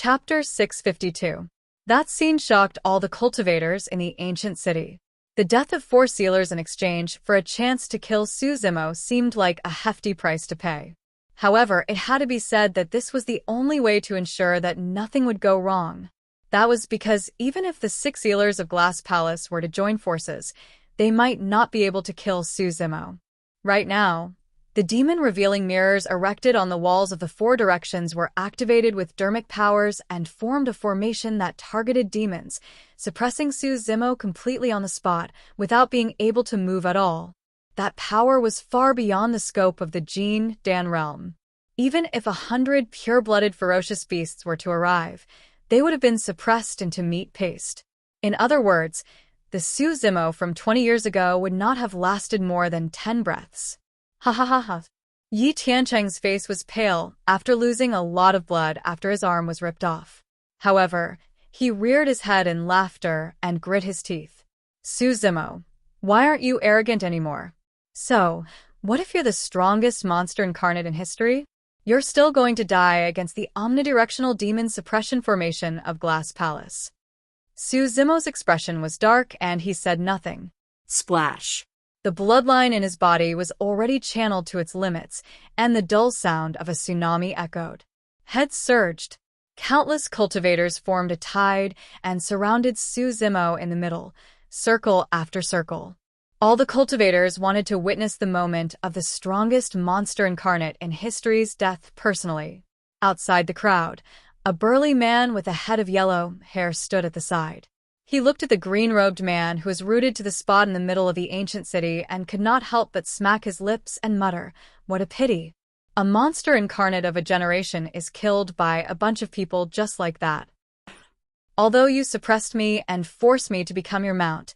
Chapter 652. That scene shocked all the cultivators in the ancient city. The death of 4 sealers in exchange for a chance to kill Su Zimo seemed like a hefty price to pay. However, it had to be said that this was the only way to ensure that nothing would go wrong. That was because even if the 6 sealers of Glass Palace were to join forces, they might not be able to kill Su Zimo. Right now, the demon-revealing mirrors erected on the walls of the 4 directions were activated with dermic powers and formed a formation that targeted demons, suppressing Su Zimo completely on the spot without being able to move at all. That power was far beyond the scope of the Jin Dan realm. Even if 100 pure-blooded ferocious beasts were to arrive, they would have been suppressed into meat paste. In other words, the Su Zimo from 20 years ago would not have lasted more than 10 breaths. Ha ha ha ha. Yi Tiancheng's face was pale after losing a lot of blood after his arm was ripped off. However, he reared his head in laughter and grit his teeth. Su Zimo, why aren't you arrogant anymore? So, what if you're the strongest monster incarnate in history? You're still going to die against the omnidirectional demon suppression formation of Glass Palace. Su Zimo's expression was dark and he said nothing. Splash. The bloodline in his body was already channeled to its limits, and the dull sound of a tsunami echoed. Heads surged. Countless cultivators formed a tide and surrounded Su Zimo in the middle, circle after circle. All the cultivators wanted to witness the moment of the strongest monster incarnate in history's death personally. Outside the crowd, a burly man with a head of yellow hair stood at the side. He looked at the green-robed man who was rooted to the spot in the middle of the ancient city and could not help but smack his lips and mutter, "What a pity. A monster incarnate of a generation is killed by a bunch of people just like that. Although you suppressed me and forced me to become your mount,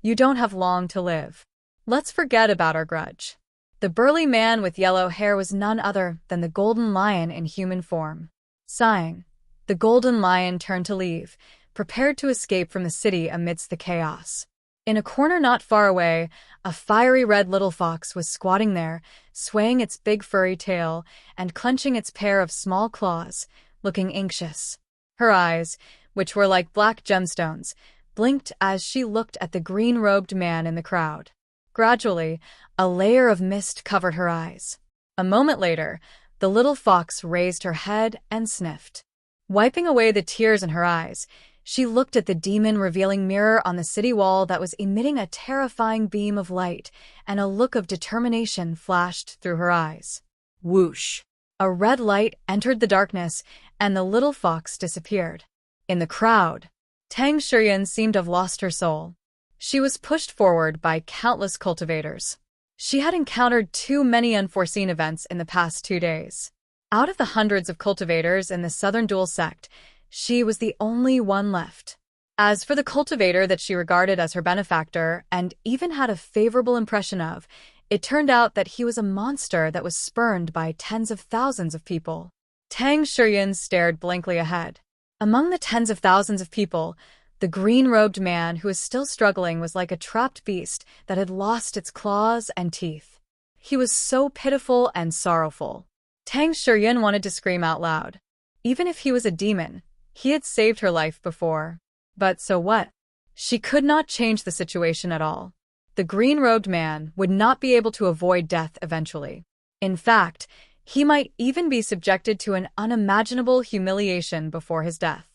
you don't have long to live. Let's forget about our grudge." The burly man with yellow hair was none other than the Golden Lion in human form. Sighing, the Golden Lion turned to leave, prepared to escape from the city amidst the chaos. In a corner not far away, a fiery red little fox was squatting there, swaying its big furry tail and clenching its pair of small claws, looking anxious. Her eyes, which were like black gemstones, blinked as she looked at the green-robed man in the crowd. Gradually, a layer of mist covered her eyes. A moment later, the little fox raised her head and sniffed. Wiping away the tears in her eyes, she looked at the demon-revealing mirror on the city wall that was emitting a terrifying beam of light, and a look of determination flashed through her eyes. Whoosh. A red light entered the darkness, and the little fox disappeared. In the crowd, Tang Shiyun seemed to have lost her soul. She was pushed forward by countless cultivators. She had encountered too many unforeseen events in the past 2 days. Out of the hundreds of cultivators in the Southern Dual Sect, she was the only one left. As for the cultivator that she regarded as her benefactor and even had a favorable impression of, it turned out that he was a monster that was spurned by tens of thousands of people. Tang Shiyun stared blankly ahead. Among the tens of thousands of people, the green-robed man who was still struggling was like a trapped beast that had lost its claws and teeth. He was so pitiful and sorrowful. Tang Shiyun wanted to scream out loud. Even if he was a demon, he had saved her life before. But so what? She could not change the situation at all. The green-robed man would not be able to avoid death eventually. In fact, he might even be subjected to an unimaginable humiliation before his death.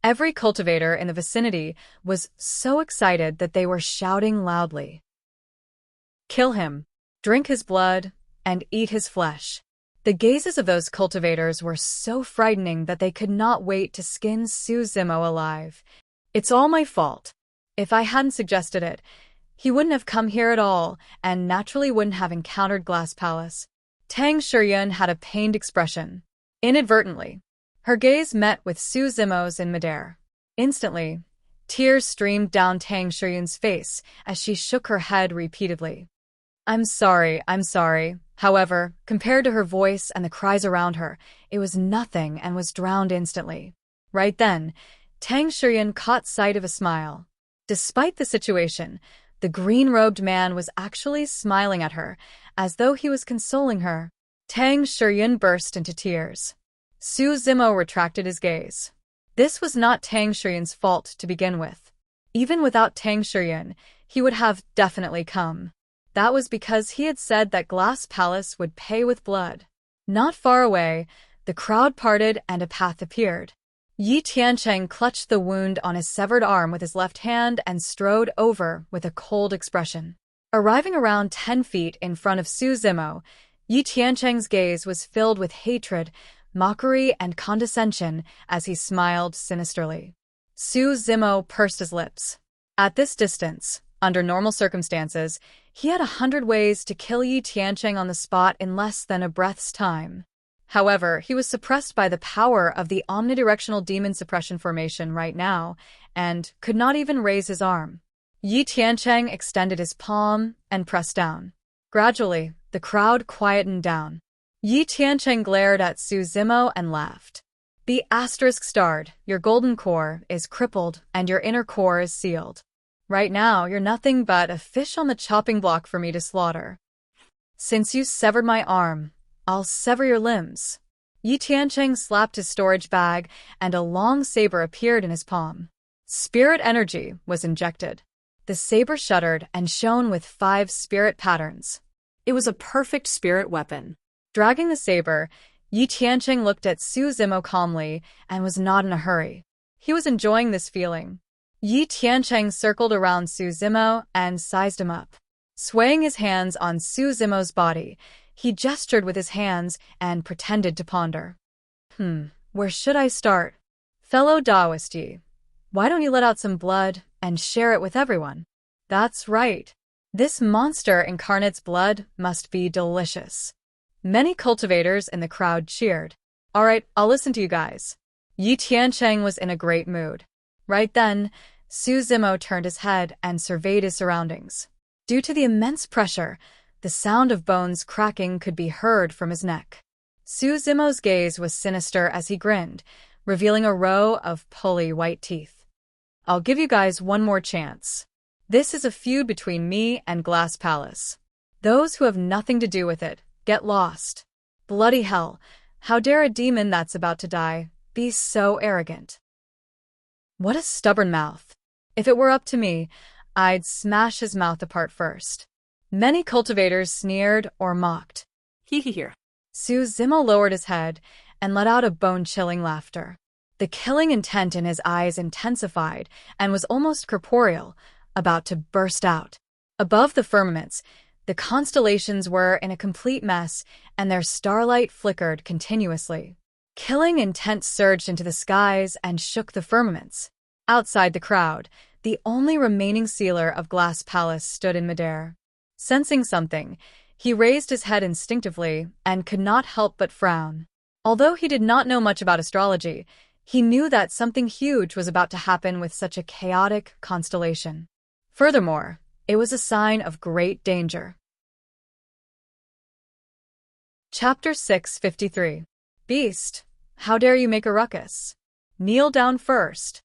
Every cultivator in the vicinity was so excited that they were shouting loudly. "Kill him, drink his blood, and eat his flesh." The gazes of those cultivators were so frightening that they could not wait to skin Su Zimo alive. "It's all my fault. If I hadn't suggested it, he wouldn't have come here at all and naturally wouldn't have encountered Glass Palace." Tang Shiyun had a pained expression. Inadvertently, her gaze met with Su Zimo's in midair. Instantly, tears streamed down Tang Shiyun's face as she shook her head repeatedly. I'm sorry. However, compared to her voice and the cries around her, it was nothing and was drowned instantly. Right then, Tang Shiyun caught sight of a smile. Despite the situation, the green-robed man was actually smiling at her, as though he was consoling her. Tang Shiyun burst into tears. Su Zimo retracted his gaze. This was not Tang Shuyun's fault to begin with. Even without Tang Shuyun, he would have definitely come. That was because he had said that Glass Palace would pay with blood. Not far away, the crowd parted and a path appeared. Yi Tiancheng clutched the wound on his severed arm with his left hand and strode over with a cold expression. Arriving around 10 feet in front of Su Zimo, Yi Tiancheng's gaze was filled with hatred, mockery, and condescension as he smiled sinisterly. Su Zimo pursed his lips. At this distance, under normal circumstances, he had 100 ways to kill Yi Tiancheng on the spot in less than a breath's time. However, he was suppressed by the power of the omnidirectional demon suppression formation right now, and could not even raise his arm. Yi Tiancheng extended his palm and pressed down. Gradually, the crowd quietened down. Yi Tiancheng glared at Su Zimo and laughed. Be ****, your golden core is crippled and your inner core is sealed. Right now, you're nothing but a fish on the chopping block for me to slaughter. Since you severed my arm, I'll sever your limbs. Yi Tiancheng slapped his storage bag, and a long saber appeared in his palm. Spirit energy was injected. The saber shuddered and shone with 5 spirit patterns. It was a perfect spirit weapon. Dragging the saber, Yi Tiancheng looked at Su Zimo calmly and was not in a hurry. He was enjoying this feeling. Yi Tiancheng circled around Su Zimo and sized him up. Swaying his hands on Su Zimo's body, he gestured with his hands and pretended to ponder. Where should I start? Fellow Taoist Yi, why don't you let out some blood and share it with everyone? That's right. This monster incarnate's blood must be delicious. Many cultivators in the crowd cheered. All right, I'll listen to you guys. Yi Tiancheng was in a great mood. Right then, Su Zimo turned his head and surveyed his surroundings. Due to the immense pressure, the sound of bones cracking could be heard from his neck. Su Zimo's gaze was sinister as he grinned, revealing a row of pulley white teeth. I'll give you guys one more chance. This is a feud between me and Glass Palace. Those who have nothing to do with it, get lost. Bloody hell, how dare a demon that's about to die be so arrogant? What a stubborn mouth. If it were up to me, I'd smash his mouth apart first. Many cultivators sneered or mocked. Here. Su Zimo lowered his head and let out a bone-chilling laughter. The killing intent in his eyes intensified and was almost corporeal, about to burst out. Above the firmaments, the constellations were in a complete mess, and their starlight flickered continuously. Killing intent surged into the skies and shook the firmaments. Outside the crowd, the only remaining sealer of Glass Palace stood in midair. Sensing something, he raised his head instinctively and could not help but frown. Although he did not know much about astrology, he knew that something huge was about to happen with such a chaotic constellation. Furthermore, it was a sign of great danger. Chapter 653. Beast, how dare you make a ruckus? Kneel down first.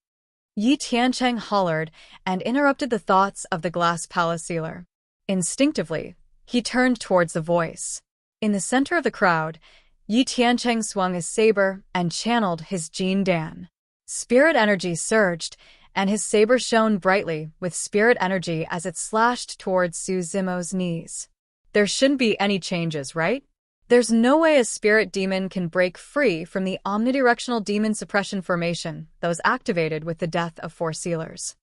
Yi Tiancheng hollered and interrupted the thoughts of the Glass Palace sealer. Instinctively, he turned towards the voice. In the center of the crowd, Yi Tiancheng swung his saber and channeled his Jin Dan. Spirit energy surged, and his saber shone brightly with spirit energy as it slashed towards Su Zimo's knees. There shouldn't be any changes, right? There's no way a spirit demon can break free from the omnidirectional demon suppression formation that was activated with the death of 4 sealers.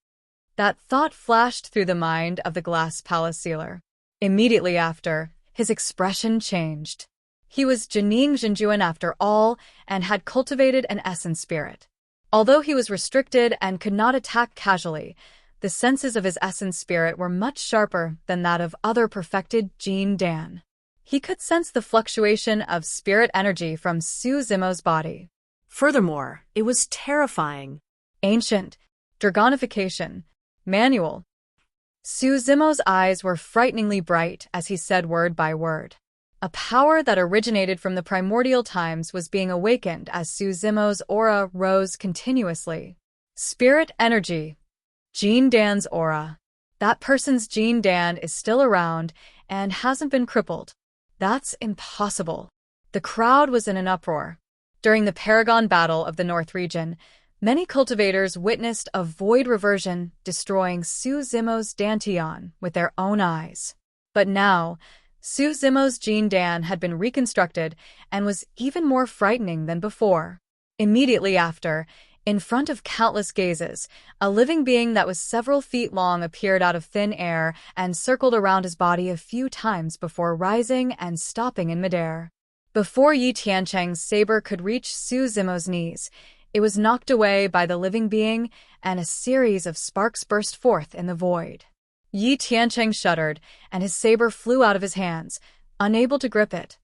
That thought flashed through the mind of the Glass Palace sealer. Immediately after, his expression changed. He was Jining Zhenjuan after all and had cultivated an essence spirit. Although he was restricted and could not attack casually, the senses of his essence spirit were much sharper than that of other perfected Jin Dan. He could sense the fluctuation of spirit energy from Su Zimo's body. Furthermore, it was terrifying. Ancient, Dragonification, Manual. Su Zimo's eyes were frighteningly bright as he said word by word. A power that originated from the primordial times was being awakened as Su Zimo's aura rose continuously. Spirit energy. Jin Dan's aura. That person's Jin Dan is still around and hasn't been crippled. That's impossible. The crowd was in an uproar. During the Paragon Battle of the North region, Many cultivators witnessed a void reversion destroying Su Zimo's dantian with their own eyes. But now, Su Zimo's Jean Dan had been reconstructed and was even more frightening than before. Immediately after, in front of countless gazes, a living being that was several feet long appeared out of thin air and circled around his body a few times before rising and stopping in midair. Before Yi Tiancheng's saber could reach Su Zimo's knees, it was knocked away by the living being, and a series of sparks burst forth in the void. Yi Tiancheng shuddered, and his saber flew out of his hands, unable to grip it.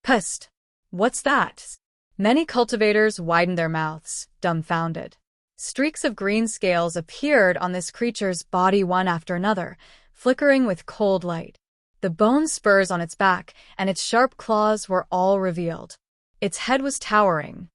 Psst! What's that? Many cultivators widened their mouths, dumbfounded. Streaks of green scales appeared on this creature's body one after another, flickering with cold light. The bone spurs on its back and its sharp claws were all revealed. Its head was towering.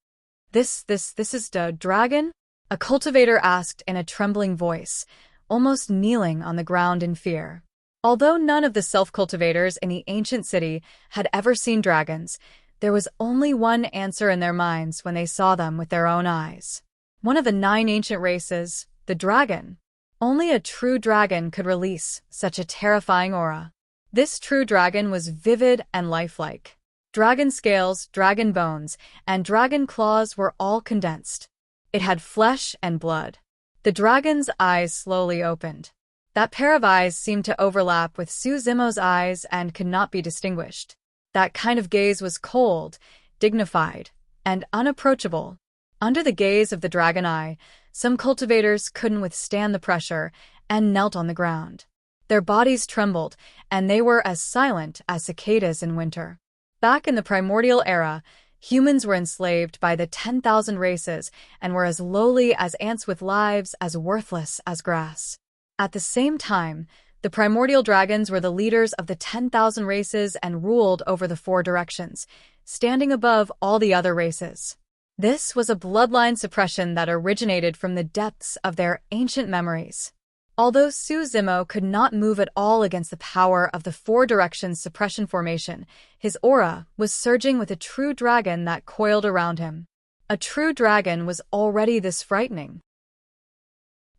This is the dragon? A cultivator asked in a trembling voice, almost kneeling on the ground in fear. Although none of the self-cultivators in the ancient city had ever seen dragons, there was only one answer in their minds when they saw them with their own eyes. One of the 9 ancient races, the dragon. Only a true dragon could release such a terrifying aura. This true dragon was vivid and lifelike. Dragon scales, dragon bones, and dragon claws were all condensed. It had flesh and blood. The dragon's eyes slowly opened. That pair of eyes seemed to overlap with Su Zimo's eyes and could not be distinguished. That kind of gaze was cold, dignified, and unapproachable. Under the gaze of the dragon eye, some cultivators couldn't withstand the pressure and knelt on the ground. Their bodies trembled, and they were as silent as cicadas in winter. Back in the primordial era, humans were enslaved by the 10,000 races and were as lowly as ants with lives as worthless as grass. At the same time, the primordial dragons were the leaders of the 10,000 races and ruled over the 4 directions, standing above all the other races. This was a bloodline suppression that originated from the depths of their ancient memories. Although Su Zimo could not move at all against the power of the 4 directions suppression formation, his aura was surging with a true dragon that coiled around him. A true dragon was already this frightening.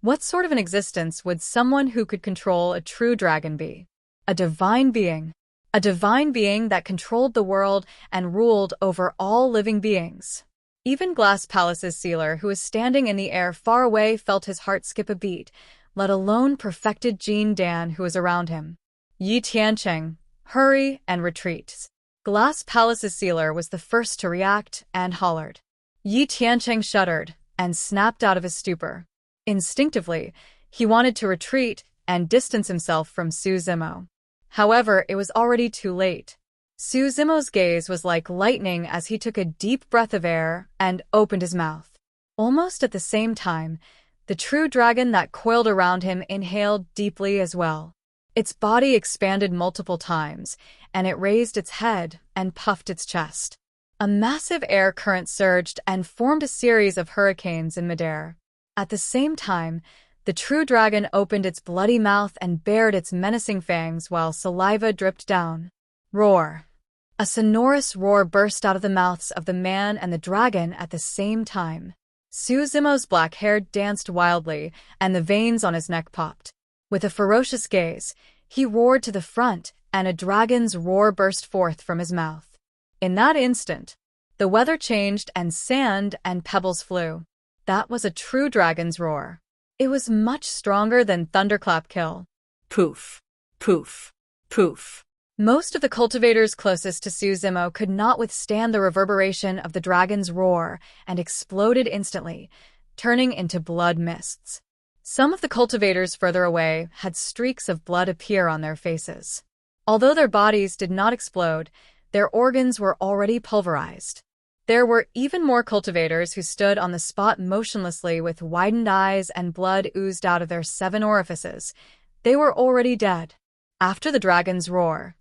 What sort of an existence would someone who could control a true dragon be? A divine being. A divine being that controlled the world and ruled over all living beings. Even Glass Palace's sealer, who was standing in the air far away, felt his heart skip a beat, let alone perfected Jean Dan who was around him. Yi Tiancheng, hurry and retreat. Glass Palace's sealer was the first to react and hollered. Yi Tiancheng shuddered and snapped out of his stupor. Instinctively, he wanted to retreat and distance himself from Su Zimo. However, it was already too late. Su Zimo's gaze was like lightning as he took a deep breath of air and opened his mouth. Almost at the same time, the true dragon that coiled around him inhaled deeply as well. Its body expanded multiple times, and it raised its head and puffed its chest. A massive air current surged and formed a series of hurricanes in midair. At the same time, the true dragon opened its bloody mouth and bared its menacing fangs while saliva dripped down. Roar! A sonorous roar burst out of the mouths of the man and the dragon at the same time. Su Zimo's black hair danced wildly, and the veins on his neck popped. With a ferocious gaze, he roared to the front, and a dragon's roar burst forth from his mouth. In that instant, the weather changed and sand and pebbles flew. That was a true dragon's roar. It was much stronger than thunderclap kill. Poof, poof, poof. Most of the cultivators closest to Su Zimo could not withstand the reverberation of the dragon's roar and exploded instantly, turning into blood mists. Some of the cultivators further away had streaks of blood appear on their faces. Although their bodies did not explode, their organs were already pulverized. There were even more cultivators who stood on the spot motionlessly with widened eyes and blood oozed out of their 7 orifices. They were already dead. After the dragon's roar,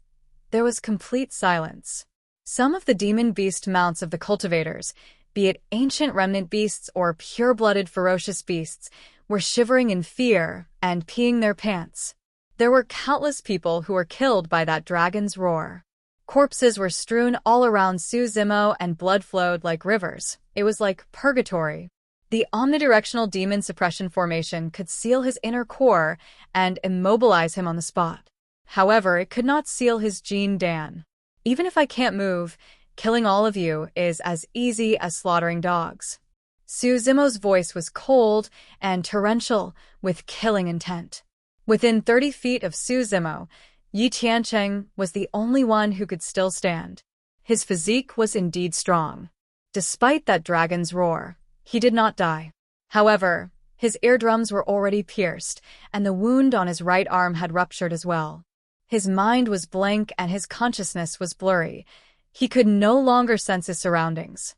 there was complete silence. Some of the demon beast mounts of the cultivators, be it ancient remnant beasts or pure-blooded ferocious beasts, were shivering in fear and peeing their pants. There were countless people who were killed by that dragon's roar. Corpses were strewn all around Su Zimo and blood flowed like rivers. It was like purgatory. The omnidirectional demon suppression formation could seal his inner core and immobilize him on the spot. However, it could not seal his Jean Dan. Even if I can't move, killing all of you is as easy as slaughtering dogs. Su Zimo's voice was cold and torrential with killing intent. Within 30 feet of Su Zimo, Yi Tiancheng was the only one who could still stand. His physique was indeed strong. Despite that dragon's roar, he did not die. However, his eardrums were already pierced, and the wound on his right arm had ruptured as well. His mind was blank and his consciousness was blurry. He could no longer sense his surroundings.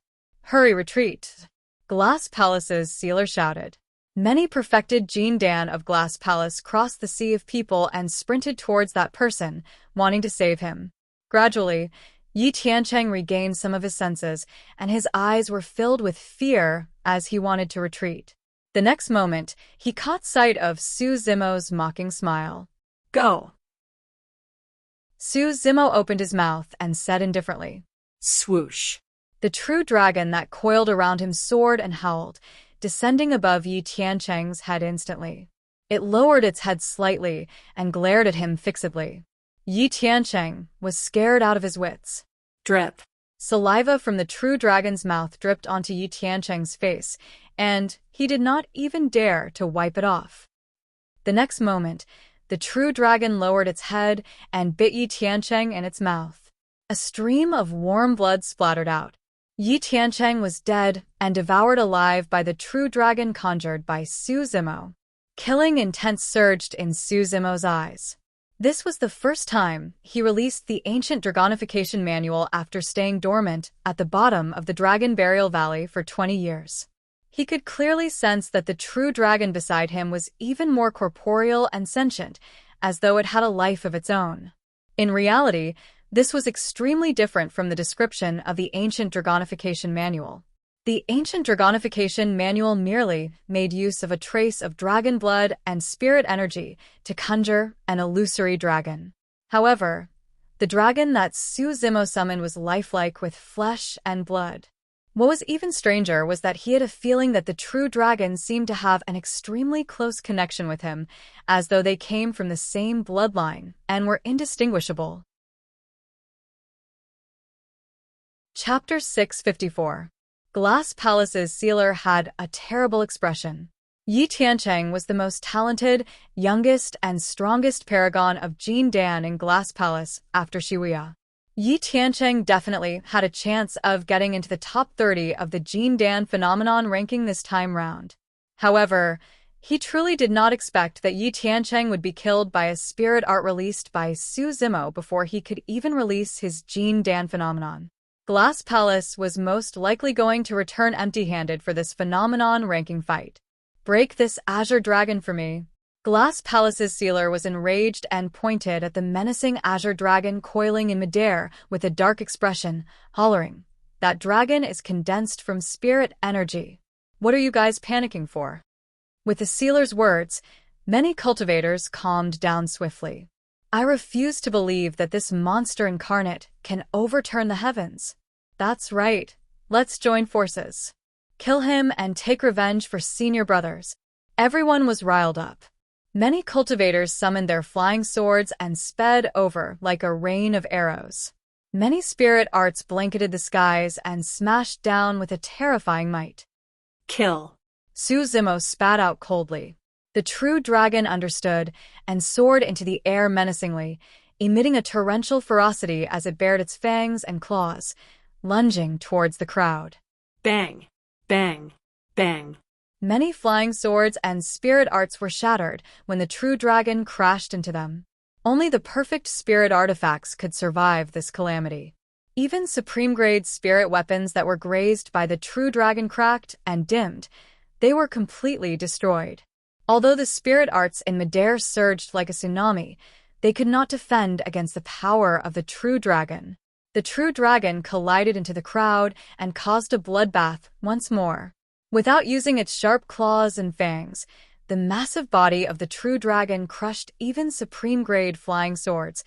"Hurry, retreat!" Glass Palace's sealer shouted. Many perfected Jean Dan of Glass Palace crossed the sea of people and sprinted towards that person, wanting to save him. Gradually, Yi Tiancheng regained some of his senses, and his eyes were filled with fear as he wanted to retreat. The next moment, he caught sight of Su Zimo's mocking smile. Go! Su Zimo opened his mouth and said indifferently, Swoosh! The true dragon that coiled around him soared and howled, descending above Yi Tiancheng's head instantly. It lowered its head slightly and glared at him fixedly. Yi Tiancheng was scared out of his wits. Drip! Saliva from the true dragon's mouth dripped onto Yi Tiancheng's face, and he did not even dare to wipe it off. The next moment, the true dragon lowered its head and bit Yi Tiancheng in its mouth. A stream of warm blood splattered out. Yi Tiancheng was dead and devoured alive by the true dragon conjured by Su Zimo. Killing intent surged in Su Zimo's eyes. This was the first time he released the ancient Dragonification manual after staying dormant at the bottom of the Dragon Burial Valley for 20 years. He could clearly sense that the true dragon beside him was even more corporeal and sentient, as though it had a life of its own. In reality, this was extremely different from the description of the ancient Dragonification manual. The ancient Dragonification manual merely made use of a trace of dragon blood and spirit energy to conjure an illusory dragon. However, the dragon that Su Zimo summoned was lifelike with flesh and blood. What was even stranger was that he had a feeling that the true dragon seemed to have an extremely close connection with him, as though they came from the same bloodline and were indistinguishable. Chapter 654. Glass Palace's sealer had a terrible expression. Yi Tiancheng was the most talented, youngest, and strongest paragon of Jean Dan in Glass Palace after Shibuya. Yi Tiancheng definitely had a chance of getting into the top 30 of the Jean Dan phenomenon ranking this time round. However, he truly did not expect that Yi Tiancheng would be killed by a spirit art released by Su Zimo before he could even release his Jean Dan phenomenon. Glass Palace was most likely going to return empty-handed for this phenomenon ranking fight. Break this azure dragon for me. Glass Palace's sealer was enraged and pointed at the menacing azure dragon coiling in midair with a dark expression, hollering, "That dragon is condensed from spirit energy. What are you guys panicking for?" With the sealer's words, many cultivators calmed down swiftly. I refuse to believe that this monster incarnate can overturn the heavens. That's right. Let's join forces. Kill him and take revenge for senior brothers. Everyone was riled up. Many cultivators summoned their flying swords and sped over like a rain of arrows. Many spirit arts blanketed the skies and smashed down with a terrifying might. Kill! Su Zimo spat out coldly. The true dragon understood and soared into the air menacingly, emitting a torrential ferocity as it bared its fangs and claws, lunging towards the crowd. Bang! Bang! Bang! Many flying swords and spirit arts were shattered when the true dragon crashed into them. Only the perfect spirit artifacts could survive this calamity. Even supreme-grade spirit weapons that were grazed by the true dragon cracked and dimmed. They were completely destroyed. Although the spirit arts in midair surged like a tsunami, they could not defend against the power of the true dragon. The true dragon collided into the crowd and caused a bloodbath once more. Without using its sharp claws and fangs, the massive body of the true dragon crushed even supreme-grade flying swords.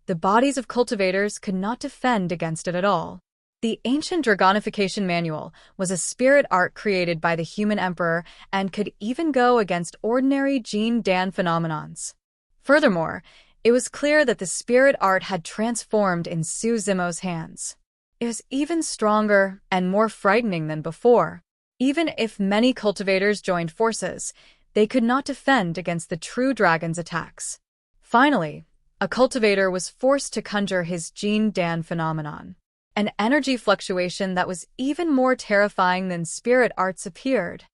The bodies of cultivators could not defend against it at all. The ancient Dragonification Manual was a spirit art created by the human emperor and could even go against ordinary Jean Dan phenomenons. Furthermore, it was clear that the spirit art had transformed in Su Zimo's hands. It was even stronger and more frightening than before. Even if many cultivators joined forces, they could not defend against the true dragon's attacks. Finally, a cultivator was forced to conjure his Jean Dan phenomenon. An energy fluctuation that was even more terrifying than spirit arts appeared.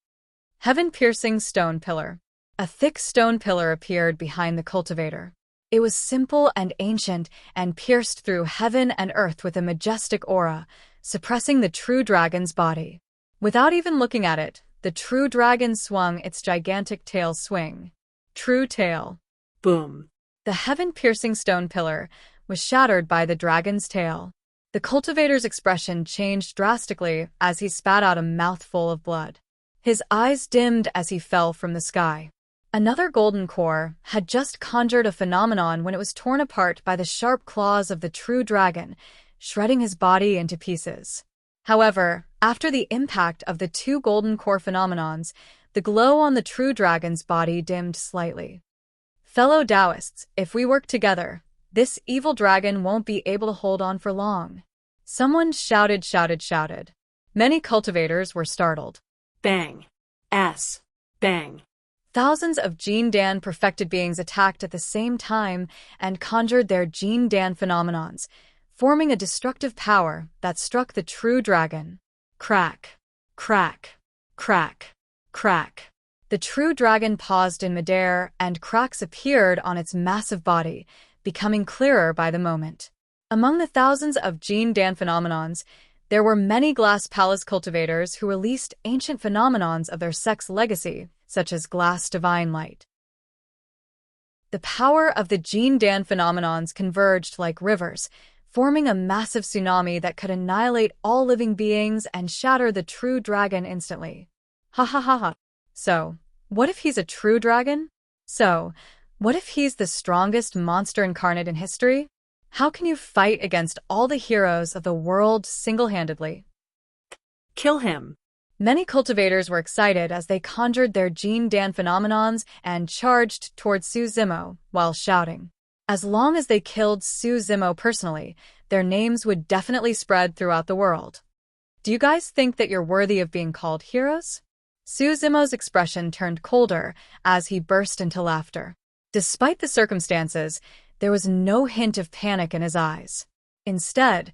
Heaven-piercing stone pillar. A thick stone pillar appeared behind the cultivator. It was simple and ancient and pierced through heaven and earth with a majestic aura, suppressing the true dragon's body. Without even looking at it, the true dragon swung its gigantic tail swing. True tail. Boom. The heaven-piercing stone pillar was shattered by the dragon's tail. The cultivator's expression changed drastically as he spat out a mouthful of blood. His eyes dimmed as he fell from the sky. Another golden core had just conjured a phenomenon when it was torn apart by the sharp claws of the true dragon, shredding his body into pieces. However, after the impact of the two golden core phenomenons, the glow on the true dragon's body dimmed slightly. Fellow Taoists, if we work together, this evil dragon won't be able to hold on for long. Someone shouted. Many cultivators were startled. Bang. S. Bang. Thousands of Jean Dan perfected beings attacked at the same time and conjured their Jean Dan phenomenons, forming a destructive power that struck the true dragon. Crack. Crack. Crack. Crack. The true dragon paused in midair, and cracks appeared on its massive body, becoming clearer by the moment. Among the thousands of Jean Dan phenomenons, there were many glass palace cultivators who released ancient phenomenons of their sex legacy, such as glass divine light. The power of the Jean Dan phenomenons converged like rivers, forming a massive tsunami that could annihilate all living beings and shatter the true dragon instantly. Ha ha ha ha. So, what if he's a true dragon? What if he's the strongest monster incarnate in history? How can you fight against all the heroes of the world single-handedly? Kill him. Many cultivators were excited as they conjured their Jean Dan phenomenons and charged towards Su Zimo while shouting. As long as they killed Su Zimo personally, their names would definitely spread throughout the world. Do you guys think that you're worthy of being called heroes? Su Zimo's expression turned colder as he burst into laughter. Despite the circumstances, there was no hint of panic in his eyes. Instead,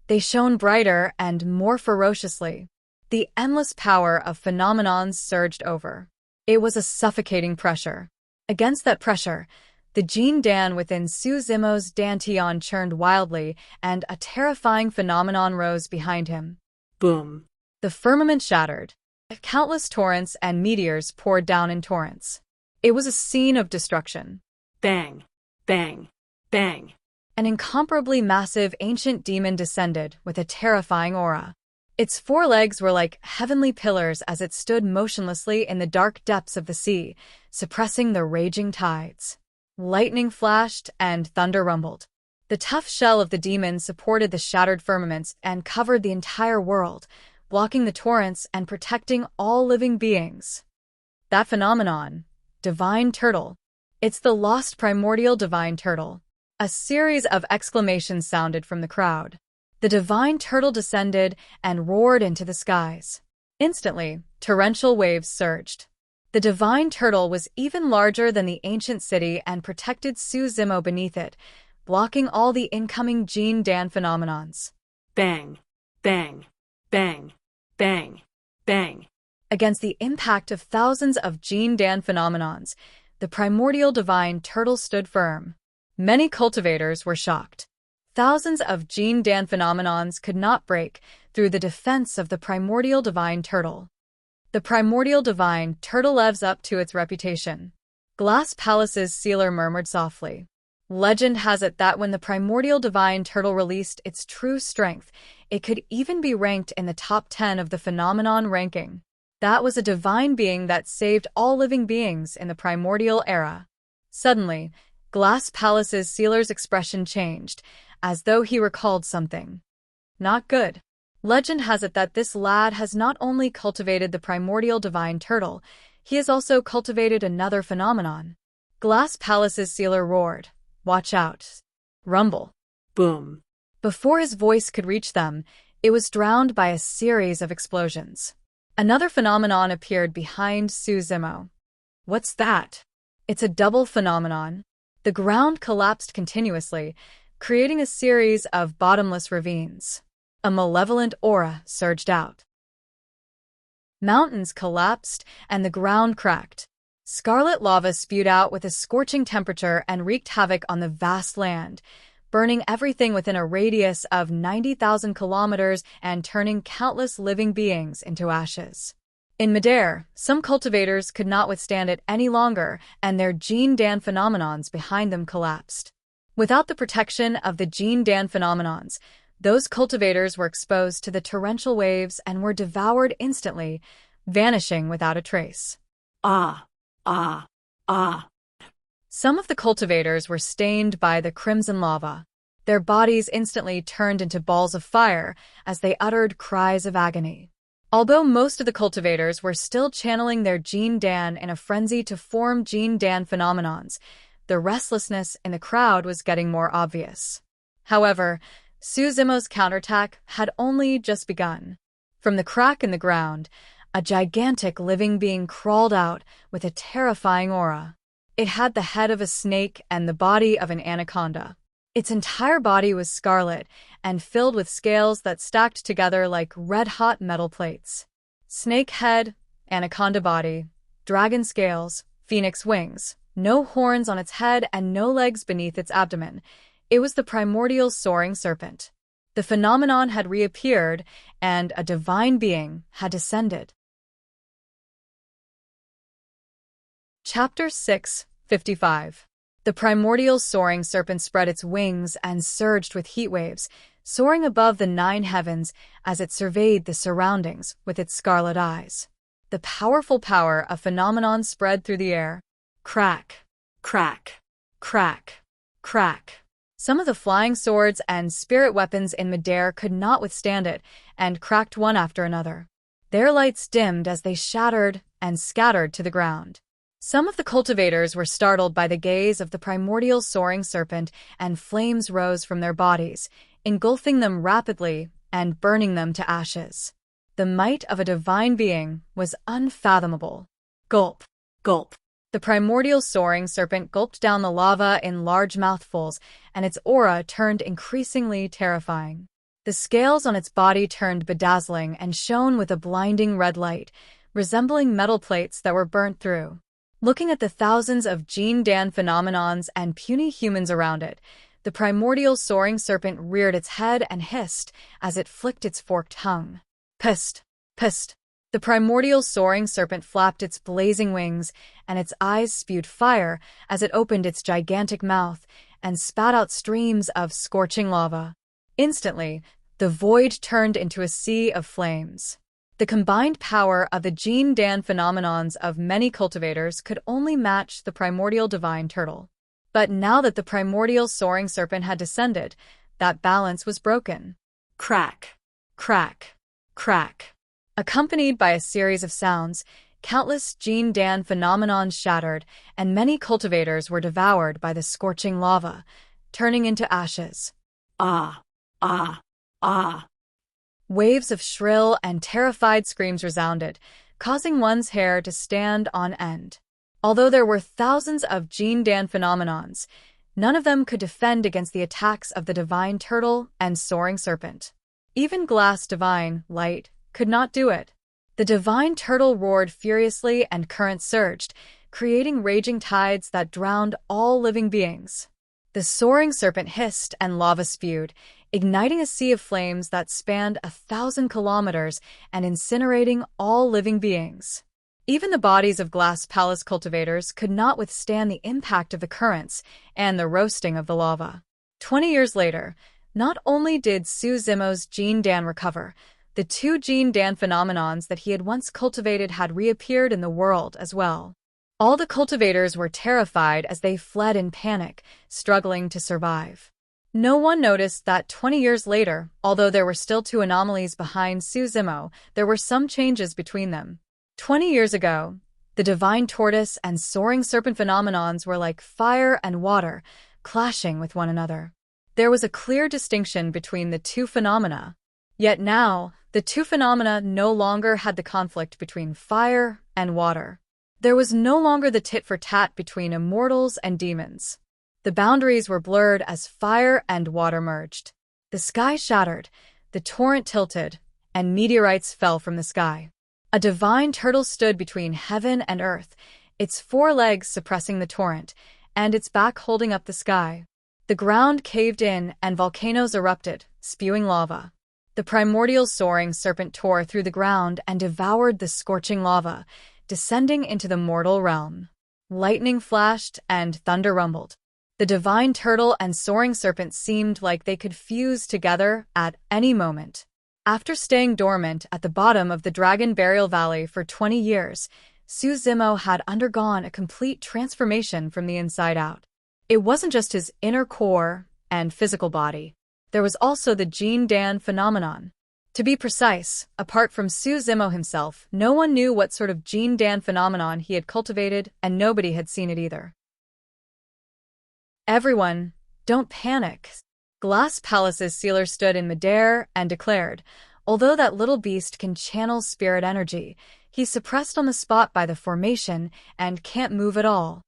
they shone brighter and more ferociously. The endless power of phenomenons surged over. It was a suffocating pressure. Against that pressure, the Jean Dan within Su Zimo's dantian churned wildly, and a terrifying phenomenon rose behind him. Boom. The firmament shattered. Countless torrents and meteors poured down in torrents. It was a scene of destruction. Bang. Bang. Bang. An incomparably massive ancient demon descended with a terrifying aura. Its forelegs were like heavenly pillars as it stood motionlessly in the dark depths of the sea, suppressing the raging tides. Lightning flashed and thunder rumbled. The tough shell of the demon supported the shattered firmaments and covered the entire world, blocking the torrents and protecting all living beings. That phenomenon, Divine Turtle. It's the lost primordial divine turtle. A series of exclamations sounded from the crowd. The divine turtle descended and roared into the skies. Instantly, torrential waves surged. The divine turtle was even larger than the ancient city and protected Su Zimo beneath it, blocking all the incoming Jean Dan phenomenons. Bang. Bang. Bang. Bang. Bang. Against the impact of thousands of Jean Dan phenomenons, the primordial divine turtle stood firm. Many cultivators were shocked. Thousands of Jean Dan phenomenons could not break through the defense of the primordial divine turtle. The primordial divine turtle lives up to its reputation. Glass Palace's sealer murmured softly. Legend has it that when the primordial divine turtle released its true strength, it could even be ranked in the top 10 of the phenomenon ranking. That was a divine being that saved all living beings in the primordial era. Suddenly, Glass Palace's sealer's expression changed, as though he recalled something. Not good. Legend has it that this lad has not only cultivated the primordial divine turtle, he has also cultivated another phenomenon. Glass Palace's sealer roared, "Watch out." Rumble. Boom. Before his voice could reach them, it was drowned by a series of explosions. Another phenomenon appeared behind Suzimo. What's that? It's a double phenomenon. The ground collapsed continuously, creating a series of bottomless ravines. A malevolent aura surged out. Mountains collapsed and the ground cracked. Scarlet lava spewed out with a scorching temperature and wreaked havoc on the vast land, burning everything within a radius of 90,000 kilometers and turning countless living beings into ashes. In midair, some cultivators could not withstand it any longer, and their Jean Dan phenomenons behind them collapsed. Without the protection of the Jean Dan phenomenons, those cultivators were exposed to the torrential waves and were devoured instantly, vanishing without a trace. Ah, ah, ah. Some of the cultivators were stained by the crimson lava. Their bodies instantly turned into balls of fire as they uttered cries of agony. Although most of the cultivators were still channeling their Jean Dan in a frenzy to form Jean Dan phenomenons, the restlessness in the crowd was getting more obvious. However, Suzimo's counterattack had only just begun. From the crack in the ground, a gigantic living being crawled out with a terrifying aura. It had the head of a snake and the body of an anaconda. Its entire body was scarlet and filled with scales that stacked together like red-hot metal plates. Snake head, anaconda body, dragon scales, phoenix wings, no horns on its head and no legs beneath its abdomen. It was the primordial soaring serpent. The phenomenon had reappeared, and a divine being had descended. Chapter 6:55. The primordial soaring serpent spread its wings and surged with heat waves, soaring above the 9 heavens as it surveyed the surroundings with its scarlet eyes. The powerful power of phenomenon spread through the air. Crack, crack, crack, crack. Some of the flying swords and spirit weapons in midair could not withstand it and cracked one after another. Their lights dimmed as they shattered and scattered to the ground. Some of the cultivators were startled by the gaze of the primordial soaring serpent, and flames rose from their bodies, engulfing them rapidly and burning them to ashes. The might of a divine being was unfathomable. Gulp, gulp. The primordial soaring serpent gulped down the lava in large mouthfuls, and its aura turned increasingly terrifying. The scales on its body turned bedazzling and shone with a blinding red light, resembling metal plates that were burnt through. Looking at the thousands of Jean Dan phenomenons and puny humans around it, the primordial soaring serpent reared its head and hissed as it flicked its forked tongue. Pissed, pissed. The primordial soaring serpent flapped its blazing wings, and its eyes spewed fire as it opened its gigantic mouth and spat out streams of scorching lava. Instantly, the void turned into a sea of flames. The combined power of the Jean Dan phenomenons of many cultivators could only match the primordial divine turtle. But now that the primordial soaring serpent had descended, that balance was broken. Crack, crack, crack. Accompanied by a series of sounds, countless Jean Dan phenomenons shattered, and many cultivators were devoured by the scorching lava, turning into ashes. Ah, ah, ah. Waves of shrill and terrified screams resounded, causing one's hair to stand on end. Although there were thousands of Jean Dan phenomenons, none of them could defend against the attacks of the divine turtle and soaring serpent. Even glass divine, light, could not do it. The divine turtle roared furiously and currents surged, creating raging tides that drowned all living beings. The soaring serpent hissed and lava spewed, igniting a sea of flames that spanned 1,000 kilometers and incinerating all living beings. Even the bodies of Glass Palace cultivators could not withstand the impact of the currents and the roasting of the lava. 20 years later, not only did Suzimo's Jean Dan recover, the 2 Jean Dan phenomenons that he had once cultivated had reappeared in the world as well. All the cultivators were terrified as they fled in panic, struggling to survive. No one noticed that 20 years later, although there were still two anomalies behind Suzimo, there were some changes between them. 20 years ago, the divine tortoise and soaring serpent phenomenons were like fire and water, clashing with one another. There was a clear distinction between the two phenomena. Yet now, the two phenomena no longer had the conflict between fire and water. There was no longer the tit-for-tat between immortals and demons. The boundaries were blurred as fire and water merged. The sky shattered, the torrent tilted, and meteorites fell from the sky. A divine turtle stood between heaven and earth, its four legs suppressing the torrent, and its back holding up the sky. The ground caved in and volcanoes erupted, spewing lava. The primordial soaring serpent tore through the ground and devoured the scorching lava, descending into the mortal realm. Lightning flashed and thunder rumbled. The divine turtle and soaring serpent seemed like they could fuse together at any moment. After staying dormant at the bottom of the Dragon Burial Valley for 20 years, Suzimo had undergone a complete transformation from the inside out. It wasn't just his inner core and physical body. There was also the Jean Dan phenomenon. To be precise, apart from Suzimo himself, no one knew what sort of Jean Dan phenomenon he had cultivated, and nobody had seen it either. Everyone, don't panic. Glass Palace's sealer stood in midair and declared, although that little beast can channel spirit energy, he's suppressed on the spot by the formation and can't move at all.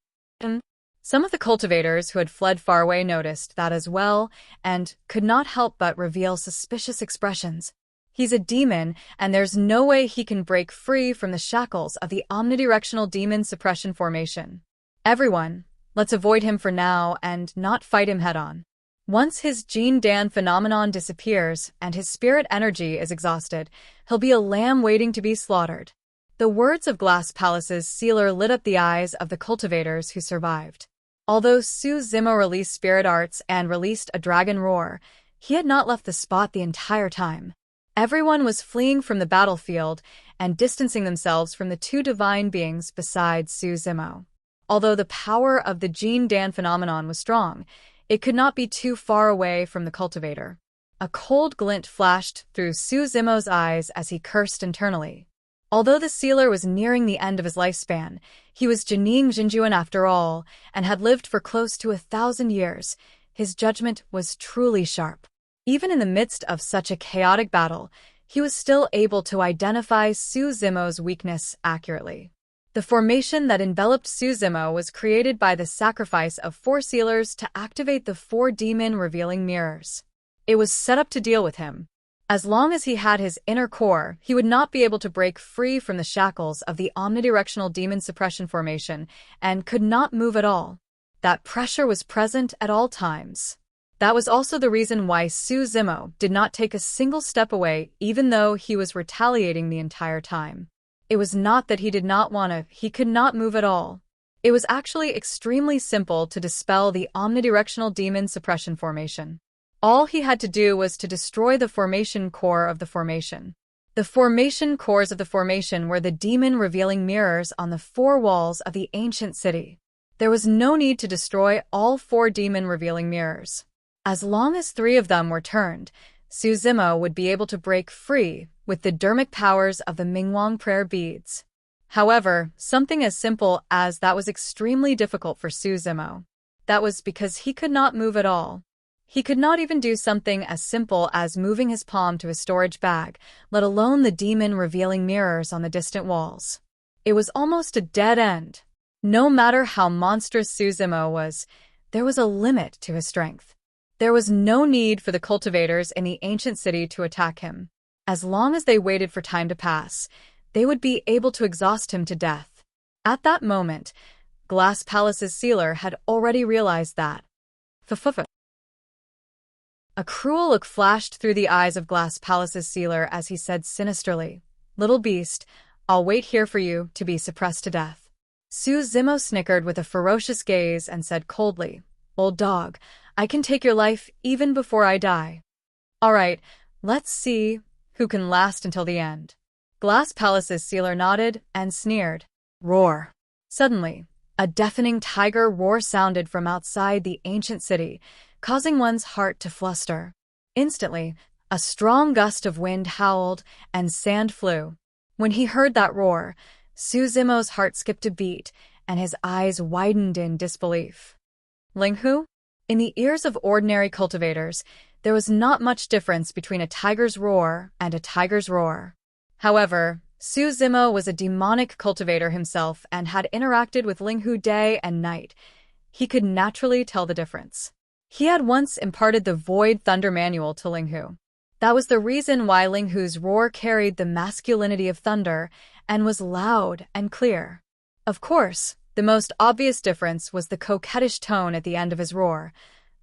Some of the cultivators who had fled far away noticed that as well and could not help but reveal suspicious expressions. He's a demon, and there's no way he can break free from the shackles of the omnidirectional demon suppression formation. Everyone, let's avoid him for now and not fight him head-on. Once his Jean Dan phenomenon disappears and his spirit energy is exhausted, he'll be a lamb waiting to be slaughtered. The words of Glass Palace's sealer lit up the eyes of the cultivators who survived. Although Suzimo released spirit arts and released a dragon roar, he had not left the spot the entire time. Everyone was fleeing from the battlefield and distancing themselves from the two divine beings besides Suzimo. Although the power of the Jean Dan phenomenon was strong, it could not be too far away from the cultivator. A cold glint flashed through Suzimo's eyes as he cursed internally. Although the sealer was nearing the end of his lifespan, he was Jining Jinjuan after all, and had lived for close to 1,000 years. His judgment was truly sharp. Even in the midst of such a chaotic battle, he was still able to identify Suzimo's weakness accurately. The formation that enveloped Suzimo was created by the sacrifice of 4 sealers to activate the 4 demon-revealing mirrors. It was set up to deal with him. As long as he had his inner core, he would not be able to break free from the shackles of the omnidirectional demon suppression formation and could not move at all. That pressure was present at all times. That was also the reason why Suzimo did not take a single step away even though he was retaliating the entire time. It was not that he did not want to, he could not move at all. It was actually extremely simple to dispel the omnidirectional demon suppression formation. All he had to do was to destroy the formation core of the formation. The formation cores of the formation were the demon-revealing mirrors on the 4 walls of the ancient city. There was no need to destroy all 4 demon-revealing mirrors. As long as 3 of them were turned, Suzimo would be able to break free with the dermic powers of the Mingwang prayer beads. However, something as simple as that was extremely difficult for Suzimo. That was because he could not move at all. He could not even do something as simple as moving his palm to his storage bag, let alone the demon-revealing mirrors on the distant walls. It was almost a dead end. No matter how monstrous Suzimo was, there was a limit to his strength. There was no need for the cultivators in the ancient city to attack him. As long as they waited for time to pass, they would be able to exhaust him to death. At that moment, Glass Palace's sealer had already realized that. A cruel look flashed through the eyes of Glass Palace's sealer as he said sinisterly, "Little beast, I'll wait here for you to be suppressed to death." Suzimo snickered with a ferocious gaze and said coldly, "Old dog, I can take your life even before I die. All right, let's see who can last until the end." Glass Palace's sealer nodded and sneered. Roar. Suddenly, a deafening tiger roar sounded from outside the ancient city, causing one's heart to fluster. Instantly, a strong gust of wind howled, and sand flew. When he heard that roar, Suzimo's heart skipped a beat, and his eyes widened in disbelief. Linghu? In the ears of ordinary cultivators, there was not much difference between a tiger's roar and a tiger's roar. However, Suzimo was a demonic cultivator himself and had interacted with Linghu day and night. He could naturally tell the difference. He had once imparted the Void Thunder Manual to Linghu. That was the reason why Linghu's roar carried the masculinity of thunder and was loud and clear. Of course, the most obvious difference was the coquettish tone at the end of his roar.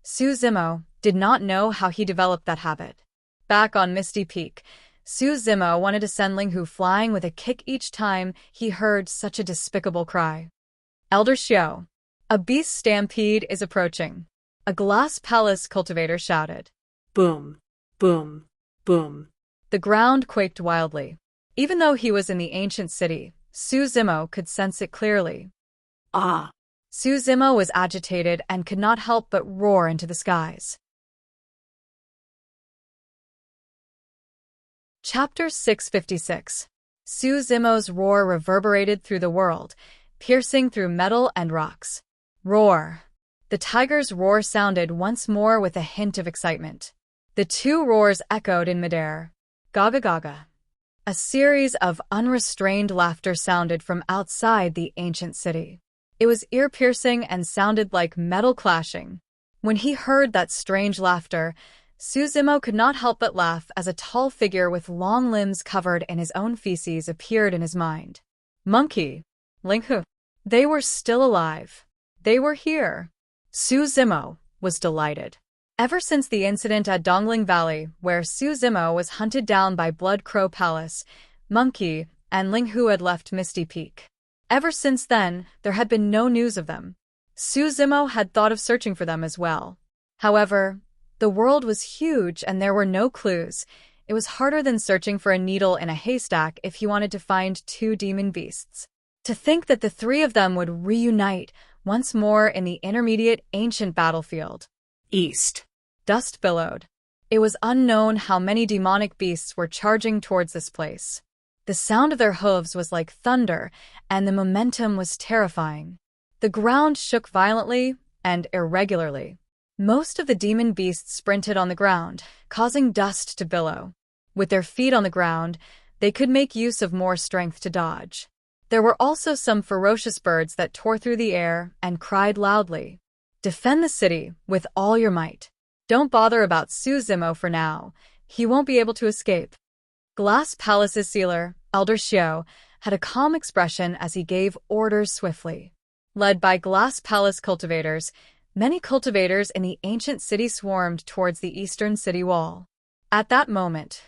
Suzimo did not know how he developed that habit. Back on Misty Peak, Suzimo wanted to send Linghu flying with a kick each time he heard such a despicable cry. Elder Xiao, a beast stampede is approaching. A glass palace cultivator shouted. Boom, boom, boom. The ground quaked wildly. Even though he was in the ancient city, Suzimo could sense it clearly. Ah! Suzimo was agitated and could not help but roar into the skies. Chapter 656. Suzimo's roar reverberated through the world, piercing through metal and rocks. Roar! The tiger's roar sounded once more with a hint of excitement. The two roars echoed in midair. Gaga gaga. A series of unrestrained laughter sounded from outside the ancient city. It was ear-piercing and sounded like metal clashing. When he heard that strange laughter, Suzimo could not help but laugh as a tall figure with long limbs covered in his own feces appeared in his mind. Monkey, Linghu. They were still alive. They were here. Suzimo was delighted. Ever since the incident at Dongling Valley, where Suzimo was hunted down by Blood Crow Palace, Monkey and Linghu had left Misty Peak. Ever since then, there had been no news of them. Suzimo had thought of searching for them as well. However, the world was huge and there were no clues. It was harder than searching for a needle in a haystack if he wanted to find two demon beasts. To think that the three of them would reunite once more in the intermediate ancient battlefield. East. Dust billowed. It was unknown how many demonic beasts were charging towards this place. The sound of their hooves was like thunder, and the momentum was terrifying. The ground shook violently and irregularly. Most of the demon beasts sprinted on the ground, causing dust to billow. With their feet on the ground, they could make use of more strength to dodge. There were also some ferocious birds that tore through the air and cried loudly. Defend the city with all your might. Don't bother about Suzimo for now. He won't be able to escape. Glass Palace's sealer, Elder Xiao, had a calm expression as he gave orders swiftly. Led by Glass Palace cultivators, many cultivators in the ancient city swarmed towards the eastern city wall. At that moment,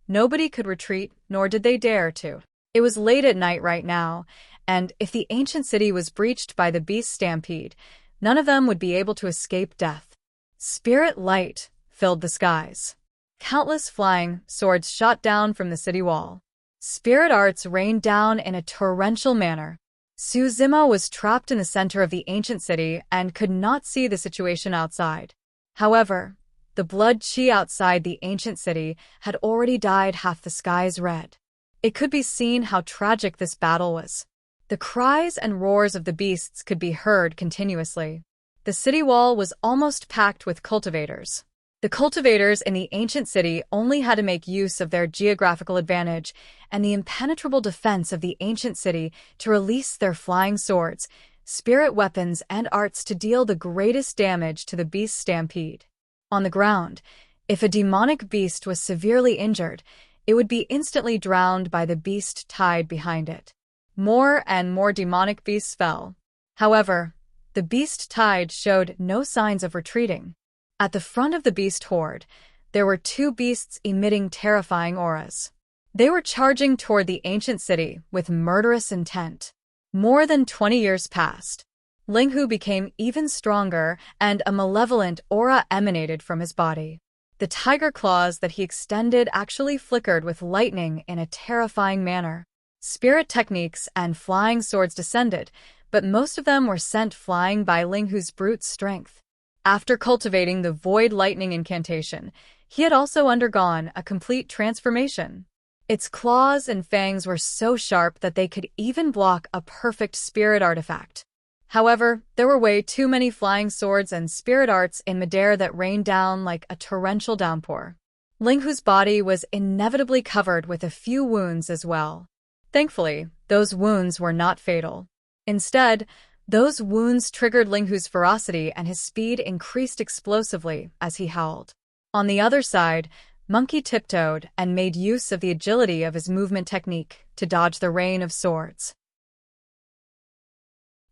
nobody could retreat, nor did they dare to. It was late at night right now, and if the ancient city was breached by the beast stampede, none of them would be able to escape death. Spirit light filled the skies. Countless flying swords shot down from the city wall. Spirit arts rained down in a torrential manner. Suzimo was trapped in the center of the ancient city and could not see the situation outside. However, the blood chi outside the ancient city had already dyed half the skies red. It could be seen how tragic this battle was. The cries and roars of the beasts could be heard continuously. The city wall was almost packed with cultivators. The cultivators in the ancient city only had to make use of their geographical advantage and the impenetrable defense of the ancient city to release their flying swords, spirit weapons, and arts to deal the greatest damage to the beast stampede. On the ground, if a demonic beast was severely injured, it would be instantly drowned by the beast tide behind it. More and more demonic beasts fell. However, the beast tide showed no signs of retreating. At the front of the beast horde, there were two beasts emitting terrifying auras. They were charging toward the ancient city with murderous intent. More than 20 years passed. Linghu became even stronger, and a malevolent aura emanated from his body. The tiger claws that he extended actually flickered with lightning in a terrifying manner. Spirit techniques and flying swords descended, but most of them were sent flying by Linghu's brute strength. After cultivating the Void Lightning incantation, he had also undergone a complete transformation. Its claws and fangs were so sharp that they could even block a perfect spirit artifact. However, there were way too many flying swords and spirit arts in midair that rained down like a torrential downpour. Linghu's body was inevitably covered with a few wounds as well. Thankfully, those wounds were not fatal. Instead, those wounds triggered Linghu's ferocity and his speed increased explosively as he howled. On the other side, Monkey tiptoed and made use of the agility of his movement technique to dodge the rain of swords.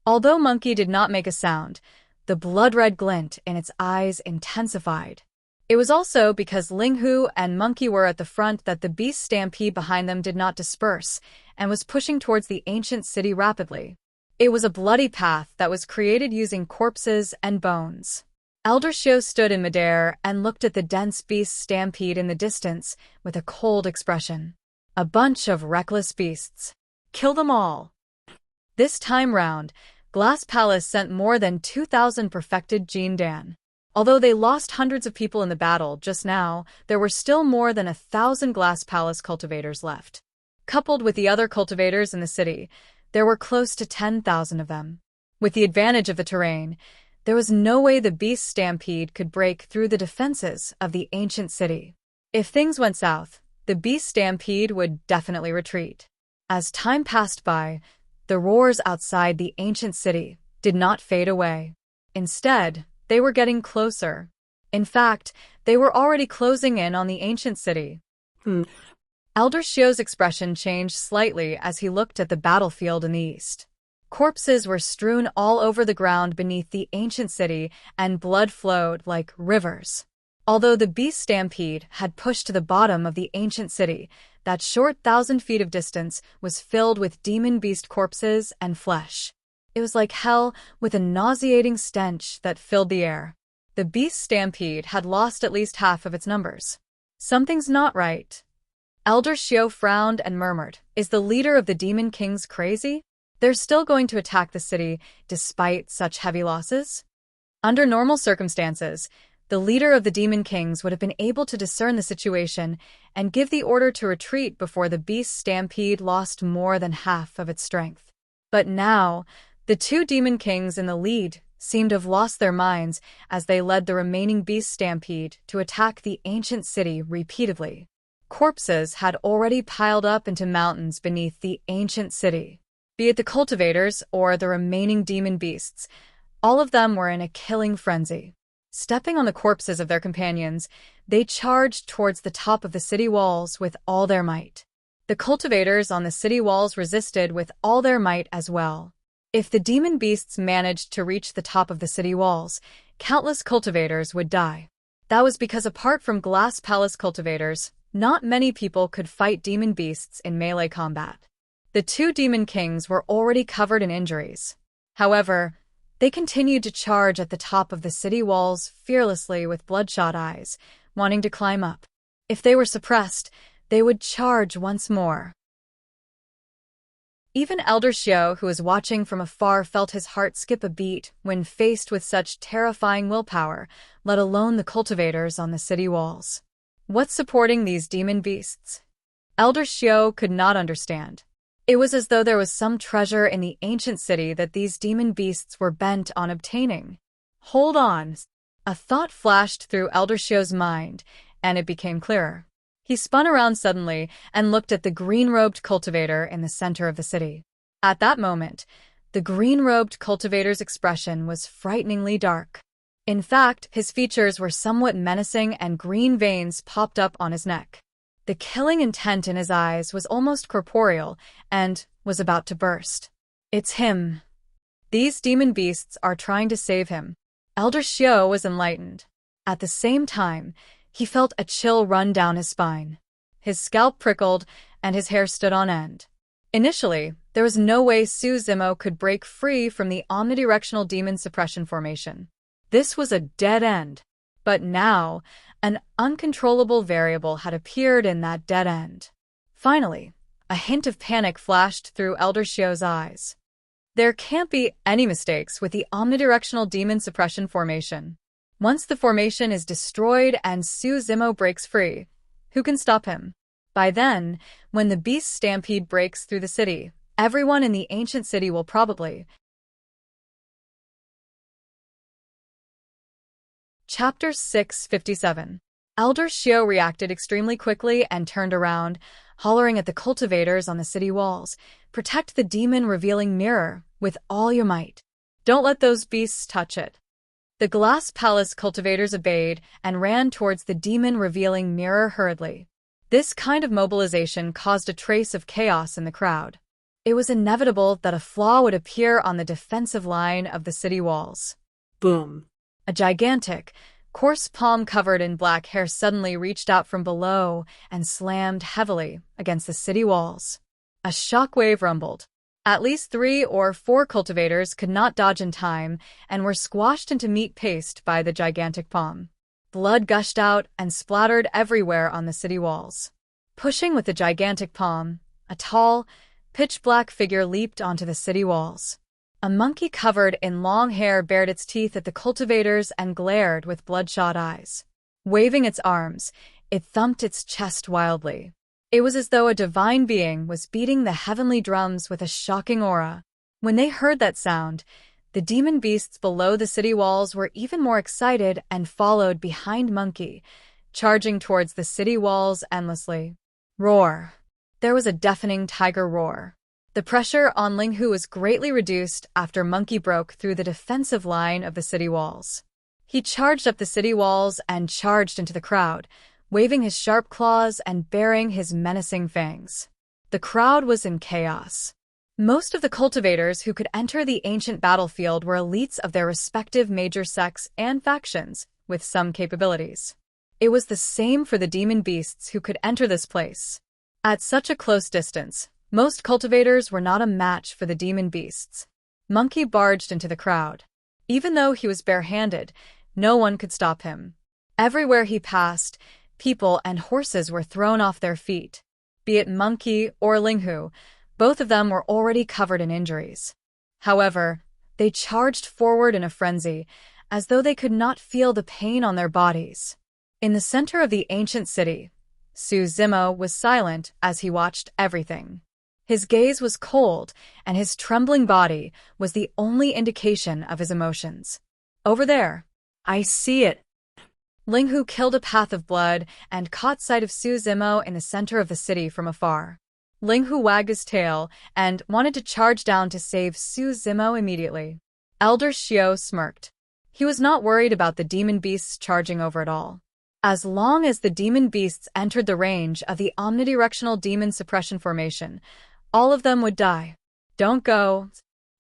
Although Monkey did not make a sound, the blood-red glint in its eyes intensified. It was also because Linghu and Monkey were at the front that the beast stampede behind them did not disperse and was pushing towards the ancient city rapidly. It was a bloody path that was created using corpses and bones. Elder Shio stood in midair and looked at the dense beast stampede in the distance with a cold expression. A bunch of reckless beasts. Kill them all. This time round, Glass Palace sent more than 2,000 perfected Jin Dan. Although they lost hundreds of people in the battle just now, there were still more than 1,000 Glass Palace cultivators left. Coupled with the other cultivators in the city, there were close to 10,000 of them. With the advantage of the terrain, there was no way the beast stampede could break through the defenses of the ancient city. If things went south, the beast stampede would definitely retreat. As time passed by, the roars outside the ancient city did not fade away. Instead, they were getting closer. In fact, they were already closing in on the ancient city. Elder Shio's expression changed slightly as he looked at the battlefield in the east. Corpses were strewn all over the ground beneath the ancient city, and blood flowed like rivers. Although the beast stampede had pushed to the bottom of the ancient city, that short 1,000 feet of distance was filled with demon beast corpses and flesh. It was like hell, with a nauseating stench that filled the air. The beast stampede had lost at least half of its numbers. Something's not right. Elder Shio frowned and murmured, "Is the leader of the Demon Kings crazy? They're still going to attack the city despite such heavy losses?" Under normal circumstances, the leader of the Demon Kings would have been able to discern the situation and give the order to retreat before the beast stampede lost more than half of its strength. But now, the two Demon Kings in the lead seemed to have lost their minds as they led the remaining beast stampede to attack the ancient city repeatedly. Corpses had already piled up into mountains beneath the ancient city. Be it the cultivators or the remaining demon beasts, all of them were in a killing frenzy. Stepping on the corpses of their companions, they charged towards the top of the city walls with all their might. The cultivators on the city walls resisted with all their might as well. If the demon beasts managed to reach the top of the city walls, countless cultivators would die. That was because apart from Glass Palace cultivators, not many people could fight demon beasts in melee combat. The two Demon Kings were already covered in injuries. However, they continued to charge at the top of the city walls fearlessly with bloodshot eyes, wanting to climb up. If they were suppressed, they would charge once more. Even Elder Shio, who was watching from afar, felt his heart skip a beat when faced with such terrifying willpower, let alone the cultivators on the city walls. What's supporting these demon beasts? Elder Shio could not understand. It was as though there was some treasure in the ancient city that these demon beasts were bent on obtaining. Hold on. A thought flashed through Elder Shio's mind, and it became clearer. He spun around suddenly and looked at the green-robed cultivator in the center of the city. At that moment, the green-robed cultivator's expression was frighteningly dark. In fact, his features were somewhat menacing and green veins popped up on his neck. The killing intent in his eyes was almost corporeal and was about to burst. It's him. These demon beasts are trying to save him. Elder Shio was enlightened. At the same time, he felt a chill run down his spine. His scalp prickled and his hair stood on end. Initially, there was no way Su Zimo could break free from the omnidirectional demon suppression formation. This was a dead end. But now, an uncontrollable variable had appeared in that dead end. Finally, a hint of panic flashed through Elder Shio's eyes. There can't be any mistakes with the omnidirectional demon suppression formation. Once the formation is destroyed and Su Zimo breaks free, who can stop him? By then, when the beast stampede breaks through the city, everyone in the ancient city will probably... Chapter 657. Elder Xiao reacted extremely quickly and turned around, hollering at the cultivators on the city walls, "Protect the demon-revealing mirror with all your might. Don't let those beasts touch it." The Glass Palace cultivators obeyed and ran towards the demon-revealing mirror hurriedly. This kind of mobilization caused a trace of chaos in the crowd. It was inevitable that a flaw would appear on the defensive line of the city walls. Boom. A gigantic, coarse palm covered in black hair suddenly reached out from below and slammed heavily against the city walls. A shockwave rumbled. At least 3 or 4 cultivators could not dodge in time and were squashed into meat paste by the gigantic palm. Blood gushed out and splattered everywhere on the city walls. Pushing with the gigantic palm, a tall, pitch-black figure leaped onto the city walls. A monkey covered in long hair bared its teeth at the cultivators and glared with bloodshot eyes. Waving its arms, it thumped its chest wildly. It was as though a divine being was beating the heavenly drums with a shocking aura. When they heard that sound, the demon beasts below the city walls were even more excited and followed behind Monkey, charging towards the city walls endlessly. Roar! There was a deafening tiger roar. The pressure on Linghu was greatly reduced after Monkey broke through the defensive line of the city walls. He charged up the city walls and charged into the crowd, waving his sharp claws and baring his menacing fangs. The crowd was in chaos. Most of the cultivators who could enter the ancient battlefield were elites of their respective major sects and factions, with some capabilities. It was the same for the demon beasts who could enter this place. At such a close distance, most cultivators were not a match for the demon beasts. Monkey barged into the crowd. Even though he was barehanded, no one could stop him. Everywhere he passed, people and horses were thrown off their feet. Be it Monkey or Linghu, both of them were already covered in injuries. However, they charged forward in a frenzy, as though they could not feel the pain on their bodies. In the center of the ancient city, Su Zimo was silent as he watched everything. His gaze was cold, and his trembling body was the only indication of his emotions. "Over there." I see it. Linghu killed a path of blood and caught sight of Su Zimo in the center of the city from afar. Linghu wagged his tail and wanted to charge down to save Su Zimo immediately. Elder Xiao smirked. He was not worried about the demon beasts charging over at all. As long as the demon beasts entered the range of the omnidirectional demon suppression formation, all of them would die. "Don't go."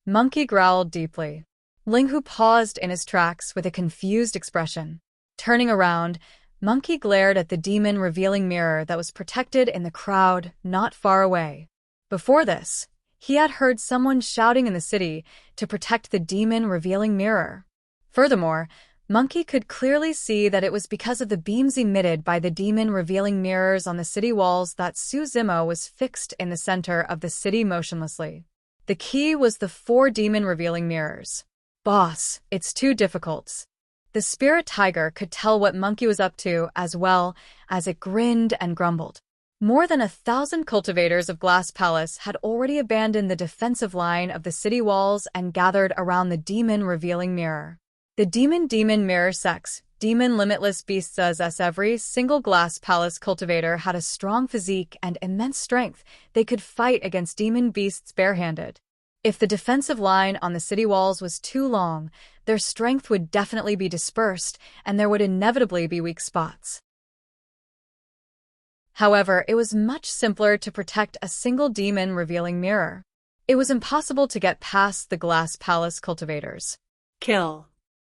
Monkey growled deeply. Linghu paused in his tracks with a confused expression. Turning around, Monkey glared at the demon-revealing mirror that was protected in the crowd not far away. Before this, he had heard someone shouting in the city to protect the demon-revealing mirror. Furthermore, Monkey could clearly see that it was because of the beams emitted by the demon-revealing mirrors on the city walls that Su Zimo was fixed in the center of the city motionlessly. The key was the 4 demon-revealing mirrors. "Boss, it's too difficult." The spirit tiger could tell what Monkey was up to as well as it grinned and grumbled. More than 1,000 cultivators of Glass Palace had already abandoned the defensive line of the city walls and gathered around the demon-revealing mirror. The demon mirror sects, demon limitless beasts as every single Glass Palace cultivator had a strong physique and immense strength. They could fight against demon beasts barehanded. If the defensive line on the city walls was too long, their strength would definitely be dispersed and there would inevitably be weak spots. However, it was much simpler to protect a single demon-revealing mirror. It was impossible to get past the Glass Palace cultivators. Kill.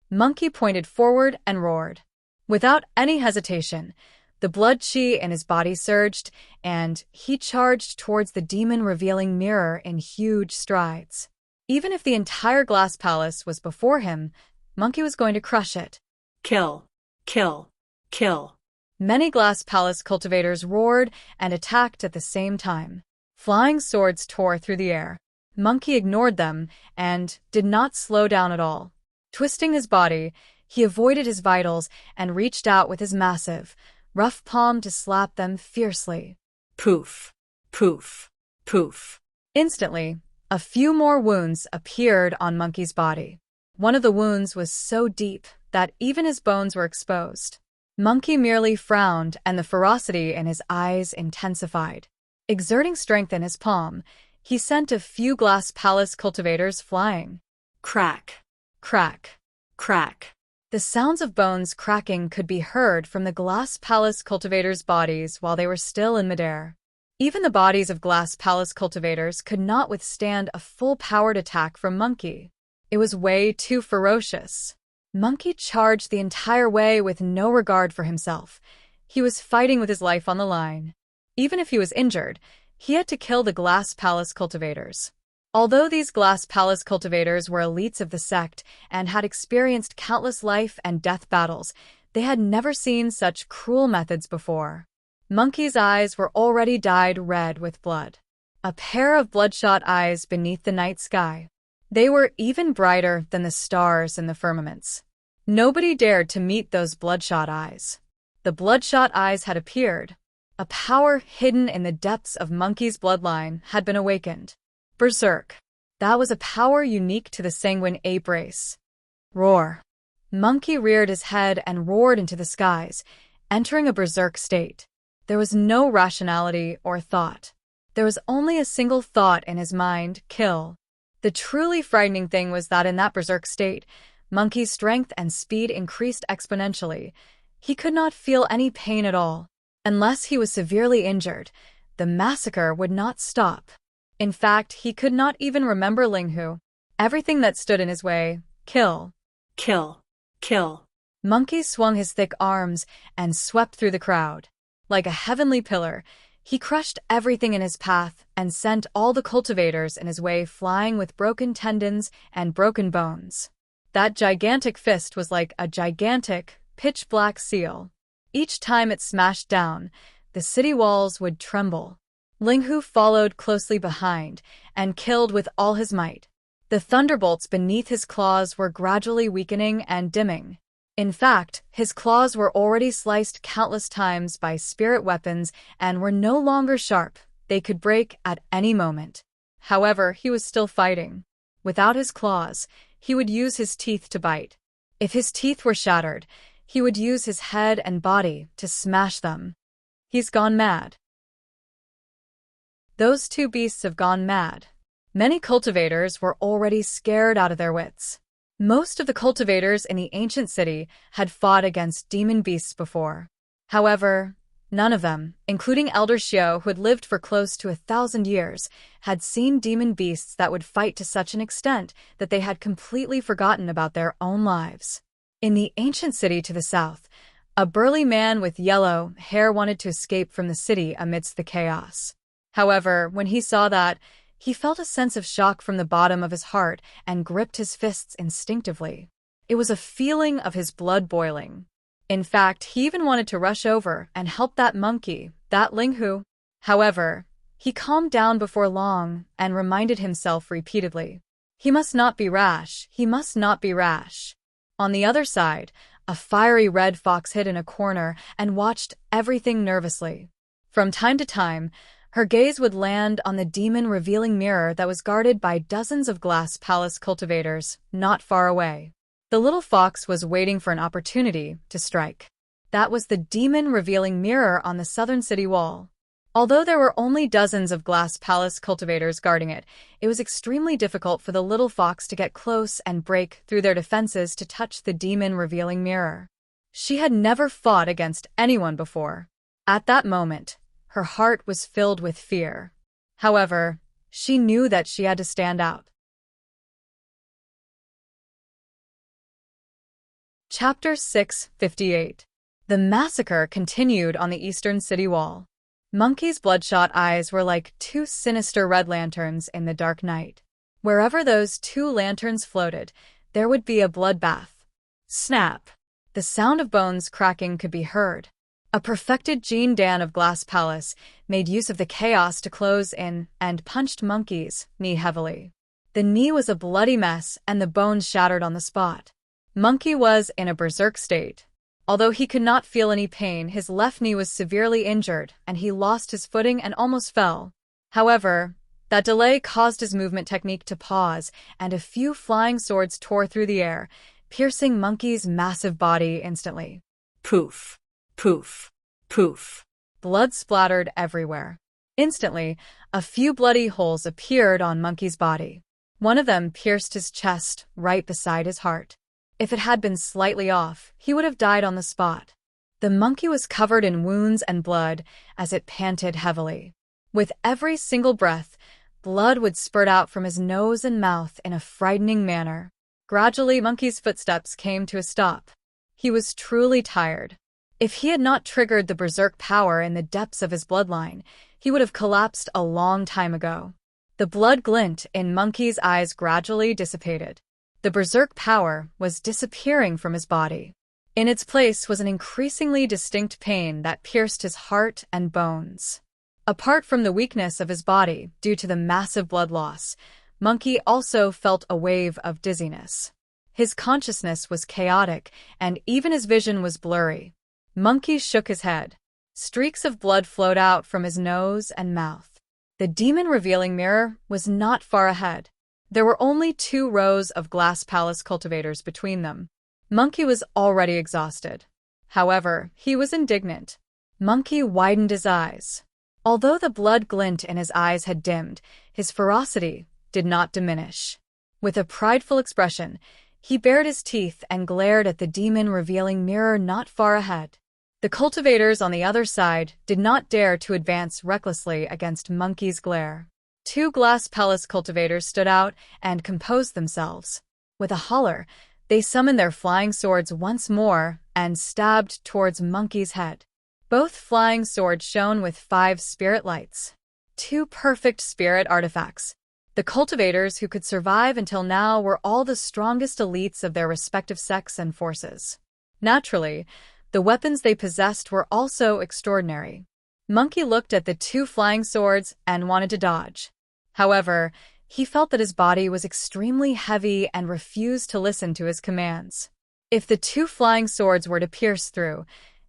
Monkey pointed forward and roared. Without any hesitation, the blood chi in his body surged, and he charged towards the demon-revealing mirror in huge strides. Even if the entire Glass Palace was before him, Monkey was going to crush it. Kill. Kill. Kill. Many Glass Palace cultivators roared and attacked at the same time. Flying swords tore through the air. Monkey ignored them and did not slow down at all. Twisting his body, He avoided his vitals and reached out with his massive, rough palm to slap them fiercely. Poof, poof, poof. Instantly, a few more wounds appeared on Monkey's body. One of the wounds was so deep that even his bones were exposed. Monkey merely frowned, and the ferocity in his eyes intensified. Exerting strength in his palm, he sent a few glass palace cultivators flying. Crack, Crack. crack. The sounds of bones cracking could be heard from the glass palace cultivators' bodies while they were still in midair. Even the bodies of glass palace cultivators could not withstand a full-powered attack from Monkey. It was way too ferocious. Monkey charged the entire way with no regard for himself. He was fighting with his life on the line. Even if he was injured, he had to kill the glass palace cultivators. Although these glass palace cultivators were elites of the sect and had experienced countless life and death battles, they had never seen such cruel methods before. Monkey's eyes were already dyed red with blood. A pair of bloodshot eyes beneath the night sky. They were even brighter than the stars in the firmaments. Nobody dared to meet those bloodshot eyes. The bloodshot eyes had appeared. A power hidden in the depths of Monkey's bloodline had been awakened. Berserk. That was a power unique to the sanguine ape race. Roar. Monkey reared his head and roared into the skies, entering a berserk state. There was no rationality or thought. There was only a single thought in his mind: kill. The truly frightening thing was that in that berserk state, Monkey's strength and speed increased exponentially. He could not feel any pain at all. Unless he was severely injured, the massacre would not stop. In fact, he could not even remember Linghu. Everything that stood in his way: kill. Kill, kill. Monkey swung his thick arms and swept through the crowd. Like a heavenly pillar, he crushed everything in his path and sent all the cultivators in his way flying with broken tendons and broken bones. That gigantic fist was like a gigantic, pitch-black seal. Each time it smashed down, the city walls would tremble. Linghu followed closely behind and killed with all his might. The thunderbolts beneath his claws were gradually weakening and dimming. In fact, his claws were already sliced countless times by spirit weapons and were no longer sharp. They could break at any moment. However, he was still fighting. Without his claws, he would use his teeth to bite. If his teeth were shattered, he would use his head and body to smash them. He's gone mad. Those two beasts have gone mad. Many cultivators were already scared out of their wits. Most of the cultivators in the ancient city had fought against demon beasts before. However, none of them, including Elder Xiao, who had lived for close to 1,000 years, had seen demon beasts that would fight to such an extent that they had completely forgotten about their own lives. In the ancient city to the south, a burly man with yellow hair wanted to escape from the city amidst the chaos. However, when he saw that, he felt a sense of shock from the bottom of his heart and gripped his fists instinctively. It was a feeling of his blood boiling. In fact, he even wanted to rush over and help that monkey, that Linghu. However, he calmed down before long and reminded himself repeatedly. He must not be rash, he must not be rash. On the other side, a fiery red fox hid in a corner and watched everything nervously. From time to time, her gaze would land on the demon-revealing mirror that was guarded by dozens of glass palace cultivators not far away. The little fox was waiting for an opportunity to strike. That was the demon-revealing mirror on the southern city wall. Although there were only dozens of glass palace cultivators guarding it, it was extremely difficult for the little fox to get close and break through their defenses to touch the demon-revealing mirror. She had never fought against anyone before. At that moment, her heart was filled with fear. However, she knew that she had to stand out. Chapter 658. The massacre continued on the eastern city wall. Monkey's bloodshot eyes were like two sinister red lanterns in the dark night. Wherever those two lanterns floated, there would be a bloodbath. Snap! The sound of bones cracking could be heard. A perfected Jean Dan of Glass Palace made use of the chaos to close in and punched Monkey's knee heavily. The knee was a bloody mess and the bones shattered on the spot. Monkey was in a berserk state. Although he could not feel any pain, his left knee was severely injured, and he lost his footing and almost fell. However, that delay caused his movement technique to pause, and a few flying swords tore through the air, piercing Monkey's massive body instantly. Poof, poof, poof. Blood splattered everywhere. Instantly, a few bloody holes appeared on Monkey's body. One of them pierced his chest right beside his heart. If it had been slightly off, he would have died on the spot. The monkey was covered in wounds and blood as it panted heavily. With every single breath, blood would spurt out from his nose and mouth in a frightening manner. Gradually, Monkey's footsteps came to a stop. He was truly tired. If he had not triggered the berserk power in the depths of his bloodline, he would have collapsed a long time ago. The blood glint in Monkey's eyes gradually dissipated. The berserk power was disappearing from his body. In its place was an increasingly distinct pain that pierced his heart and bones. Apart from the weakness of his body due to the massive blood loss, Monkey also felt a wave of dizziness. His consciousness was chaotic, and even his vision was blurry. Monkey shook his head. Streaks of blood flowed out from his nose and mouth. The demon-revealing mirror was not far ahead. There were only 2 rows of glass palace cultivators between them. Monkey was already exhausted. However, he was indignant. Monkey widened his eyes. Although the blood glint in his eyes had dimmed, his ferocity did not diminish. With a prideful expression, he bared his teeth and glared at the demon-revealing mirror not far ahead. The cultivators on the other side did not dare to advance recklessly against Monkey's glare. 2 glass palace cultivators stood out and composed themselves. With a holler, they summoned their flying swords once more and stabbed towards Monkey's head. Both flying swords shone with 5 spirit lights. 2 perfect spirit artifacts. The cultivators who could survive until now were all the strongest elites of their respective sects and forces. Naturally, the weapons they possessed were also extraordinary. Monkey looked at the 2 flying swords and wanted to dodge. However, he felt that his body was extremely heavy and refused to listen to his commands. If the 2 flying swords were to pierce through,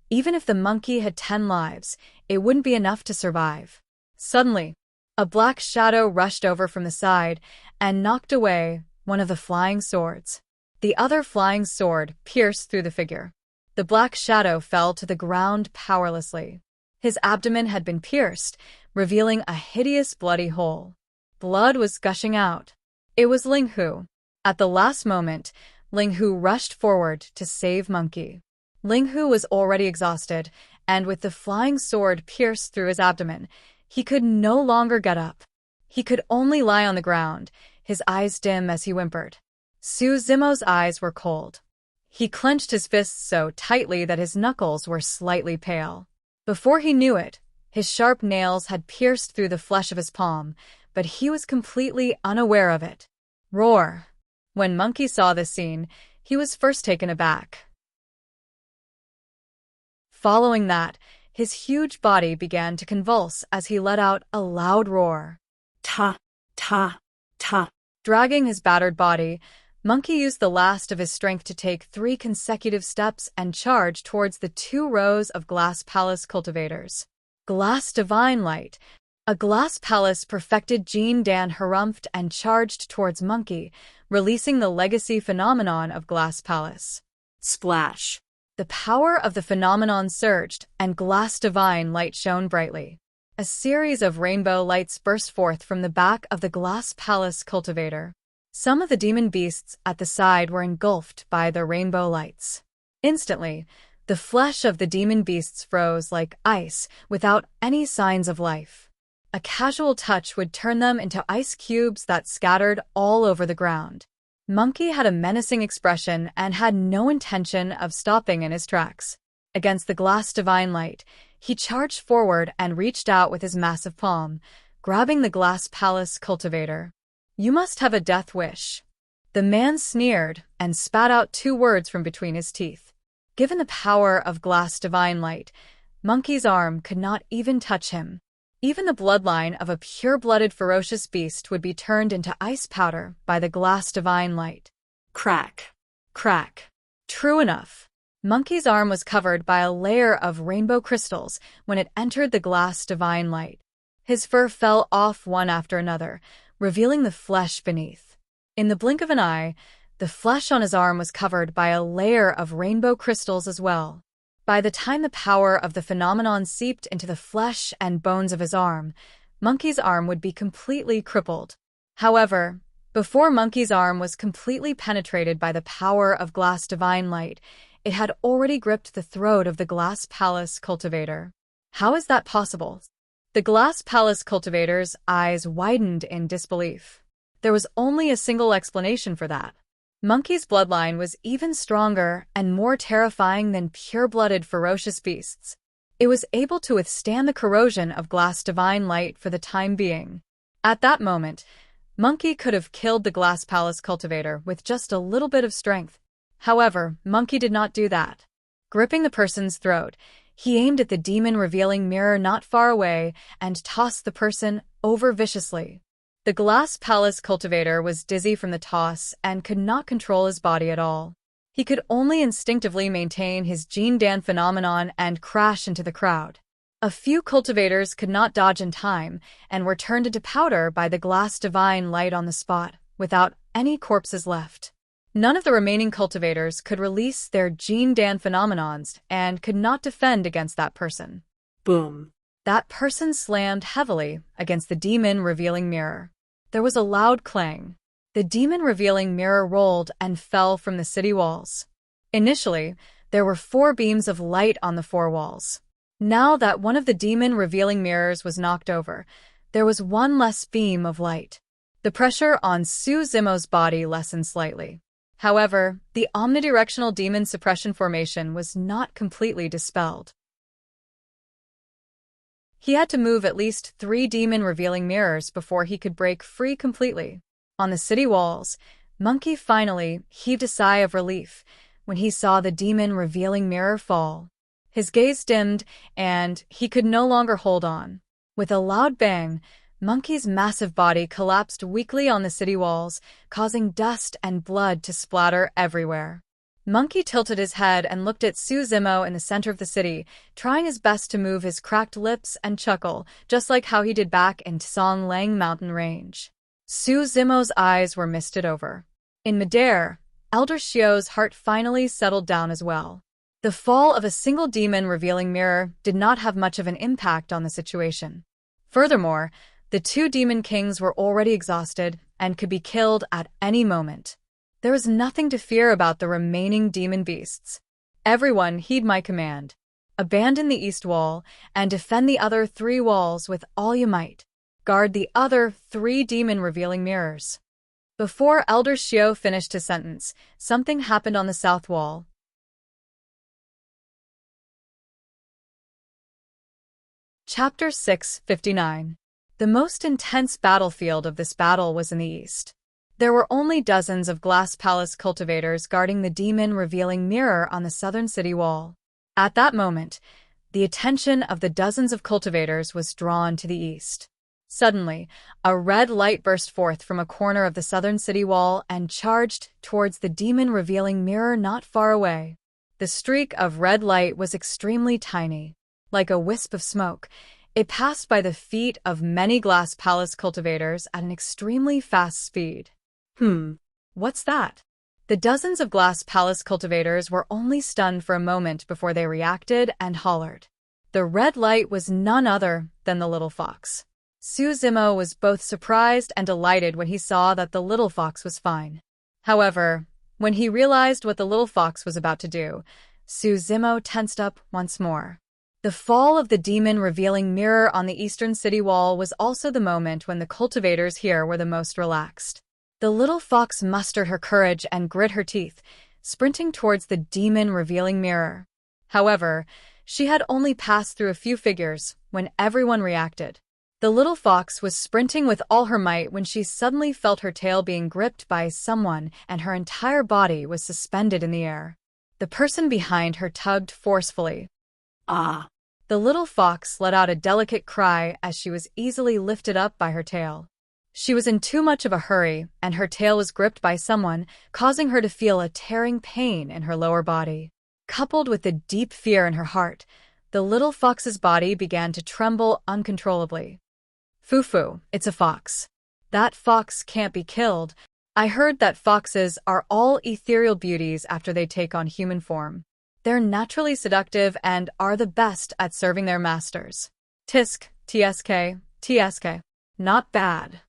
even if the monkey had 10 lives, it wouldn't be enough to survive. Suddenly, a black shadow rushed over from the side and knocked away one of the flying swords. The other flying sword pierced through the figure. The black shadow fell to the ground powerlessly. His abdomen had been pierced, revealing a hideous bloody hole. Blood was gushing out. It was Ling Hu. At the last moment, Ling Hu rushed forward to save Monkey. Ling Hu was already exhausted, and with the flying sword pierced through his abdomen, he could no longer get up. He could only lie on the ground, his eyes dim as he whimpered. Su Zimo's eyes were cold. He clenched his fists so tightly that his knuckles were slightly pale. Before he knew it, his sharp nails had pierced through the flesh of his palm, but he was completely unaware of it. Roar! When Monkey saw this scene, he was first taken aback. Following that, his huge body began to convulse as he let out a loud roar. Ta, ta, ta. Dragging his battered body, Monkey used the last of his strength to take 3 consecutive steps and charge towards the 2 rows of glass palace cultivators. Glass Divine Light. A glass palace perfected Jean Dan harumphed and charged towards Monkey, releasing the legacy phenomenon of glass palace. Splash. The power of the phenomenon surged, and glass divine light shone brightly. A series of rainbow lights burst forth from the back of the glass palace cultivator. Some of the demon beasts at the side were engulfed by the rainbow lights. Instantly, the flesh of the demon beasts froze like ice without any signs of life. A casual touch would turn them into ice cubes that scattered all over the ground. Monkey had a menacing expression and had no intention of stopping in his tracks. Against the glass divine light, he charged forward and reached out with his massive palm, grabbing the glass palace cultivator. "You must have a death wish." The man sneered and spat out 2 words from between his teeth. Given the power of glass divine light, Monkey's arm could not even touch him. Even the bloodline of a pure-blooded ferocious beast would be turned into ice powder by the glass divine light. Crack, crack. True enough. Monkey's arm was covered by a layer of rainbow crystals when it entered the glass divine light. His fur fell off one after another, revealing the flesh beneath. In the blink of an eye, the flesh on his arm was covered by a layer of rainbow crystals as well. By the time the power of the phenomenon seeped into the flesh and bones of his arm, Monkey's arm would be completely crippled. However, before Monkey's arm was completely penetrated by the power of glass divine light, it had already gripped the throat of the Glass Palace cultivator. How is that possible? The Glass Palace cultivator's eyes widened in disbelief. There was only a single explanation for that. Monkey's bloodline was even stronger and more terrifying than pure-blooded ferocious beasts. It was able to withstand the corrosion of glass divine light for the time being. At that moment, Monkey could have killed the Glass Palace cultivator with just a little bit of strength. However, Monkey did not do that. Gripping the person's throat, he aimed at the demon-revealing mirror not far away and tossed the person over viciously. The Glass Palace cultivator was dizzy from the toss and could not control his body at all. He could only instinctively maintain his Jean Dan phenomenon and crash into the crowd. A few cultivators could not dodge in time and were turned into powder by the glass divine light on the spot, without any corpses left. None of the remaining cultivators could release their Jean Dan phenomenons and could not defend against that person. Boom. That person slammed heavily against the demon-revealing mirror. There was a loud clang. The demon-revealing mirror rolled and fell from the city walls. Initially, there were 4 beams of light on the 4 walls. Now that one of the demon-revealing mirrors was knocked over, there was one less beam of light. The pressure on Su Zimo's body lessened slightly. However, the omnidirectional demon suppression formation was not completely dispelled. He had to move at least 3 demon-revealing mirrors before he could break free completely. On the city walls, Monkey finally heaved a sigh of relief when he saw the demon-revealing mirror fall. His gaze dimmed, and he could no longer hold on. With a loud bang, Monkey's massive body collapsed weakly on the city walls, causing dust and blood to splatter everywhere. Monkey tilted his head and looked at Su Zimo in the center of the city, trying his best to move his cracked lips and chuckle, just like how he did back in Song Lang Mountain Range. Su Zimo's eyes were misted over. In midair, Elder Xiao's heart finally settled down as well. The fall of a single demon-revealing mirror did not have much of an impact on the situation. Furthermore, the 2 demon kings were already exhausted and could be killed at any moment. There was nothing to fear about the remaining demon beasts. Everyone heed my command. Abandon the east wall and defend the other 3 walls with all you might. Guard the other 3 demon-revealing mirrors. Before Elder Xiao finished his sentence, something happened on the south wall. Chapter 659. The most intense battlefield of this battle was in the east. There were only dozens of Glass Palace cultivators guarding the demon-revealing mirror on the southern city wall. At that moment, the attention of the dozens of cultivators was drawn to the east. Suddenly, a red light burst forth from a corner of the southern city wall and charged towards the demon-revealing mirror not far away. The streak of red light was extremely tiny. Like a wisp of smoke, it passed by the feet of many Glass Palace cultivators at an extremely fast speed. What's that? The dozens of Glass Palace cultivators were only stunned for a moment before they reacted and hollered. The red light was none other than the little fox. Su Zimo was both surprised and delighted when he saw that the little fox was fine. However, when he realized what the little fox was about to do, Su Zimo tensed up once more. The fall of the demon-revealing mirror on the eastern city wall was also the moment when the cultivators here were the most relaxed. The little fox mustered her courage and grit her teeth, sprinting towards the demon-revealing mirror. However, she had only passed through a few figures when everyone reacted. The little fox was sprinting with all her might when she suddenly felt her tail being gripped by someone and her entire body was suspended in the air. The person behind her tugged forcefully. Ah! The little fox let out a delicate cry as she was easily lifted up by her tail. She was in too much of a hurry, and her tail was gripped by someone, causing her to feel a tearing pain in her lower body. Coupled with the deep fear in her heart, the little fox's body began to tremble uncontrollably. Foo-foo, it's a fox. That fox can't be killed. I heard that foxes are all ethereal beauties after they take on human form. They're naturally seductive and are the best at serving their masters. Tisk, tsk, tsk. Not bad.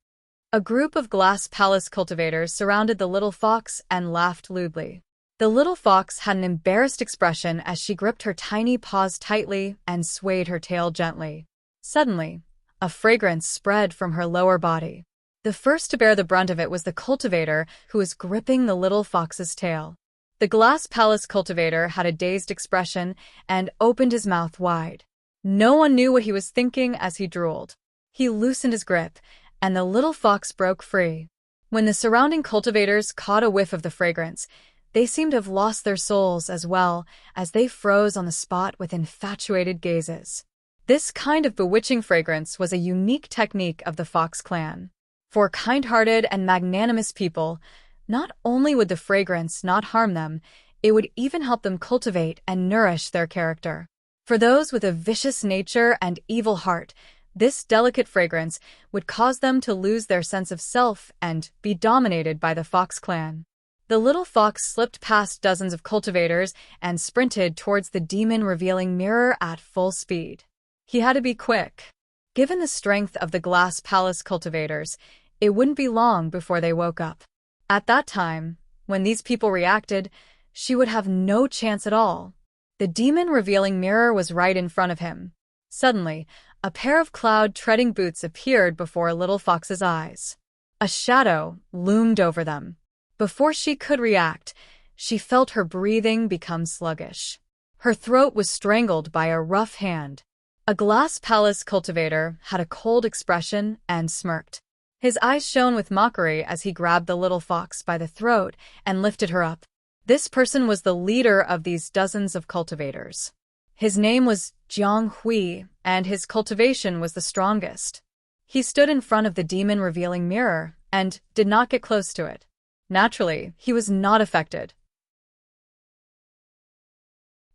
A group of glass palace cultivators surrounded the little fox and laughed lewdly. The little fox had an embarrassed expression as she gripped her tiny paws tightly and swayed her tail gently. Suddenly, a fragrance spread from her lower body. The first to bear the brunt of it was the cultivator who was gripping the little fox's tail. The glass palace cultivator had a dazed expression and opened his mouth wide. No one knew what he was thinking as he drooled. He loosened his grip, and the little fox broke free. When the surrounding cultivators caught a whiff of the fragrance, they seemed to have lost their souls as well, as they froze on the spot with infatuated gazes. This kind of bewitching fragrance was a unique technique of the Fox clan. For kind-hearted and magnanimous people, not only would the fragrance not harm them, it would even help them cultivate and nourish their character. For those with a vicious nature and evil heart, this delicate fragrance would cause them to lose their sense of self and be dominated by the Fox clan. The little fox slipped past dozens of cultivators and sprinted towards the demon-revealing mirror at full speed. He had to be quick. Given the strength of the glass palace cultivators, it wouldn't be long before they woke up. At that time, when these people reacted, she would have no chance at all. The demon-revealing mirror was right in front of him. Suddenly, a pair of cloud-treading boots appeared before Little Fox's eyes. A shadow loomed over them. Before she could react, she felt her breathing become sluggish. Her throat was strangled by a rough hand. A glass palace cultivator had a cold expression and smirked. His eyes shone with mockery as he grabbed the little fox by the throat and lifted her up. This person was the leader of these dozens of cultivators. His name was Jiang Hui, and his cultivation was the strongest. He stood in front of the demon-revealing mirror and did not get close to it. Naturally, he was not affected.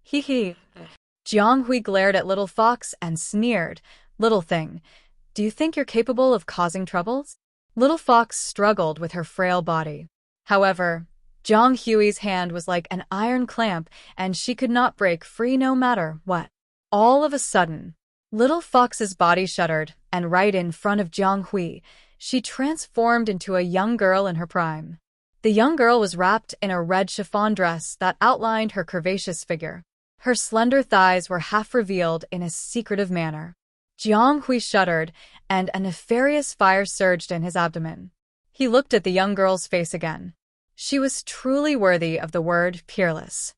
Hee. Jiang Hui glared at Little Fox and sneered, "Little thing, do you think you're capable of causing troubles?" Little Fox struggled with her frail body. However, Jiang Hui's hand was like an iron clamp, and she could not break free no matter what. All of a sudden, Little Fox's body shuddered, and right in front of Jiang Hui, she transformed into a young girl in her prime. The young girl was wrapped in a red chiffon dress that outlined her curvaceous figure. Her slender thighs were half revealed in a secretive manner. Jiang Hui shuddered, and a nefarious fire surged in his abdomen. He looked at the young girl's face again. She was truly worthy of the word peerless.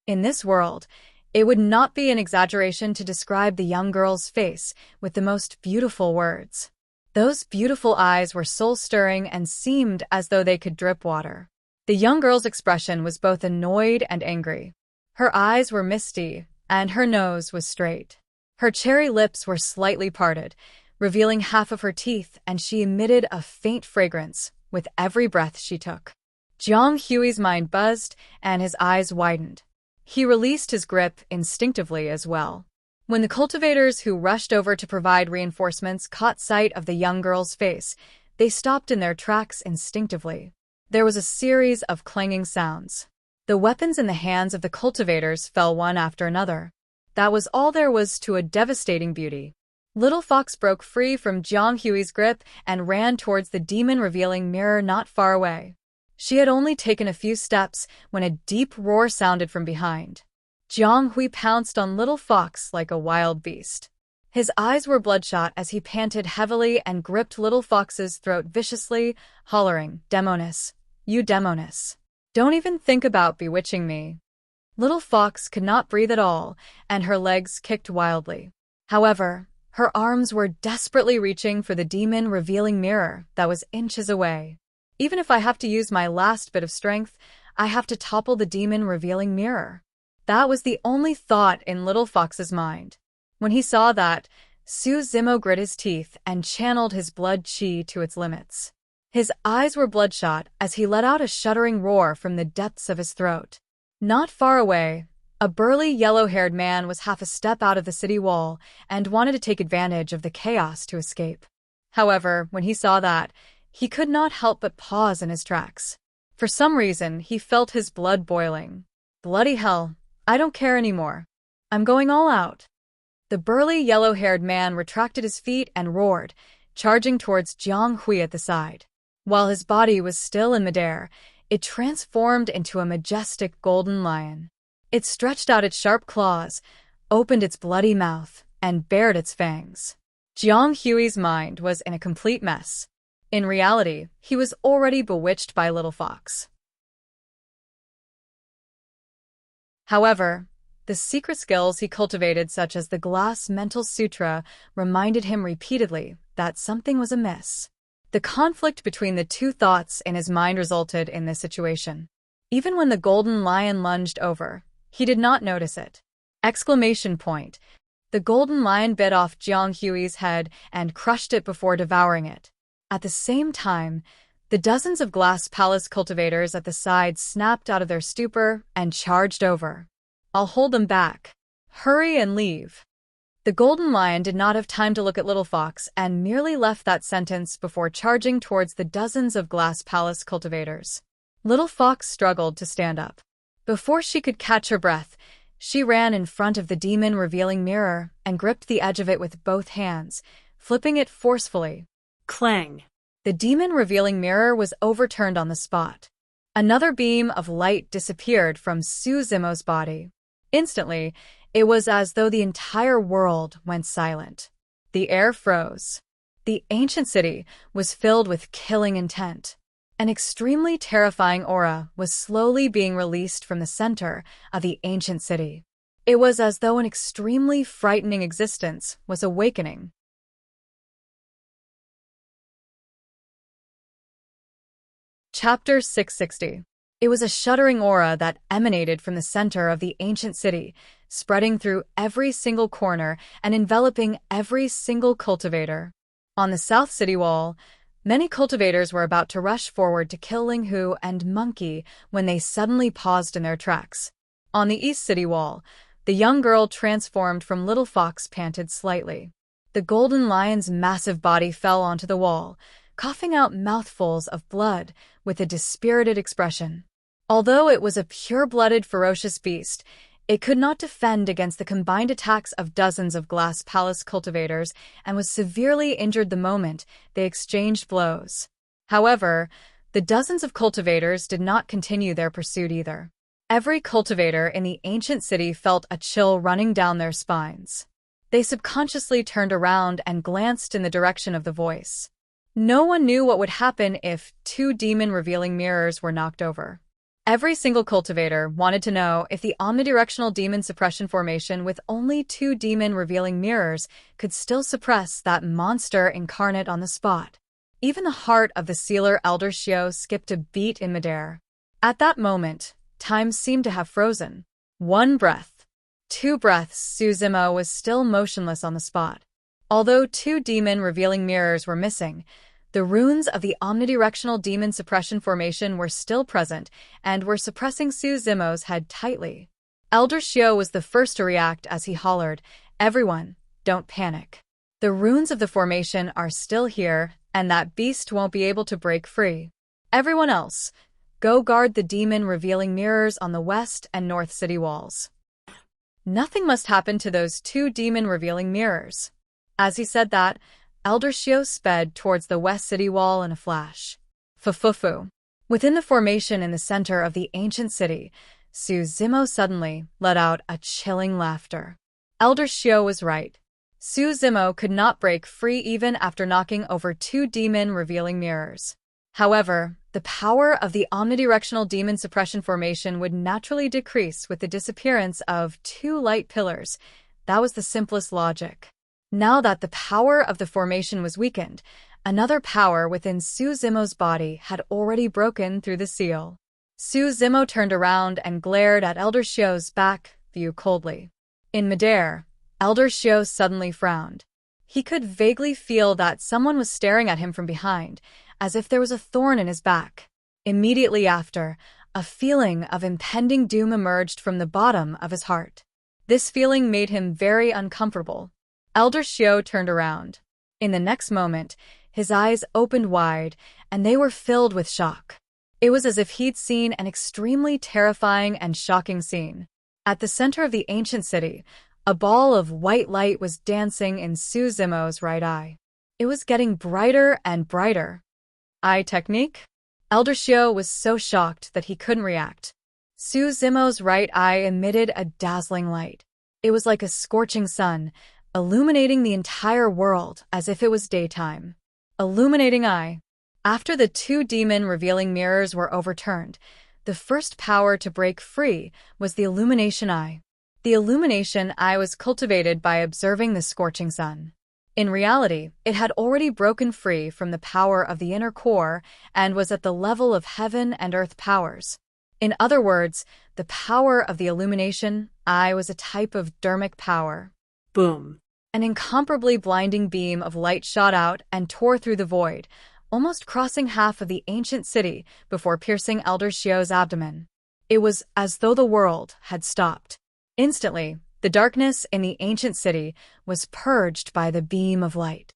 In this world, it would not be an exaggeration to describe the young girl's face with the most beautiful words. Those beautiful eyes were soul-stirring and seemed as though they could drip water. The young girl's expression was both annoyed and angry. Her eyes were misty, and her nose was straight. Her cherry lips were slightly parted, revealing half of her teeth, and she emitted a faint fragrance with every breath she took. Jiang Hui's mind buzzed, and his eyes widened. He released his grip instinctively as well. When the cultivators who rushed over to provide reinforcements caught sight of the young girl's face, they stopped in their tracks instinctively. There was a series of clanging sounds. The weapons in the hands of the cultivators fell one after another. That was all there was to a devastating beauty. Little Fox broke free from Jiang Hui's grip and ran towards the demon-revealing mirror not far away. She had only taken a few steps when a deep roar sounded from behind. Jiang Hui pounced on Little Fox like a wild beast. His eyes were bloodshot as he panted heavily and gripped Little Fox's throat viciously, hollering, "Demoness! You demoness! Don't even think about bewitching me." Little Fox could not breathe at all, and her legs kicked wildly. However, her arms were desperately reaching for the demon-revealing mirror that was inches away. Even if I have to use my last bit of strength, I have to topple the demon-revealing mirror. That was the only thought in Little Fox's mind. When he saw that, Su Zimo grit his teeth and channeled his blood chi to its limits. His eyes were bloodshot as he let out a shuddering roar from the depths of his throat. Not far away, a burly yellow-haired man was half a step out of the city wall and wanted to take advantage of the chaos to escape. However, when he saw that, he could not help but pause in his tracks. For some reason, he felt his blood boiling. Bloody hell, I don't care anymore. I'm going all out. The burly yellow-haired man retracted his feet and roared, charging towards Jiang Hui at the side. While his body was still in midair, it transformed into a majestic golden lion. It stretched out its sharp claws, opened its bloody mouth, and bared its fangs. Jiang Hui's mind was in a complete mess. In reality, he was already bewitched by Little Fox. However, the secret skills he cultivated, such as the Glass Mental Sutra, reminded him repeatedly that something was amiss. The conflict between the two thoughts in his mind resulted in this situation. Even when the golden lion lunged over, he did not notice it. Exclamation point. The golden lion bit off Jiang Hui's head and crushed it before devouring it. At the same time, the dozens of glass palace cultivators at the side snapped out of their stupor and charged over. I'll hold them back. Hurry and leave. The golden lion did not have time to look at Little Fox and merely left that sentence before charging towards the dozens of glass palace cultivators. Little Fox struggled to stand up. Before she could catch her breath, she ran in front of the demon revealing mirror and gripped the edge of it with both hands, flipping it forcefully. Clang. The demon revealing mirror was overturned on the spot. Another beam of light disappeared from Su Zimo's body. Instantly, it was as though the entire world went silent. The air froze. The ancient city was filled with killing intent. An extremely terrifying aura was slowly being released from the center of the ancient city. It was as though an extremely frightening existence was awakening. Chapter 660. It was a shuddering aura that emanated from the center of the ancient city, spreading through every single corner and enveloping every single cultivator. On the south city wall, many cultivators were about to rush forward to kill Ling Hu and Monkey when they suddenly paused in their tracks. On the east city wall, the young girl transformed from Little Fox panted slightly. The golden lion's massive body fell onto the wall, coughing out mouthfuls of blood with a dispirited expression. Although it was a pure-blooded, ferocious beast, it could not defend against the combined attacks of dozens of glass palace cultivators and was severely injured the moment they exchanged blows. However, the dozens of cultivators did not continue their pursuit either. Every cultivator in the ancient city felt a chill running down their spines. They subconsciously turned around and glanced in the direction of the voice. No one knew what would happen if 2 demon-revealing mirrors were knocked over. Every single cultivator wanted to know if the omnidirectional demon suppression formation with only 2 demon-revealing mirrors could still suppress that monster incarnate on the spot. Even the heart of the sealer Elder Xiao skipped a beat in midair. At that moment, time seemed to have frozen. 1 breath. 2 breaths. Su Zimo was still motionless on the spot. Although 2 demon-revealing mirrors were missing, the runes of the omnidirectional demon suppression formation were still present and were suppressing Su Zimo's head tightly. Elder Xiao was the first to react as he hollered, "Everyone, don't panic. The runes of the formation are still here, and that beast won't be able to break free. Everyone else, go guard the demon-revealing mirrors on the west and north city walls. Nothing must happen to those 2 demon-revealing mirrors." As he said that, Elder Xiao sped towards the west city wall in a flash. Fufufu. Within the formation in the center of the ancient city, Su Zimo suddenly let out a chilling laughter. Elder Xiao was right. Su Zimo could not break free even after knocking over 2 demon-revealing mirrors. However, the power of the omnidirectional demon suppression formation would naturally decrease with the disappearance of 2 light pillars. That was the simplest logic. Now that the power of the formation was weakened, another power within Su Zimo's body had already broken through the seal. Su Zimo turned around and glared at Elder Xiao's back view coldly. In midair, Elder Xiao suddenly frowned. He could vaguely feel that someone was staring at him from behind, as if there was a thorn in his back. Immediately after, a feeling of impending doom emerged from the bottom of his heart. This feeling made him very uncomfortable. Elder Xiao turned around. In the next moment, his eyes opened wide, and they were filled with shock. It was as if he'd seen an extremely terrifying and shocking scene. At the center of the ancient city, a ball of white light was dancing in Su Zimo's right eye. It was getting brighter and brighter. Eye technique? Elder Xiao was so shocked that he couldn't react. Su Zimo's right eye emitted a dazzling light. It was like a scorching sun, illuminating the entire world as if it was daytime. Illuminating eye. After the two demon-revealing mirrors were overturned, the first power to break free was the illumination eye. The illumination eye was cultivated by observing the scorching sun. In reality, it had already broken free from the power of the inner core and was at the level of heaven and earth powers. In other words, the power of the illumination eye was a type of dermic power. Boom. An incomparably blinding beam of light shot out and tore through the void, almost crossing half of the ancient city before piercing Elder Xiao's abdomen. It was as though the world had stopped. Instantly, the darkness in the ancient city was purged by the beam of light.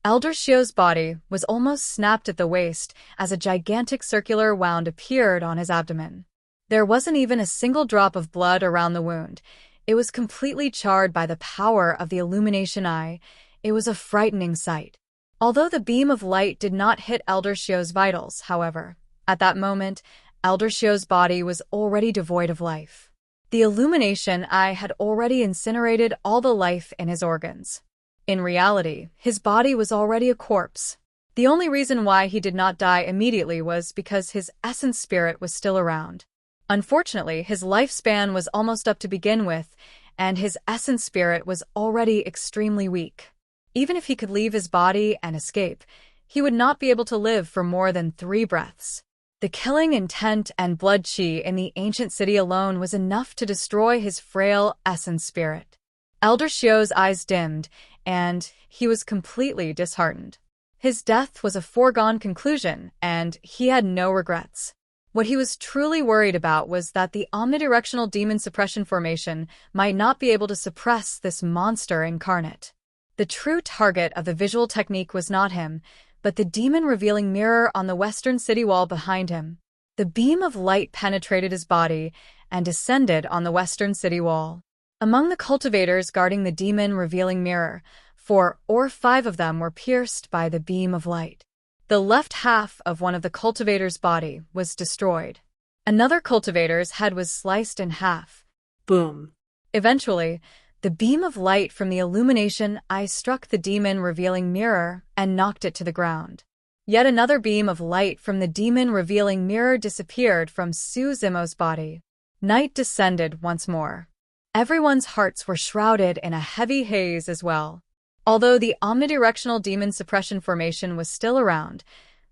Elder Xiao's body was almost snapped at the waist as a gigantic circular wound appeared on his abdomen. There wasn't even a single drop of blood around the wound. It was completely charred by the power of the illumination eye. It was a frightening sight. Although the beam of light did not hit Elder Xiao's vitals, however, at that moment, Elder Xiao's body was already devoid of life. The illumination eye had already incinerated all the life in his organs. In reality, his body was already a corpse. The only reason why he did not die immediately was because his essence spirit was still around. Unfortunately, his lifespan was almost up to begin with, and his essence spirit was already extremely weak. Even if he could leave his body and escape, he would not be able to live for more than 3 breaths. The killing intent and blood qi in the ancient city alone was enough to destroy his frail essence spirit. Elder Xiao's eyes dimmed, and he was completely disheartened. His death was a foregone conclusion, and he had no regrets. What he was truly worried about was that the omnidirectional demon suppression formation might not be able to suppress this monster incarnate. The true target of the visual technique was not him, but the demon-revealing mirror on the western city wall behind him. The beam of light penetrated his body and descended on the western city wall. Among the cultivators guarding the demon-revealing mirror, 4 or 5 of them were pierced by the beam of light. The left half of one of the cultivator's body was destroyed. Another cultivator's head was sliced in half. Boom. Eventually, the beam of light from the illumination eye struck the demon-revealing mirror and knocked it to the ground. Yet another beam of light from the demon-revealing mirror disappeared from Su Zimo's body. Night descended once more. Everyone's hearts were shrouded in a heavy haze as well. Although the omnidirectional demon suppression formation was still around,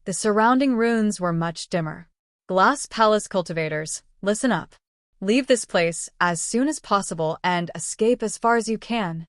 the surrounding runes were much dimmer. Glass Palace cultivators, listen up. Leave this place as soon as possible and escape as far as you can.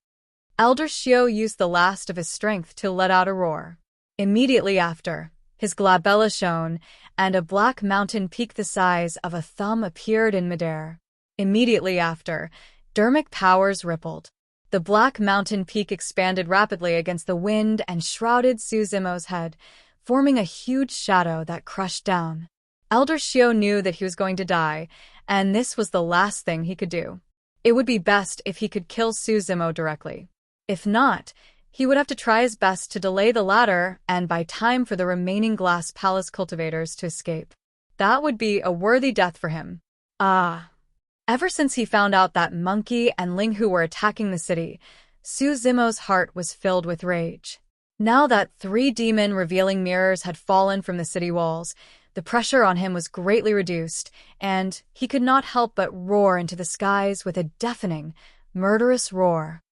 Elder Xiao used the last of his strength to let out a roar. Immediately after, his glabella shone, and a black mountain peak the size of a thumb appeared in midair. Immediately after, dermic powers rippled. The black mountain peak expanded rapidly against the wind and shrouded Su Zimo's head, forming a huge shadow that crushed down. Elder Xiao knew that he was going to die, and this was the last thing he could do. It would be best if he could kill Su Zimo directly. If not, he would have to try his best to delay the latter and buy time for the remaining Glass Palace cultivators to escape. That would be a worthy death for him. Ever since he found out that Monkey and Ling Hu were attacking the city, Su Zimo's heart was filled with rage. Now that 3 demon-revealing mirrors had fallen from the city walls, the pressure on him was greatly reduced, and he could not help but roar into the skies with a deafening, murderous roar.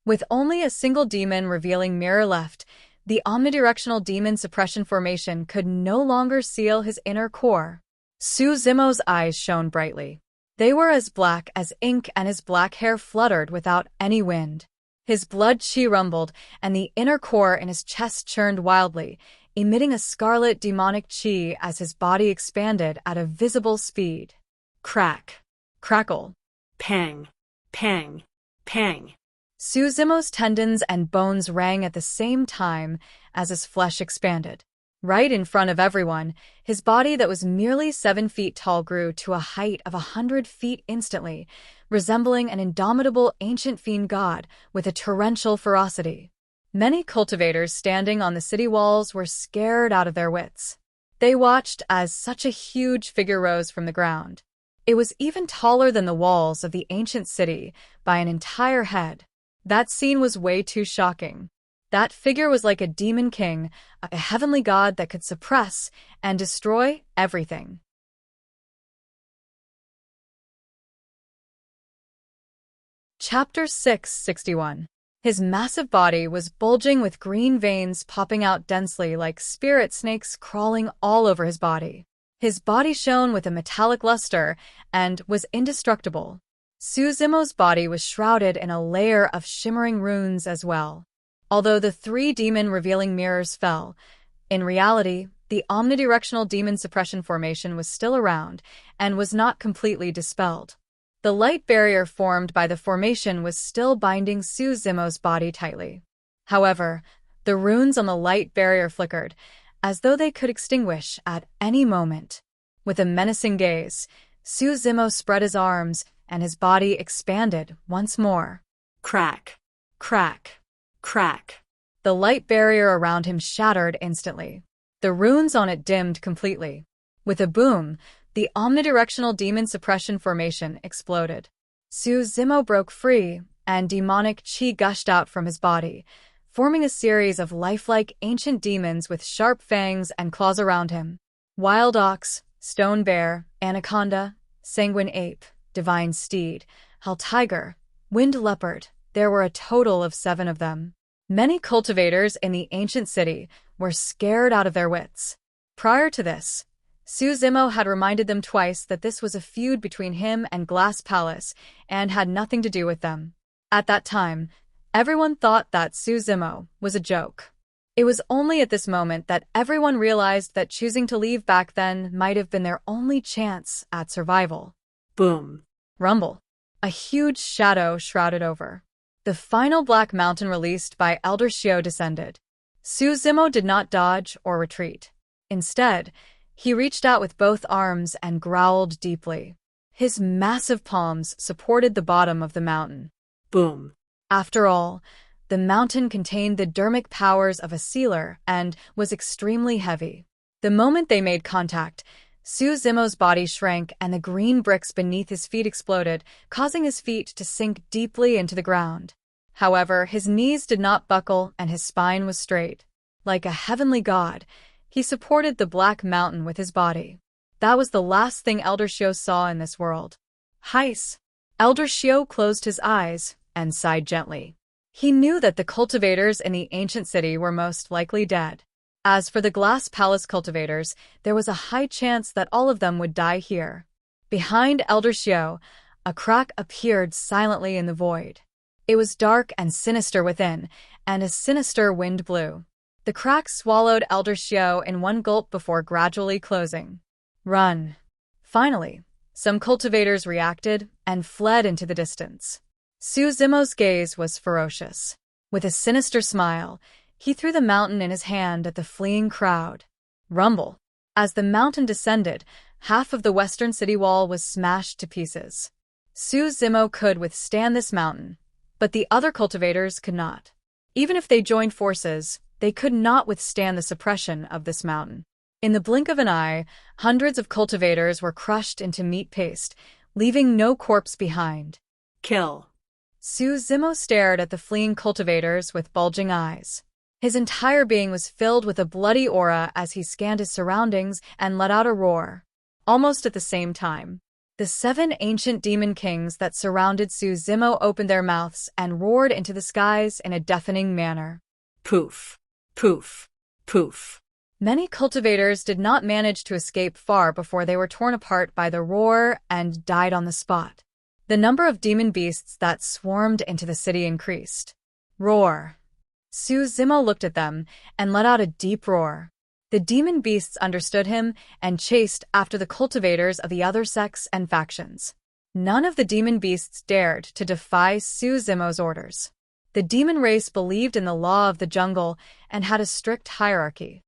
With only a single demon-revealing mirror left, the omnidirectional demon suppression formation could no longer seal his inner core. Su Zimo's eyes shone brightly. They were as black as ink, and his black hair fluttered without any wind. His blood chi rumbled, and the inner core in his chest churned wildly, emitting a scarlet demonic chi as his body expanded at a visible speed. Crack. Crackle. Pang. Pang. Pang. Suzumo's tendons and bones rang at the same time as his flesh expanded. Right in front of everyone, his body that was merely 7 feet tall grew to a height of 100 feet instantly, resembling an indomitable ancient fiend god with a torrential ferocity. Many cultivators standing on the city walls were scared out of their wits. They watched as such a huge figure rose from the ground. It was even taller than the walls of the ancient city by an entire head. That scene was way too shocking. That figure was like a demon king, a heavenly god that could suppress and destroy everything. Chapter 661. His massive body was bulging with green veins popping out densely like spirit snakes crawling all over his body. His body shone with a metallic luster and was indestructible. Suzumo's body was shrouded in a layer of shimmering runes as well. Although the 3 demon-revealing mirrors fell, in reality, the omnidirectional demon suppression formation was still around and was not completely dispelled. The light barrier formed by the formation was still binding Suzumo's body tightly. However, the runes on the light barrier flickered, as though they could extinguish at any moment. With a menacing gaze, Suzumo spread his arms, and his body expanded once more. Crack. Crack. Crack. The light barrier around him shattered instantly. The runes on it dimmed completely. With a boom, the omnidirectional demon suppression formation exploded. Suzumo broke free, and demonic chi gushed out from his body, forming a series of lifelike ancient demons with sharp fangs and claws around him. Wild ox, stone bear, anaconda, sanguine ape, divine steed, hell tiger, wind leopard. There were a total of 7 of them. Many cultivators in the ancient city were scared out of their wits. Prior to this, Suzumo had reminded them twice that this was a feud between him and Glass Palace and had nothing to do with them. At that time, everyone thought that Suzumo was a joke. It was only at this moment that everyone realized that choosing to leave back then might have been their only chance at survival. Boom. Rumble. A huge shadow shrouded over. The final black mountain released by Elder Shio descended. Suzumo did not dodge or retreat. Instead, he reached out with both arms and growled deeply. His massive palms supported the bottom of the mountain. Boom. After all, the mountain contained the dermic powers of a sealer and was extremely heavy. The moment they made contact, Suzumo's body shrank and the green bricks beneath his feet exploded, causing his feet to sink deeply into the ground. However, his knees did not buckle and his spine was straight. Like a heavenly god, he supported the black mountain with his body. That was the last thing Elder Shio saw in this world. Heis. Elder Shio closed his eyes and sighed gently. He knew that the cultivators in the ancient city were most likely dead. As for the Glass Palace cultivators, there was a high chance that all of them would die here. Behind Elder Shio, a crack appeared silently in the void. It was dark and sinister within, and a sinister wind blew. The crack swallowed Elder Shio in one gulp before gradually closing. Run. Finally, some cultivators reacted and fled into the distance. Suzumo's gaze was ferocious. With a sinister smile, he threw the mountain in his hand at the fleeing crowd. Rumble. As the mountain descended, half of the western city wall was smashed to pieces. Suzumo could withstand this mountain, but the other cultivators could not. Even if they joined forces, they could not withstand the suppression of this mountain. In the blink of an eye, hundreds of cultivators were crushed into meat paste, leaving no corpse behind. Kill. Suzumo stared at the fleeing cultivators with bulging eyes. His entire being was filled with a bloody aura as he scanned his surroundings and let out a roar. Almost at the same time, the 7 ancient demon kings that surrounded Suzumo opened their mouths and roared into the skies in a deafening manner. Poof. Poof. Poof. Many cultivators did not manage to escape far before they were torn apart by the roar and died on the spot. The number of demon beasts that swarmed into the city increased. Roar. Zimo looked at them and let out a deep roar. The demon beasts understood him and chased after the cultivators of the other sects and factions. None of the demon beasts dared to defy Zimo's orders. The demon race believed in the law of the jungle and had a strict hierarchy.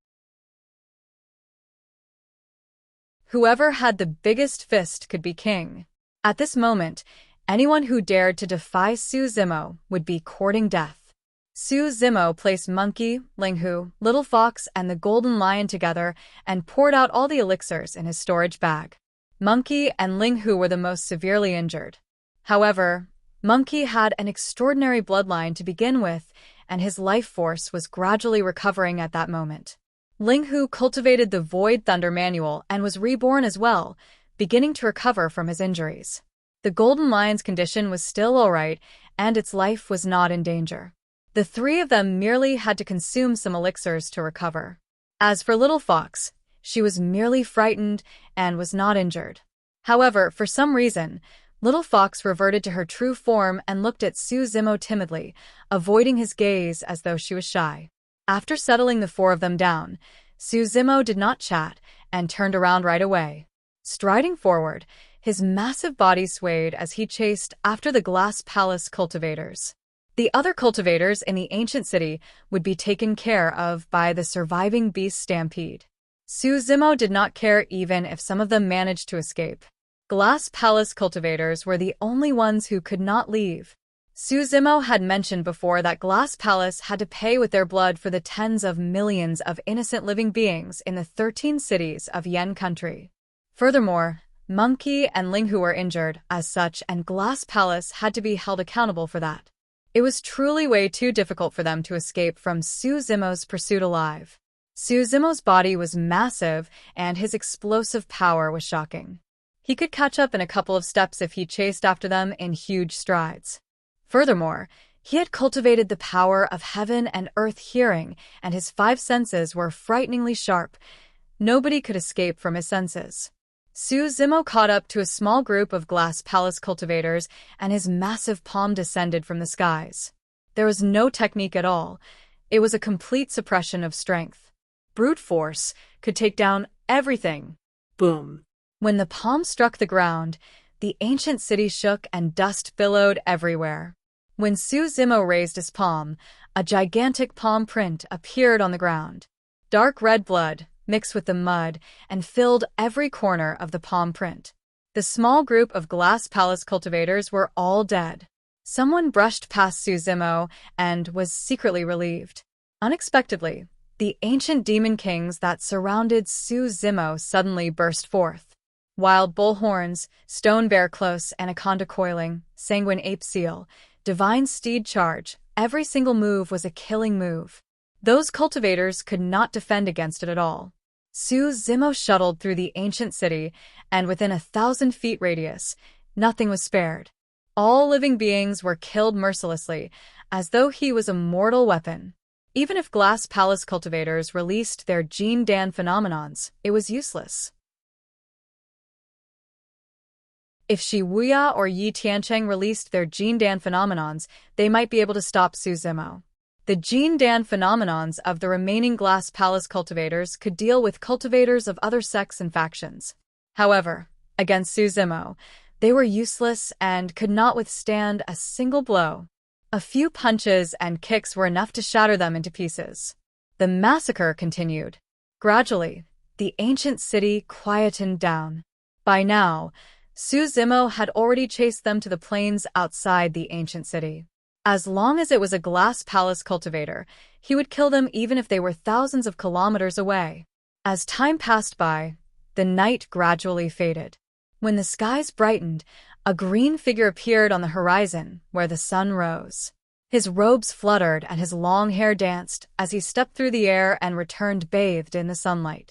Whoever had the biggest fist could be king. At this moment, anyone who dared to defy Zimo would be courting death. Zimo placed Monkey, Linghu, Little Fox, and the Golden Lion together and poured out all the elixirs in his storage bag. Monkey and Linghu were the most severely injured. However, Monkey had an extraordinary bloodline to begin with, and his life force was gradually recovering at that moment. Linghu cultivated the Void Thunder Manual and was reborn as well, beginning to recover from his injuries. The Golden Lion's condition was still alright, and its life was not in danger. The three of them merely had to consume some elixirs to recover. As for Little Fox, she was merely frightened and was not injured. However, for some reason, Little Fox reverted to her true form and looked at Zimo timidly, avoiding his gaze as though she was shy. After settling the four of them down, Zimo did not chat and turned around right away. Striding forward, his massive body swayed as he chased after the Glass Palace cultivators. The other cultivators in the ancient city would be taken care of by the surviving beast stampede. Zimo did not care even if some of them managed to escape. Glass Palace cultivators were the only ones who could not leave. Zimo had mentioned before that Glass Palace had to pay with their blood for the tens of millions of innocent living beings in the 13 cities of Yen country. Furthermore, Monkey and Linghu were injured as such, and Glass Palace had to be held accountable for that. It was truly way too difficult for them to escape from Zimo's pursuit alive. Zimo's body was massive, and his explosive power was shocking. He could catch up in a couple of steps if he chased after them in huge strides. Furthermore, he had cultivated the power of heaven and earth hearing, and his 5 senses were frighteningly sharp. Nobody could escape from his senses. Zimo caught up to a small group of Glass Palace cultivators, and his massive palm descended from the skies. There was no technique at all. It was a complete suppression of strength. Brute force could take down everything. Boom. When the palm struck the ground, the ancient city shook and dust billowed everywhere. When Zimo raised his palm, a gigantic palm print appeared on the ground. Dark red blood mixed with the mud and filled every corner of the palm print. The small group of Glass Palace cultivators were all dead. Someone brushed past Zimo and was secretly relieved. Unexpectedly, the ancient demon kings that surrounded Zimo suddenly burst forth. Wild bull horns, stone bear close, anaconda coiling, sanguine ape seal, divine steed charge, every single move was a killing move. Those cultivators could not defend against it at all. Zimo shuttled through the ancient city, and within 1,000 feet radius, nothing was spared. All living beings were killed mercilessly, as though he was a mortal weapon. Even if Glass Palace cultivators released their Jin Dan phenomenons, it was useless. If Shi Wuya or Yi Tiancheng released their Jin Dan phenomenons, they might be able to stop Zimo. The Jin Dan phenomenons of the remaining Glass Palace cultivators could deal with cultivators of other sects and factions. However, against Zimo, they were useless and could not withstand a single blow. A few punches and kicks were enough to shatter them into pieces. The massacre continued. Gradually, the ancient city quietened down. By now, Zimo had already chased them to the plains outside the ancient city. As long as it was a Glass Palace cultivator, he would kill them even if they were thousands of kilometers away. As time passed by, the night gradually faded. When the skies brightened, a green figure appeared on the horizon where the sun rose. His robes fluttered and his long hair danced as he stepped through the air and returned bathed in the sunlight.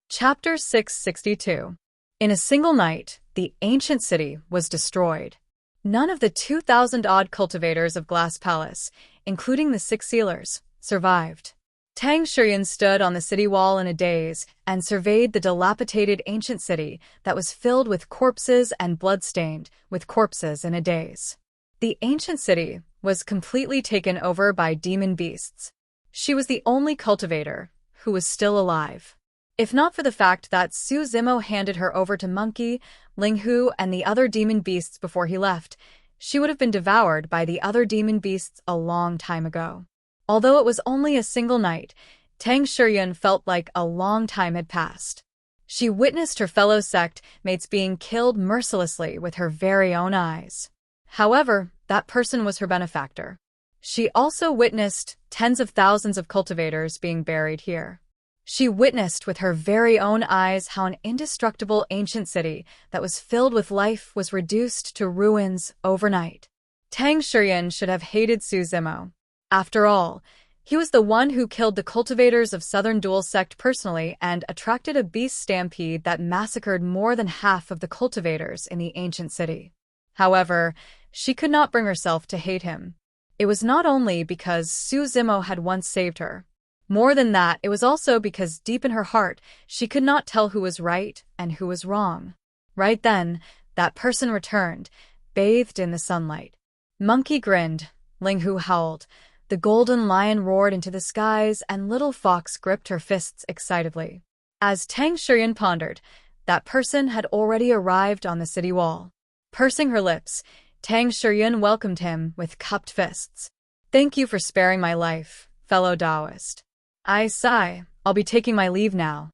Chapter 662. In a single night, the ancient city was destroyed. None of the 2,000-odd cultivators of Glass Palace, including the 6 sealers, survived. Tang Shuyuan stood on the city wall in a daze and surveyed the dilapidated ancient city that was filled with corpses and blood-stained with corpses in a daze. The ancient city was completely taken over by demon beasts. She was the only cultivator who was still alive. If not for the fact that Su Zimo handed her over to Monkey, Ling Hu, and the other demon beasts before he left, she would have been devoured by the other demon beasts a long time ago. Although it was only a single night, Tang Shuyuan felt like a long time had passed. She witnessed her fellow sect mates being killed mercilessly with her very own eyes. However, that person was her benefactor. She also witnessed tens of thousands of cultivators being buried here. She witnessed with her very own eyes how an indestructible ancient city that was filled with life was reduced to ruins overnight. Tang Shuyuan should have hated Su Zimo. After all, he was the one who killed the cultivators of Southern Dual Sect personally and attracted a beast stampede that massacred more than half of the cultivators in the ancient city. However, she could not bring herself to hate him. It was not only because Su Zimo had once saved her. More than that, it was also because deep in her heart, she could not tell who was right and who was wrong. Right then, that person returned, bathed in the sunlight. Monkey grinned, Ling Hu howled, the golden lion roared into the skies, and little fox gripped her fists excitedly. As Tang Shuyuan pondered, that person had already arrived on the city wall. Pursing her lips, Tang Shuyuan welcomed him with cupped fists. Thank you for sparing my life, fellow Taoist. I sigh, I'll be taking my leave now.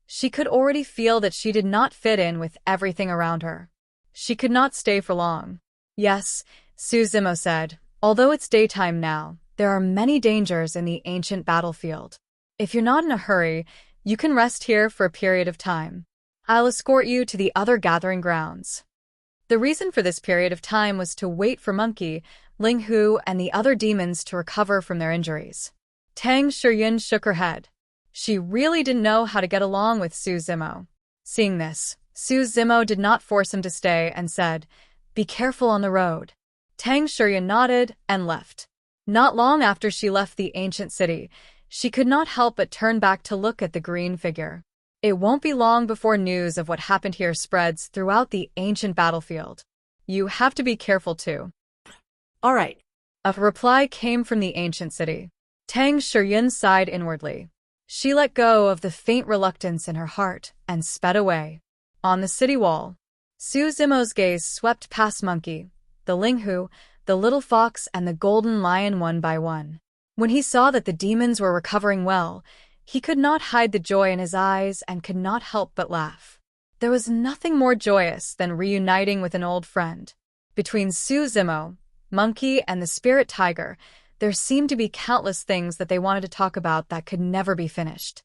She could already feel that she did not fit in with everything around her. She could not stay for long. Yes, Su Zimo said, although it's daytime now, there are many dangers in the ancient battlefield. If you're not in a hurry, you can rest here for a period of time. I'll escort you to the other gathering grounds. The reason for this period of time was to wait for Monkey, Ling Hu, and the other demons to recover from their injuries. Tang Shuyuan shook her head. She really didn't know how to get along with Su Zimo. Seeing this, Su Zimo did not force him to stay and said, "Be careful on the road." Tang Shuyuan nodded and left. Not long after she left the ancient city, she could not help but turn back to look at the green figure. It won't be long before news of what happened here spreads throughout the ancient battlefield. You have to be careful too. All right. A reply came from the ancient city. Tang Shuyuan sighed inwardly. She let go of the faint reluctance in her heart and sped away. On the city wall, Su Zimo's gaze swept past Monkey, the Ling Hu, the little fox, and the golden lion one by one. When he saw that the demons were recovering well, he could not hide the joy in his eyes and could not help but laugh. There was nothing more joyous than reuniting with an old friend. Between Su Zimo, Monkey, and the spirit tiger, there seemed to be countless things that they wanted to talk about that could never be finished.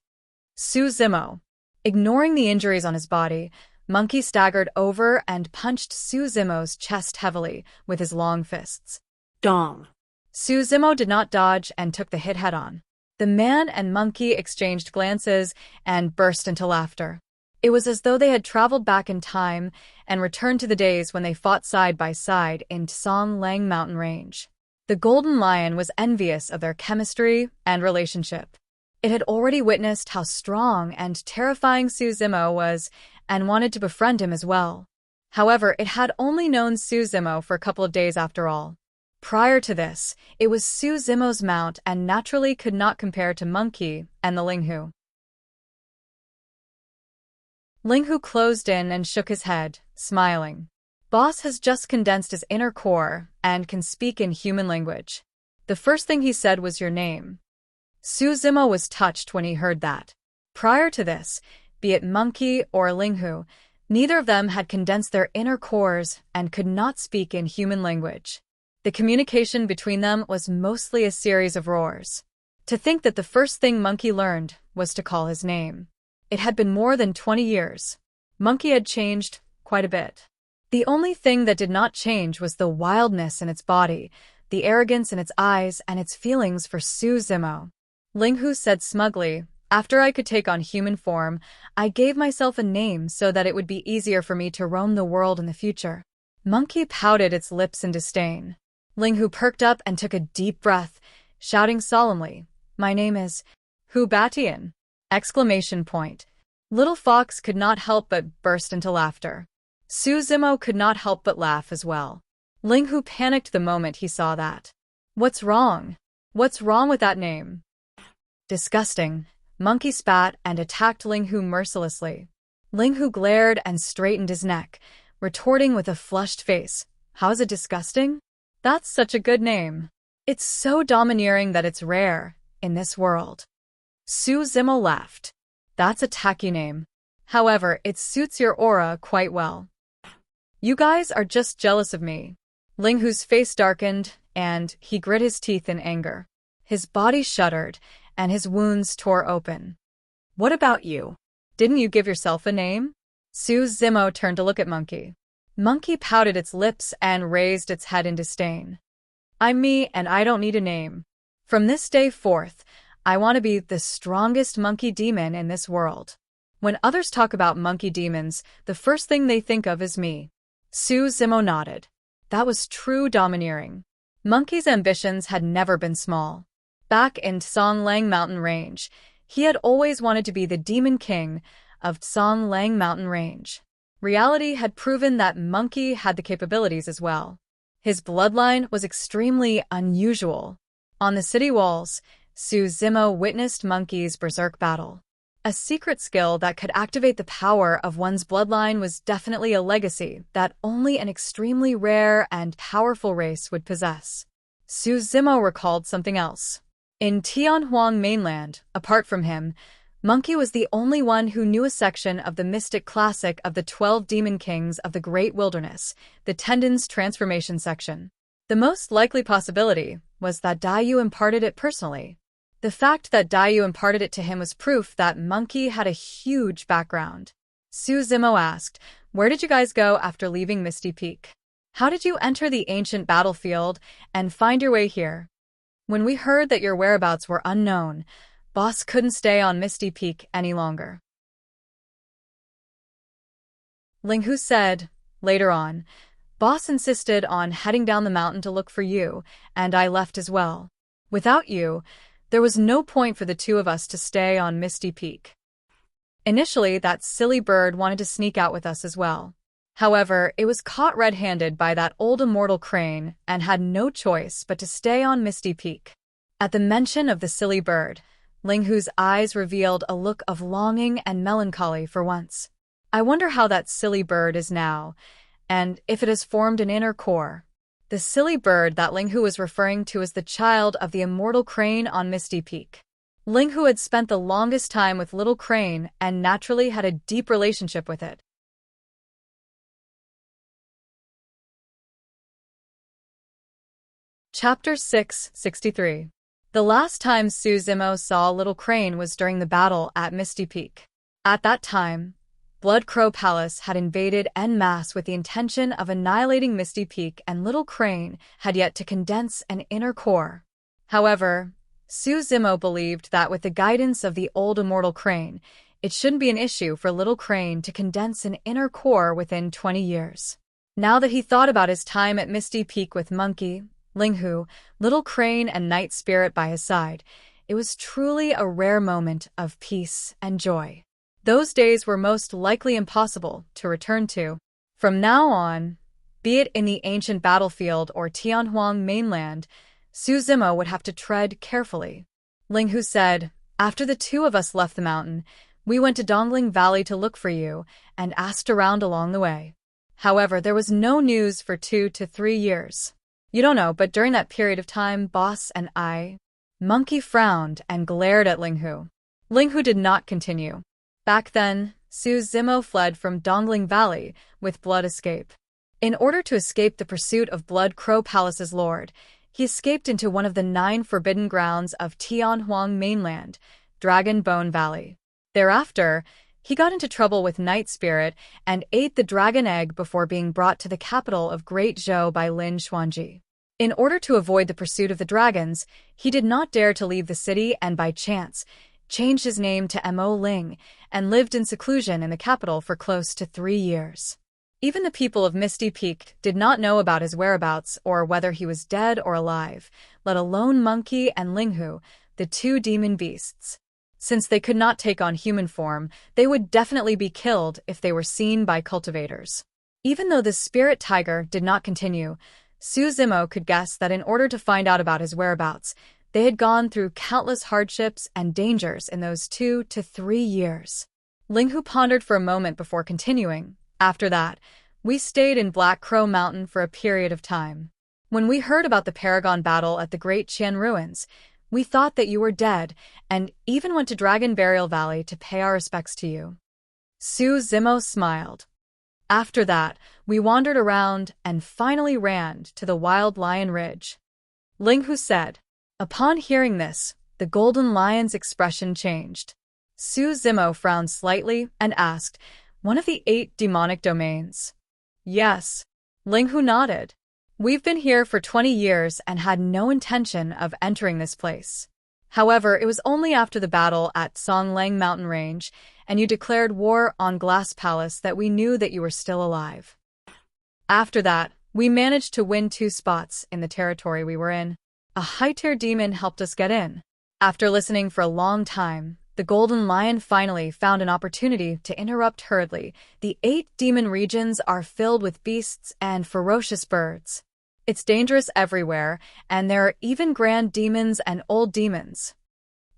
Su Zimo. Ignoring the injuries on his body, Monkey staggered over and punched Su Zimo's chest heavily with his long fists. Dong. Su Zimo did not dodge and took the hit head-on. The man and Monkey exchanged glances and burst into laughter. It was as though they had traveled back in time and returned to the days when they fought side by side in Song Lang mountain range. The golden lion was envious of their chemistry and relationship. It had already witnessed how strong and terrifying Su Zimo was and wanted to befriend him as well. However, it had only known Su Zimo for a couple of days after all. Prior to this, it was Su Zimo's mount and naturally could not compare to Monkey and the Ling Hu. Ling Hu closed in and shook his head, smiling. Boss has just condensed his inner core and can speak in human language. The first thing he said was your name. Su Zimo was touched when he heard that. Prior to this, be it Monkey or Ling Hu, neither of them had condensed their inner cores and could not speak in human language. The communication between them was mostly a series of roars. To think that the first thing Monkey learned was to call his name. It had been more than 20 years. Monkey had changed quite a bit. The only thing that did not change was the wildness in its body, the arrogance in its eyes, and its feelings for Su Zimo. Ling Hu said smugly, after I could take on human form, I gave myself a name so that it would be easier for me to roam the world in the future. Monkey pouted its lips in disdain. Linghu perked up and took a deep breath, shouting solemnly, "My name is Hubatian!" Exclamation point. Little Fox could not help but burst into laughter. Su Zimo could not help but laugh as well. Linghu panicked the moment he saw that. "What's wrong? What's wrong with that name?" "Disgusting." Monkey spat and attacked Linghu mercilessly. Linghu glared and straightened his neck, retorting with a flushed face, "How is it disgusting? That's such a good name. It's so domineering that it's rare in this world." Su Zimo laughed. "That's a tacky name. However, it suits your aura quite well. You guys are just jealous of me." Linghu's face darkened, and he grit his teeth in anger. His body shuddered, and his wounds tore open. "What about you? Didn't you give yourself a name?" Su Zimo turned to look at Monkey. Monkey pouted its lips and raised its head in disdain. "I'm me, and I don't need a name. From this day forth, I want to be the strongest monkey demon in this world. When others talk about monkey demons, the first thing they think of is me." Su Zimo nodded. That was true domineering. Monkey's ambitions had never been small. Back in Songlang Mountain Range, he had always wanted to be the demon king of Songlang Mountain Range. Reality had proven that Monkey had the capabilities as well. His bloodline was extremely unusual. On the city walls, Su Zimo witnessed Monkey's berserk battle. A secret skill that could activate the power of one's bloodline was definitely a legacy that only an extremely rare and powerful race would possess. Su Zimo recalled something else. In Tianhuang mainland, apart from him, Monkey was the only one who knew a section of the mystic classic of the 12 demon kings of the Great Wilderness, the Tendon's Transformation section. The most likely possibility was that Daiyu imparted it personally. The fact that Daiyu imparted it to him was proof that Monkey had a huge background. Su Zimo asked, "Where did you guys go after leaving Misty Peak? How did you enter the ancient battlefield and find your way here?" "When we heard that your whereabouts were unknown, Boss couldn't stay on Misty Peak any longer," Linghu said. Later on, "Boss insisted on heading down the mountain to look for you, and I left as well. Without you, there was no point for the two of us to stay on Misty Peak. Initially, that silly bird wanted to sneak out with us as well. However, it was caught red-handed by that old immortal crane and had no choice but to stay on Misty Peak." At the mention of the silly bird, Linghu's eyes revealed a look of longing and melancholy for once. "I wonder how that silly bird is now, and if it has formed an inner core." The silly bird that Linghu was referring to as the child of the immortal crane on Misty Peak. Linghu had spent the longest time with Little Crane and naturally had a deep relationship with it. Chapter 663. The last time Su Zimo saw Little Crane was during the battle at Misty Peak. At that time, Blood Crow Palace had invaded en masse with the intention of annihilating Misty Peak, and Little Crane had yet to condense an inner core. However, Su Zimo believed that with the guidance of the old immortal crane, it shouldn't be an issue for Little Crane to condense an inner core within 20 years. Now that he thought about his time at Misty Peak with Monkey, Linghu, Little Crane, and Night Spirit by his side, it was truly a rare moment of peace and joy. Those days were most likely impossible to return to. From now on, be it in the ancient battlefield or Tianhuang mainland, Su Zimo would have to tread carefully. Linghu said, "After the two of us left the mountain, we went to Dongling Valley to look for you and asked around along the way. However, there was no news for 2 to 3 years. You don't know, but during that period of time, Boss and I..." Monkey frowned and glared at Linghu. Linghu did not continue. Back then, Su Zimo fled from Dongling Valley with Blood Escape. In order to escape the pursuit of Blood Crow Palace's lord, he escaped into one of the 9 forbidden grounds of Tianhuang mainland, Dragon Bone Valley. Thereafter, he got into trouble with Night Spirit and ate the dragon egg before being brought to the capital of Great Zhou by Lin Xuanji. In order to avoid the pursuit of the dragons, he did not dare to leave the city and by chance changed his name to Mo Ling and lived in seclusion in the capital for close to 3 years. Even the people of Misty Peak did not know about his whereabouts or whether he was dead or alive, let alone Monkey and Linghu, the two demon beasts. Since they could not take on human form, they would definitely be killed if they were seen by cultivators. Even though the spirit tiger did not continue, Su Zimo could guess that in order to find out about his whereabouts, they had gone through countless hardships and dangers in those 2 to 3 years. Linghu pondered for a moment before continuing. After that, we stayed in Black Crow Mountain for a period of time. When we heard about the Paragon battle at the Great Qian Ruins, we thought that you were dead and even went to Dragon Burial Valley to pay our respects to you. Su Zimo smiled. After that, we wandered around and finally ran to the Wild Lion Ridge. Linghu said. Upon hearing this, the Golden Lion's expression changed. Su Zimo frowned slightly and asked, one of the 8 demonic domains? Yes. Linghu nodded. We've been here for 20 years and had no intention of entering this place. However, it was only after the battle at Songlang Mountain Range and you declared war on Glass Palace that we knew that you were still alive. After that, we managed to win 2 spots in the territory we were in. A high-tier demon helped us get in. After listening for a long time, the Golden Lion finally found an opportunity to interrupt hurriedly. The 8 demon regions are filled with beasts and ferocious birds. It's dangerous everywhere, and there are even grand demons and old demons.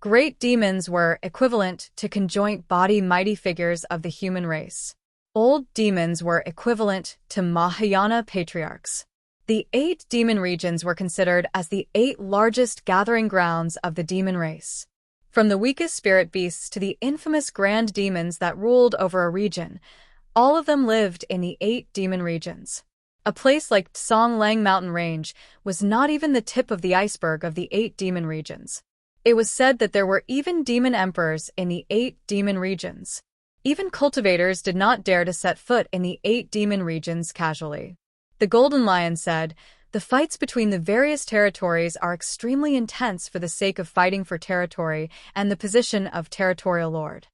Great demons were equivalent to conjoint body mighty figures of the human race. Old demons were equivalent to Mahayana patriarchs. The 8 demon regions were considered as the 8 largest gathering grounds of the demon race. From the weakest spirit beasts to the infamous grand demons that ruled over a region, all of them lived in the 8 demon regions. A place like Songlang Mountain Range was not even the tip of the iceberg of the 8 demon regions. It was said that there were even demon emperors in the 8 demon regions. Even cultivators did not dare to set foot in the 8 demon regions casually. The Golden Lion said, the fights between the various territories are extremely intense for the sake of fighting for territory and the position of territorial lord.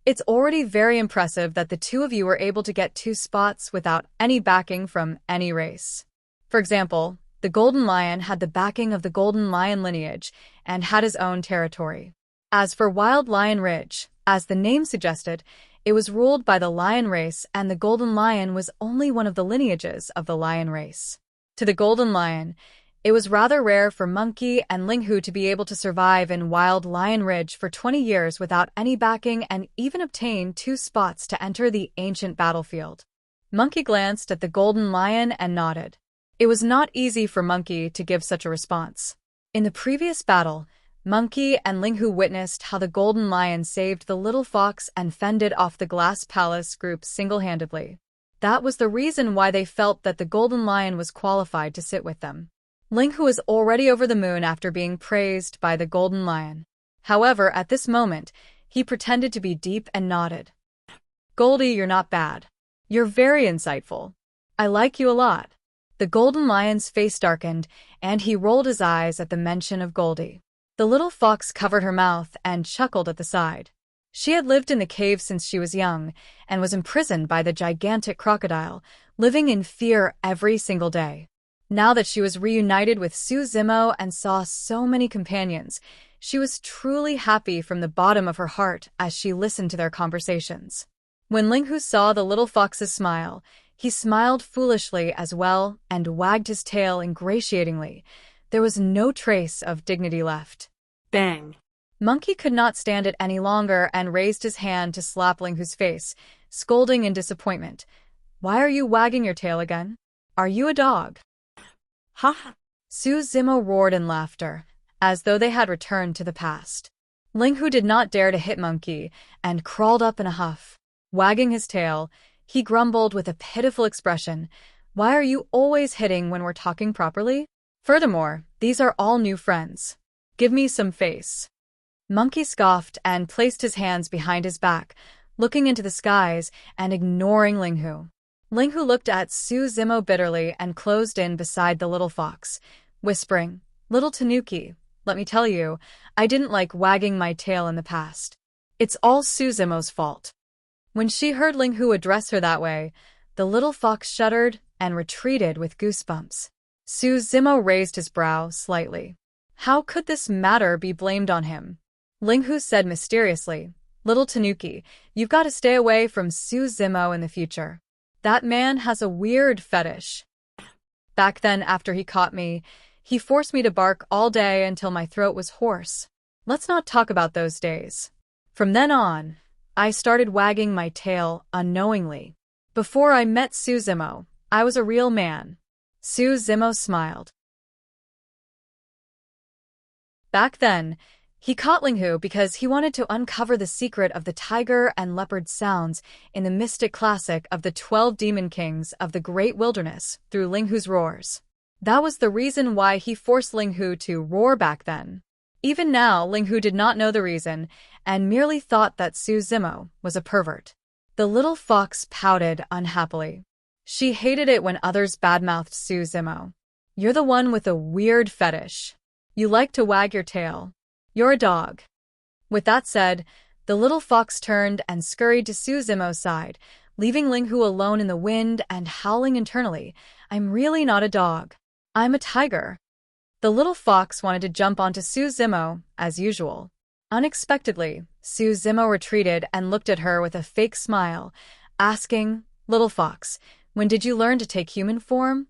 It's already very impressive that the 2 of you were able to get 2 spots without any backing from any race. For example, the Golden Lion had the backing of the Golden Lion lineage and had his own territory. As for Wild Lion Ridge, as the name suggested, it was ruled by the lion race and the Golden Lion was only one of the lineages of the lion race. To the Golden Lion, it was rather rare for Monkey and Linghu to be able to survive in Wild Lion Ridge for 20 years without any backing and even obtain 2 spots to enter the ancient battlefield. Monkey glanced at the Golden Lion and nodded. It was not easy for Monkey to give such a response. In the previous battle, Monkey and Linghu witnessed how the Golden Lion saved the little fox and fended off the Glass Palace group single-handedly. That was the reason why they felt that the Golden Lion was qualified to sit with them. Linghu was already over the moon after being praised by the Golden Lion. However, at this moment, he pretended to be deep and nodded. Goldie, you're not bad. You're very insightful. I like you a lot. The Golden Lion's face darkened, and he rolled his eyes at the mention of Goldie. The little fox covered her mouth and chuckled at the side. She had lived in the cave since she was young and was imprisoned by the gigantic crocodile, living in fear every single day. Now that she was reunited with Su Zimo and saw so many companions, she was truly happy from the bottom of her heart as she listened to their conversations. When Linghu saw the little fox's smile, he smiled foolishly as well and wagged his tail ingratiatingly. There was no trace of dignity left. Bang. Monkey could not stand it any longer and raised his hand to slap Linghu's face, scolding in disappointment. Why are you wagging your tail again? Are you a dog? Ha ha. Su Zimo roared in laughter, as though they had returned to the past. Linghu did not dare to hit Monkey and crawled up in a huff. Wagging his tail, he grumbled with a pitiful expression. Why are you always hitting when we're talking properly? Furthermore, these are all new friends. Give me some face. Monkey scoffed and placed his hands behind his back, looking into the skies and ignoring Linghu. Linghu looked at Su Zimo bitterly and closed in beside the little fox, whispering, Little Tanuki, let me tell you, I didn't like wagging my tail in the past. It's all Su Zimo's fault. When she heard Ling Hu address her that way, the little fox shuddered and retreated with goosebumps. Su Zimo raised his brow slightly. How could this matter be blamed on him? Ling Hu said mysteriously, "Little Tanuki, you've got to stay away from Su Zimo in the future. That man has a weird fetish. Back then, after he caught me, he forced me to bark all day until my throat was hoarse. Let's not talk about those days. From then on, I started wagging my tail unknowingly. Before I met Su Zimo, I was a real man." Su Zimo smiled. Back then, he caught Ling Hu because he wanted to uncover the secret of the tiger and leopard sounds in the mystic classic of the 12 demon kings of the great wilderness through Ling Hu's roars. That was the reason why he forced Ling Hu to roar back then. Even now, Ling Hu did not know the reason and merely thought that Su Zimo was a pervert. The little fox pouted unhappily. She hated it when others badmouthed Su Zimo. "You're the one with a weird fetish. You like to wag your tail. You're a dog." With that said, the little fox turned and scurried to Su Zimo's side, leaving Ling Hu alone in the wind and howling internally, "I'm really not a dog. I'm a tiger." The little fox wanted to jump onto Su Zimo, as usual. Unexpectedly, Su Zimo retreated and looked at her with a fake smile, asking, "Little fox, when did you learn to take human form?"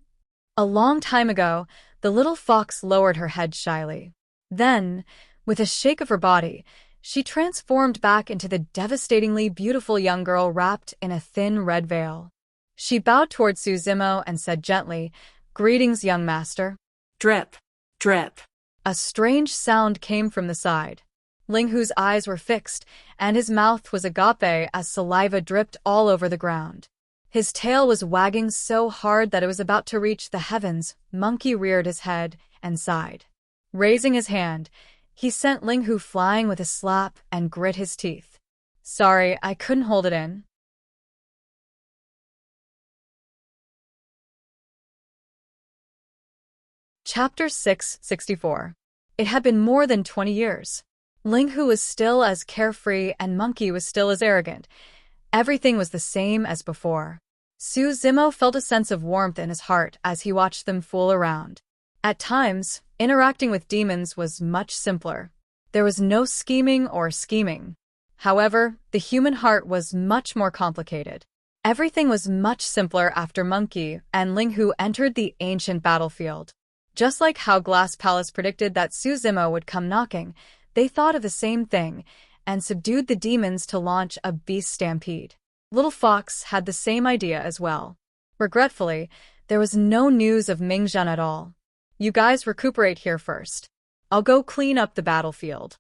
"A long time ago," the little fox lowered her head shyly. Then, with a shake of her body, she transformed back into the devastatingly beautiful young girl wrapped in a thin red veil. She bowed toward Su Zimo and said gently, "Greetings, young master." Drip, drip. A strange sound came from the side. Ling Hu's eyes were fixed, and his mouth was agape as saliva dripped all over the ground. His tail was wagging so hard that it was about to reach the heavens. Monkey reared his head and sighed. Raising his hand, he sent Ling Hu flying with a slap and grit his teeth. "Sorry, I couldn't hold it in." Chapter 664. It had been more than 20 years. Ling Hu was still as carefree and Monkey was still as arrogant. Everything was the same as before. Su Zimo felt a sense of warmth in his heart as he watched them fool around. At times, interacting with demons was much simpler. There was no scheming or scheming. However, the human heart was much more complicated. Everything was much simpler after Monkey and Ling Hu entered the ancient battlefield. Just like how Glass Palace predicted that Su Zimo would come knocking, they thought of the same thing and subdued the demons to launch a beast stampede. Little Fox had the same idea as well. Regretfully, there was no news of Mingzhen at all. "You guys recuperate here first. I'll go clean up the battlefield."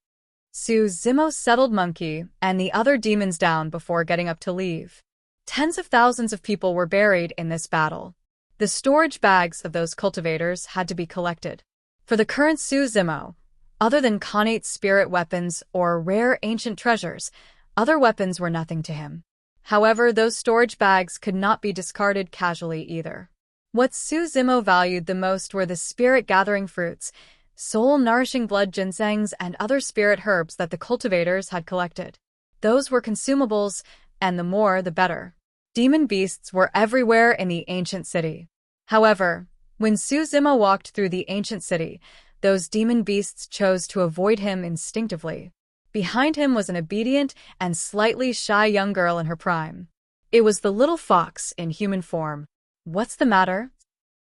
Su Zimo settled Monkey and the other demons down before getting up to leave. Tens of thousands of people were buried in this battle. The storage bags of those cultivators had to be collected. For the current Su Zimo, other than connate spirit weapons or rare ancient treasures, other weapons were nothing to him. However, those storage bags could not be discarded casually either. What Su Zimo valued the most were the spirit-gathering fruits, soul-nourishing blood ginsengs, and other spirit herbs that the cultivators had collected. Those were consumables, and the more the better. Demon beasts were everywhere in the ancient city. However, when Su Zimo walked through the ancient city, those demon beasts chose to avoid him instinctively. Behind him was an obedient and slightly shy young girl in her prime. It was the little fox in human form. "What's the matter?"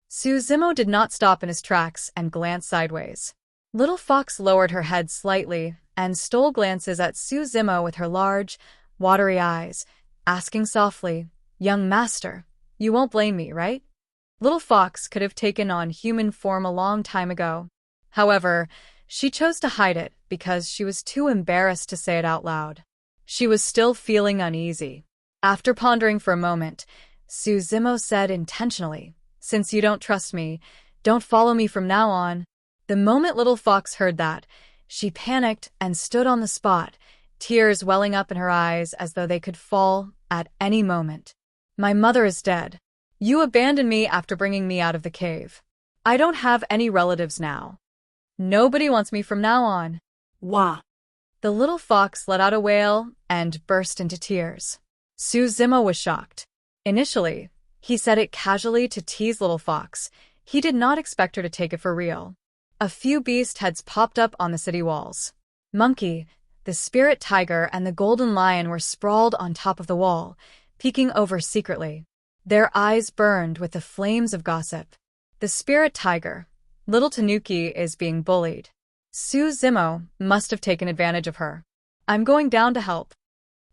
Su Zimo did not stop in his tracks and glanced sideways. Little Fox lowered her head slightly and stole glances at Su Zimo with her large, watery eyes, asking softly, "Young master, you won't blame me, right?" Little Fox could have taken on human form a long time ago. However, she chose to hide it because she was too embarrassed to say it out loud. She was still feeling uneasy. After pondering for a moment, Su Zimo said intentionally, "Since you don't trust me, don't follow me from now on." The moment Little Fox heard that, she panicked and stood on the spot, tears welling up in her eyes as though they could fall at any moment. "My mother is dead. You abandoned me after bringing me out of the cave. I don't have any relatives now. Nobody wants me from now on." Wah. The little fox let out a wail and burst into tears. Zimo was shocked. Initially, he said it casually to tease Little Fox. He did not expect her to take it for real. A few beast heads popped up on the city walls. Monkey, the spirit tiger, and the golden lion were sprawled on top of the wall, peeking over secretly. Their eyes burned with the flames of gossip. The spirit tiger, little Tanuki, is being bullied. Zimo must have taken advantage of her. I'm going down to help.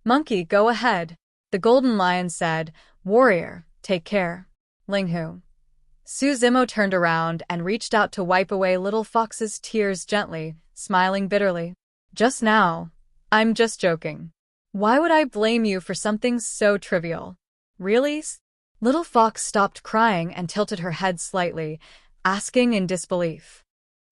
Monkey, go ahead. The golden lion said, Warrior, take care. Linghu. Zimo turned around and reached out to wipe away Little Fox's tears gently, smiling bitterly. Just now. I'm just joking. Why would I blame you for something so trivial? Really? Little Fox stopped crying and tilted her head slightly, asking in disbelief.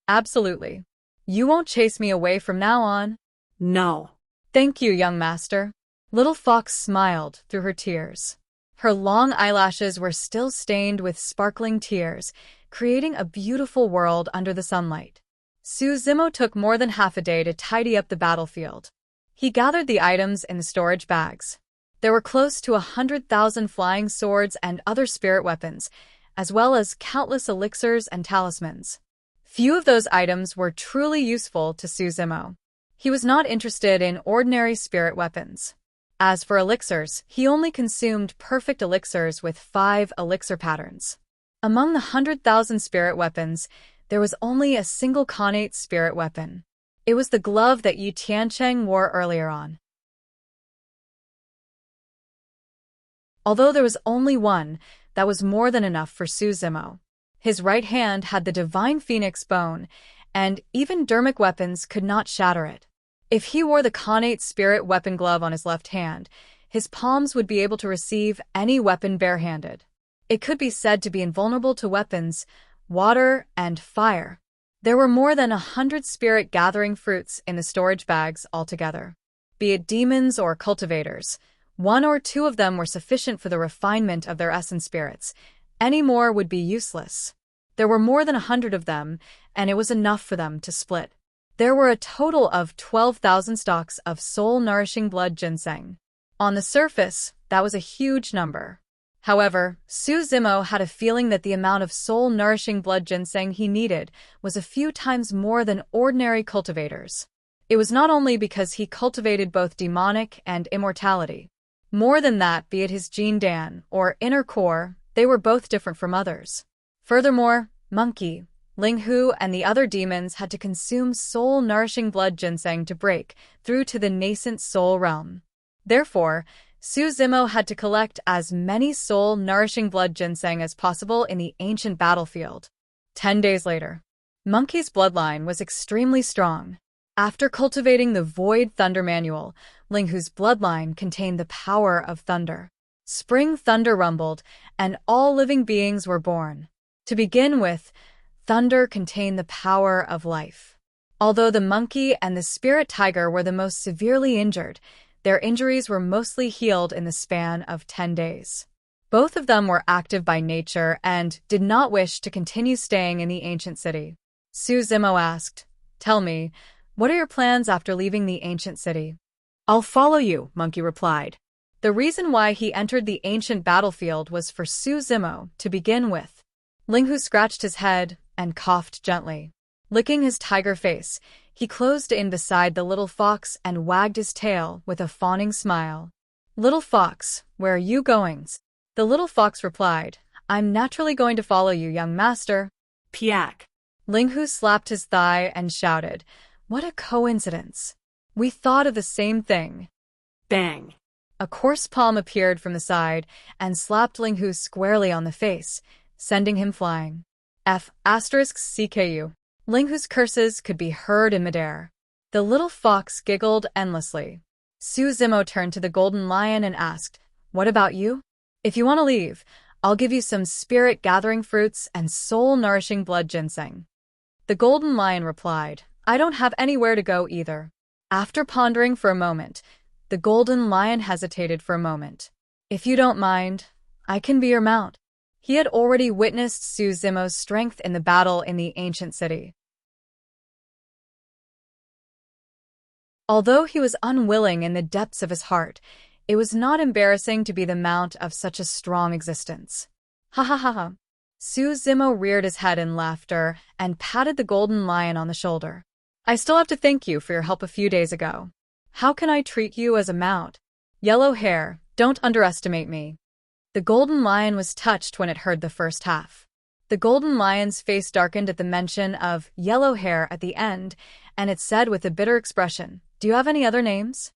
Absolutely. You won't chase me away from now on? No. Thank you, young master. Little Fox smiled through her tears. Her long eyelashes were still stained with sparkling tears, creating a beautiful world under the sunlight. Zimo took more than half a day to tidy up the battlefield. He gathered the items in the storage bags. There were close to 100,000 flying swords and other spirit weapons, as well as countless elixirs and talismans. Few of those items were truly useful to Zimo. He was not interested in ordinary spirit weapons. As for elixirs, he only consumed perfect elixirs with 5 elixir patterns. Among the 100,000 spirit weapons, there was only a single connate spirit weapon. It was the glove that Yi Tiancheng wore earlier on. Although there was only one, that was more than enough for Zimo. His right hand had the divine phoenix bone, and even dermic weapons could not shatter it. If he wore the connate spirit weapon glove on his left hand, his palms would be able to receive any weapon barehanded. It could be said to be invulnerable to weapons, water, and fire. There were more than 100 spirit gathering fruits in the storage bags altogether. Be it demons or cultivators, 1 or 2 of them were sufficient for the refinement of their essence spirits. Any more would be useless. There were more than 100 of them, and it was enough for them to split. There were a total of 12,000 stalks of soul-nourishing blood ginseng. On the surface, that was a huge number. However, Zimo had a feeling that the amount of soul-nourishing blood ginseng he needed was a few times more than ordinary cultivators. It was not only because he cultivated both demonic and immortality. More than that, be it his Jin Dan or inner core, they were both different from others. Furthermore, Monkey, Linghu, and the other demons had to consume soul-nourishing blood ginseng to break through to the nascent soul realm. Therefore, Zimo had to collect as many soul-nourishing blood ginseng as possible in the ancient battlefield. 10 days later, Monkey's bloodline was extremely strong. After cultivating the Void Thunder Manual, Linghu's bloodline contained the power of thunder. Spring thunder rumbled, and all living beings were born. To begin with, thunder contained the power of life. Although the monkey and the spirit tiger were the most severely injured, their injuries were mostly healed in the span of 10 days. Both of them were active by nature and did not wish to continue staying in the ancient city. Zimo asked, "Tell me, what are your plans after leaving the ancient city?" "I'll follow you," Monkey replied. The reason why he entered the ancient battlefield was for Zimo to begin with. Linghu scratched his head and coughed gently. Licking his tiger face, he closed in beside the little fox and wagged his tail with a fawning smile. "Little fox, where are you going?" The little fox replied, "I'm naturally going to follow you, young master." Piak. Linghu slapped his thigh and shouted, "What a coincidence! We thought of the same thing." Bang. A coarse palm appeared from the side and slapped Linghu squarely on the face, sending him flying. CKU. Linghu's curses could be heard in midair. The little fox giggled endlessly. Zimo turned to the golden lion and asked, "What about you? If you want to leave, I'll give you some spirit-gathering fruits and soul-nourishing blood ginseng." The golden lion replied, "I don't have anywhere to go either." After pondering for a moment, the golden lion hesitated for a moment. "If you don't mind, I can be your mount." He had already witnessed Zimo's strength in the battle in the ancient city. Although he was unwilling in the depths of his heart, It was not embarrassing to be the mount of such a strong existence. Ha ha ha ha. Su Zimo reared his head in laughter and patted the golden lion on the shoulder. I still have to thank you for your help a few days ago. How can I treat you as a mount? Yellow hair, don't underestimate me. The golden lion was touched when it heard the first half. The golden lion's face darkened at the mention of yellow hair at the end, and it said with a bitter expression, Do you have any other names?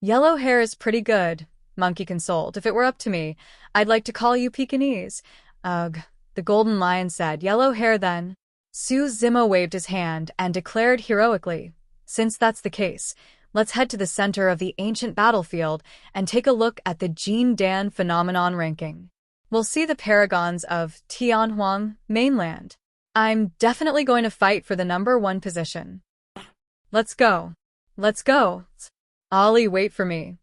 Yellow hair is pretty good, Monkey consoled. If it were up to me, I'd like to call you Pekingese. Ugh, the golden lion said. Yellow hair then. Su Zimo waved his hand and declared heroically, Since that's the case, let's head to the center of the ancient battlefield and take a look at the Jin Dan phenomenon ranking. We'll see the paragons of Tianhuang mainland. I'm definitely going to fight for the #1 position. Let's go. Let's go. Ollie, wait for me.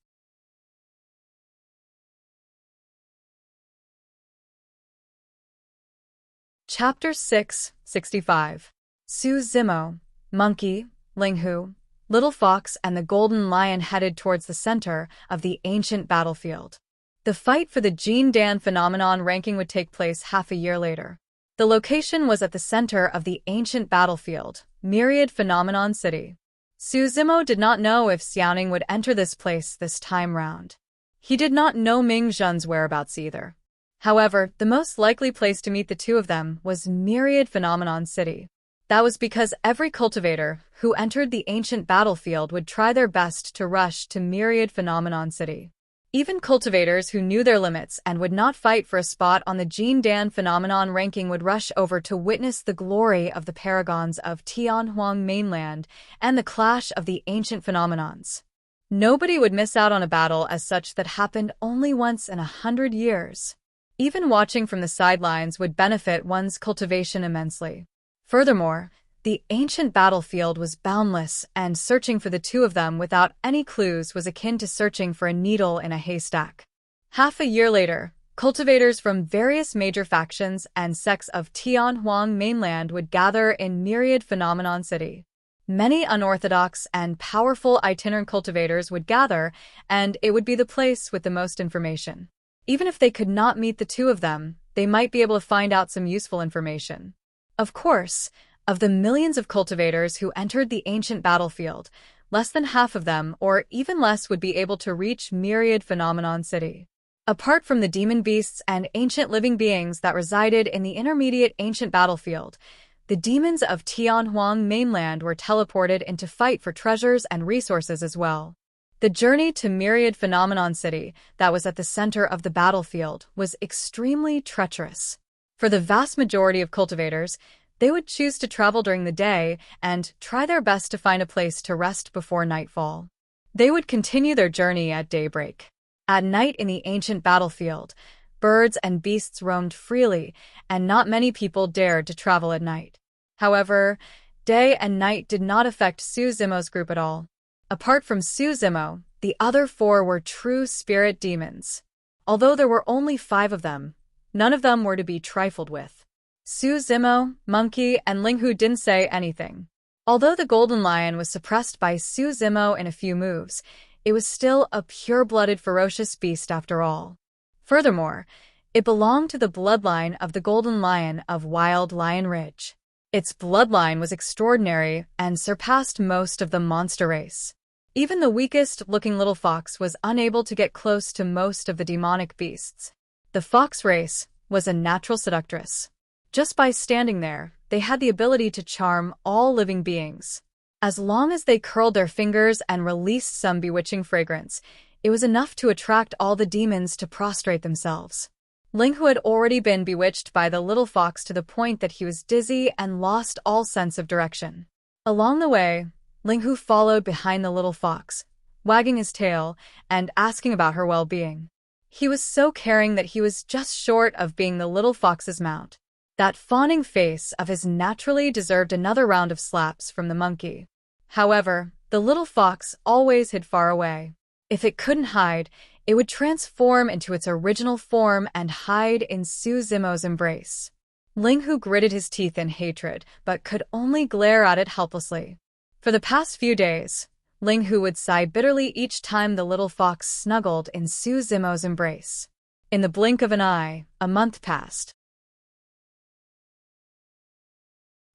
Chapter 665. Su Zimo, Monkey, Linghu, Little Fox and the Golden Lion headed towards the center of the ancient battlefield. The fight for the Jin Dan phenomenon ranking would take place half a year later. The location was at the center of the ancient battlefield, Myriad Phenomenon City. Su Zimo did not know if Xiaoning would enter this place this time round. He did not know Ming Zhen's whereabouts either. However, the most likely place to meet the two of them was Myriad Phenomenon City. That was because every cultivator who entered the ancient battlefield would try their best to rush to Myriad Phenomenon City. Even cultivators who knew their limits and would not fight for a spot on the Jin Dan phenomenon ranking would rush over to witness the glory of the paragons of Tianhuang mainland and the clash of the ancient phenomenons. Nobody would miss out on a battle as such that happened only once in 100 years. Even watching from the sidelines would benefit one's cultivation immensely. Furthermore, the ancient battlefield was boundless, and searching for the two of them without any clues was akin to searching for a needle in a haystack. Half a year later, cultivators from various major factions and sects of Tianhuang mainland would gather in Myriad Phenomenon City. Many unorthodox and powerful itinerant cultivators would gather, and it would be the place with the most information. Even if they could not meet the two of them, they might be able to find out some useful information. Of course, of the millions of cultivators who entered the ancient battlefield, less than half of them, or even less, would be able to reach Myriad Phenomenon City. Apart from the demon beasts and ancient living beings that resided in the intermediate ancient battlefield, the demons of Tianhuang mainland were teleported in to fight for treasures and resources as well. The journey to Myriad Phenomenon City, that was at the center of the battlefield, was extremely treacherous. For the vast majority of cultivators, they would choose to travel during the day and try their best to find a place to rest before nightfall. They would continue their journey at daybreak. At night in the ancient battlefield, birds and beasts roamed freely, and not many people dared to travel at night. However, day and night did not affect Su Zimo's group at all. Apart from Su Zimo, the other 4 were true spirit demons. Although there were only 5 of them, none of them were to be trifled with. Su Zimo, Monkey, and Linghu didn't say anything. Although the Golden Lion was suppressed by Su Zimo in a few moves, it was still a pure-blooded ferocious beast after all. Furthermore, it belonged to the bloodline of the Golden Lion of Wild Lion Ridge. Its bloodline was extraordinary and surpassed most of the monster race. Even the weakest-looking little fox was unable to get close to most of the demonic beasts. The fox race was a natural seductress. Just by standing there, they had the ability to charm all living beings. As long as they curled their fingers and released some bewitching fragrance, it was enough to attract all the demons to prostrate themselves. Linghu had already been bewitched by the little fox to the point that he was dizzy and lost all sense of direction. Along the way, Linghu followed behind the little fox, wagging his tail and asking about her well-being. He was so caring that he was just short of being the little fox's mount. That fawning face of his naturally deserved another round of slaps from the monkey. However, the little fox always hid far away. If it couldn't hide, it would transform into its original form and hide in Su Zimo's embrace. Linghu gritted his teeth in hatred, but could only glare at it helplessly. For the past few days, Ling Hu would sigh bitterly each time the little fox snuggled in Su Zimo's embrace. In the blink of an eye, a month passed.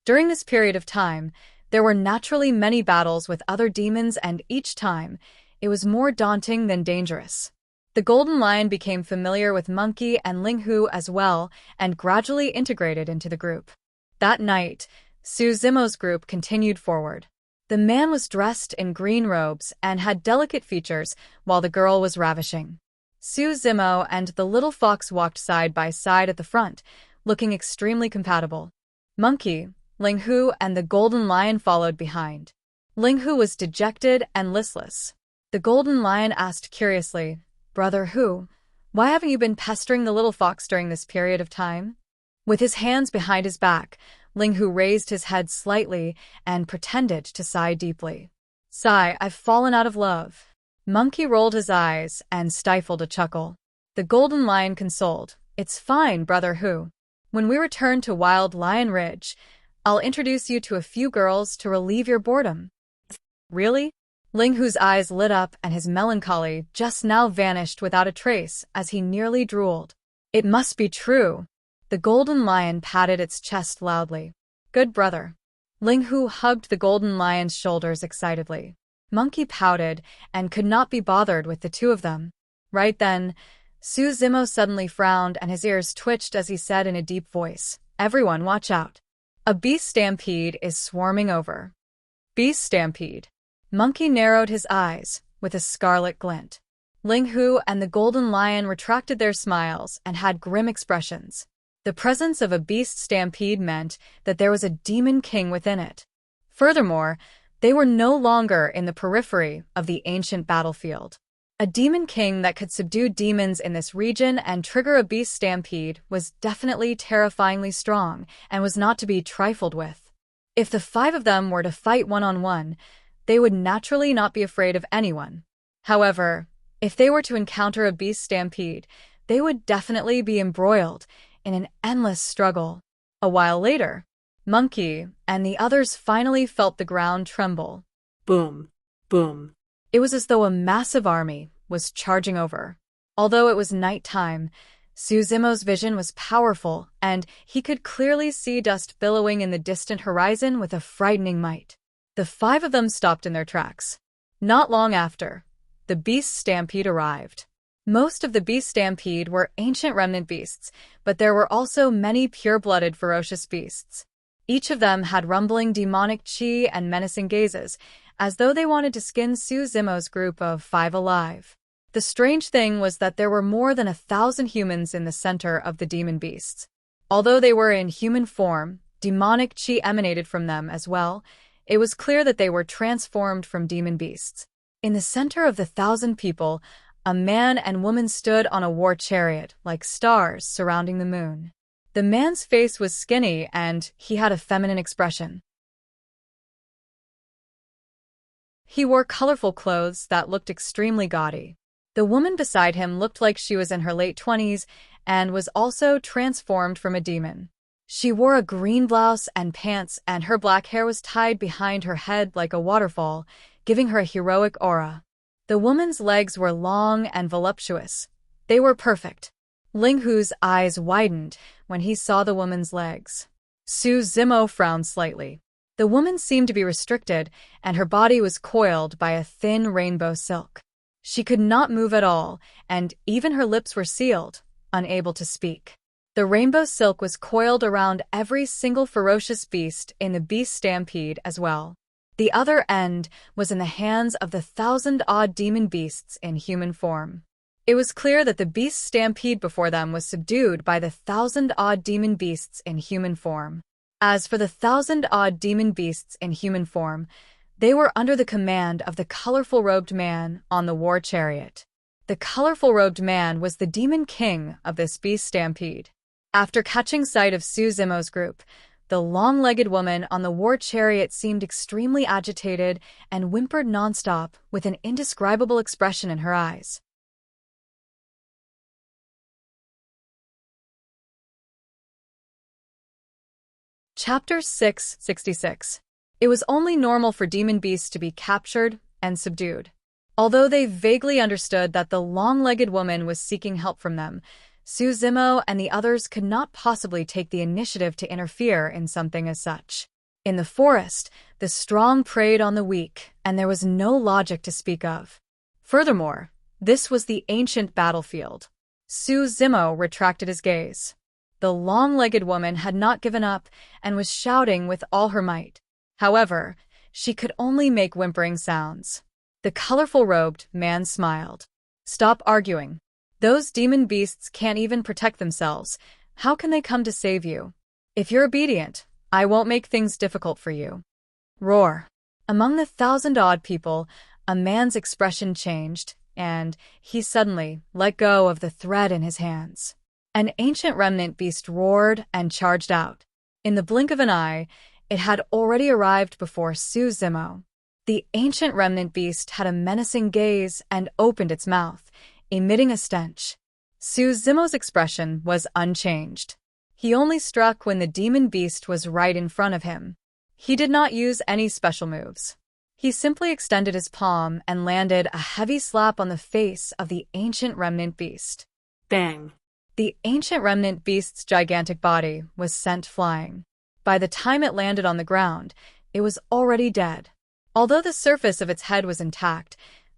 During this period of time, there were naturally many battles with other demons, and each time, it was more daunting than dangerous. The Golden Lion became familiar with Monkey and Ling Hu as well and gradually integrated into the group. That night, Su Zimo's group continued forward. The man was dressed in green robes and had delicate features, while the girl was ravishing. Su Zimo and the little fox walked side by side at the front, looking extremely compatible. Monkey, Ling Hu, and the Golden Lion followed behind. Ling Hu was dejected and listless. The Golden Lion asked curiously, "Brother Hu, why haven't you been pestering the little fox during this period of time?" With his hands behind his back, Ling Hu raised his head slightly and pretended to sigh deeply. "Sigh, I've fallen out of love." Monkey rolled his eyes and stifled a chuckle. The Golden Lion consoled, "It's fine, Brother Hu. When we return to Wild Lion Ridge, I'll introduce you to a few girls to relieve your boredom." "Really?" Ling Hu's eyes lit up and his melancholy just now vanished without a trace as he nearly drooled. "It must be true." The Golden Lion patted its chest loudly. "Good brother." Ling Hu hugged the Golden Lion's shoulders excitedly. Monkey pouted and could not be bothered with the two of them. Right then, Su Zimo suddenly frowned and his ears twitched as he said in a deep voice, "Everyone watch out. A beast stampede is swarming over." "Beast stampede?" Monkey narrowed his eyes with a scarlet glint. Ling Hu and the Golden Lion retracted their smiles and had grim expressions. The presence of a beast stampede meant that there was a demon king within it. Furthermore, they were no longer in the periphery of the ancient battlefield. A demon king that could subdue demons in this region and trigger a beast stampede was definitely terrifyingly strong and was not to be trifled with. If the five of them were to fight one-on-one, they would naturally not be afraid of anyone. However, if they were to encounter a beast stampede, they would definitely be embroiled in an endless struggle. A while later, Monkey and the others finally felt the ground tremble. Boom, boom. It was as though a massive army was charging over. Although it was nighttime, Su Zimo's vision was powerful, and he could clearly see dust billowing in the distant horizon with a frightening might. The five of them stopped in their tracks. Not long after, the beast stampede arrived. Most of the beast stampede were ancient remnant beasts, but there were also many pure-blooded ferocious beasts. Each of them had rumbling demonic chi and menacing gazes, as though they wanted to skin Su Zimo's group of five alive. The strange thing was that there were more than 1,000 humans in the center of the demon beasts. Although they were in human form, demonic chi emanated from them as well. It was clear that they were transformed from demon beasts. In the center of the 1,000 people, a man and woman stood on a war chariot like stars surrounding the moon. The man's face was skinny and he had a feminine expression. He wore colorful clothes that looked extremely gaudy. The woman beside him looked like she was in her late 20s and was also transformed from a demon. She wore a green blouse and pants, and her black hair was tied behind her head like a waterfall, giving her a heroic aura. The woman's legs were long and voluptuous. They were perfect. Ling Hu's eyes widened when he saw the woman's legs. Su Zimo frowned slightly. The woman seemed to be restricted, and her body was coiled by a thin rainbow silk. She could not move at all, and even her lips were sealed, unable to speak. The rainbow silk was coiled around every single ferocious beast in the beast stampede as well. The other end was in the hands of the 1,000-odd demon beasts in human form. It was clear that the beast stampede before them was subdued by the 1,000-odd demon beasts in human form. As for the 1,000-odd demon beasts in human form, they were under the command of the colorful-robed man on the war chariot. The colorful-robed man was the demon king of this beast stampede. After catching sight of Su Zimo's group, the long-legged woman on the war chariot seemed extremely agitated and whimpered nonstop with an indescribable expression in her eyes. Chapter 666. It was only normal for demon beasts to be captured, and subdued. Although they vaguely understood that the long-legged woman was seeking help from them, Suzumo and the others could not possibly take the initiative to interfere in something as such. In the forest, the strong preyed on the weak, and there was no logic to speak of. Furthermore, this was the ancient battlefield. Suzumo retracted his gaze. The long-legged woman had not given up and was shouting with all her might. However, she could only make whimpering sounds. The colorful-robed man smiled. "Stop arguing. Those demon beasts can't even protect themselves. How can they come to save you? If you're obedient, I won't make things difficult for you." Roar. Among the 1,000-odd people, a man's expression changed, and he suddenly let go of the thread in his hands. An ancient remnant beast roared and charged out. In the blink of an eye, it had already arrived before Suzumo. The ancient remnant beast had a menacing gaze and opened its mouth, emitting a stench. Suzumo's expression was unchanged. He only struck when the demon beast was right in front of him. He did not use any special moves. He simply extended his palm and landed a heavy slap on the face of the ancient remnant beast. Bang. The ancient remnant beast's gigantic body was sent flying. By the time it landed on the ground, it was already dead. Although the surface of its head was intact,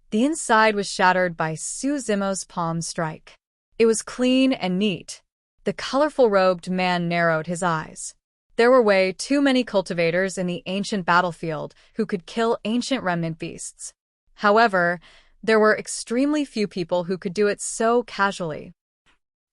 the inside was shattered by Suzumo's palm strike. It was clean and neat. The colorful-robed man narrowed his eyes. There were way too many cultivators in the ancient battlefield who could kill ancient remnant beasts. However, there were extremely few people who could do it so casually.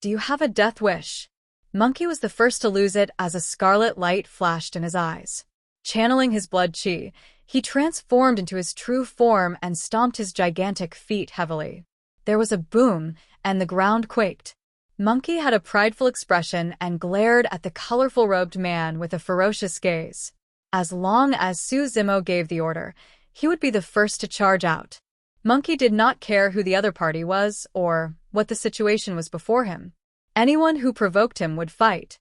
"Do you have a death wish?" Monkey was the first to lose it as a scarlet light flashed in his eyes. Channeling his blood chi, he transformed into his true form and stomped his gigantic feet heavily. There was a boom, and the ground quaked. Monkey had a prideful expression and glared at the colorful-robed man with a ferocious gaze. As long as Suzumo gave the order, he would be the first to charge out. Monkey did not care who the other party was or what the situation was before him. Anyone who provoked him would fight.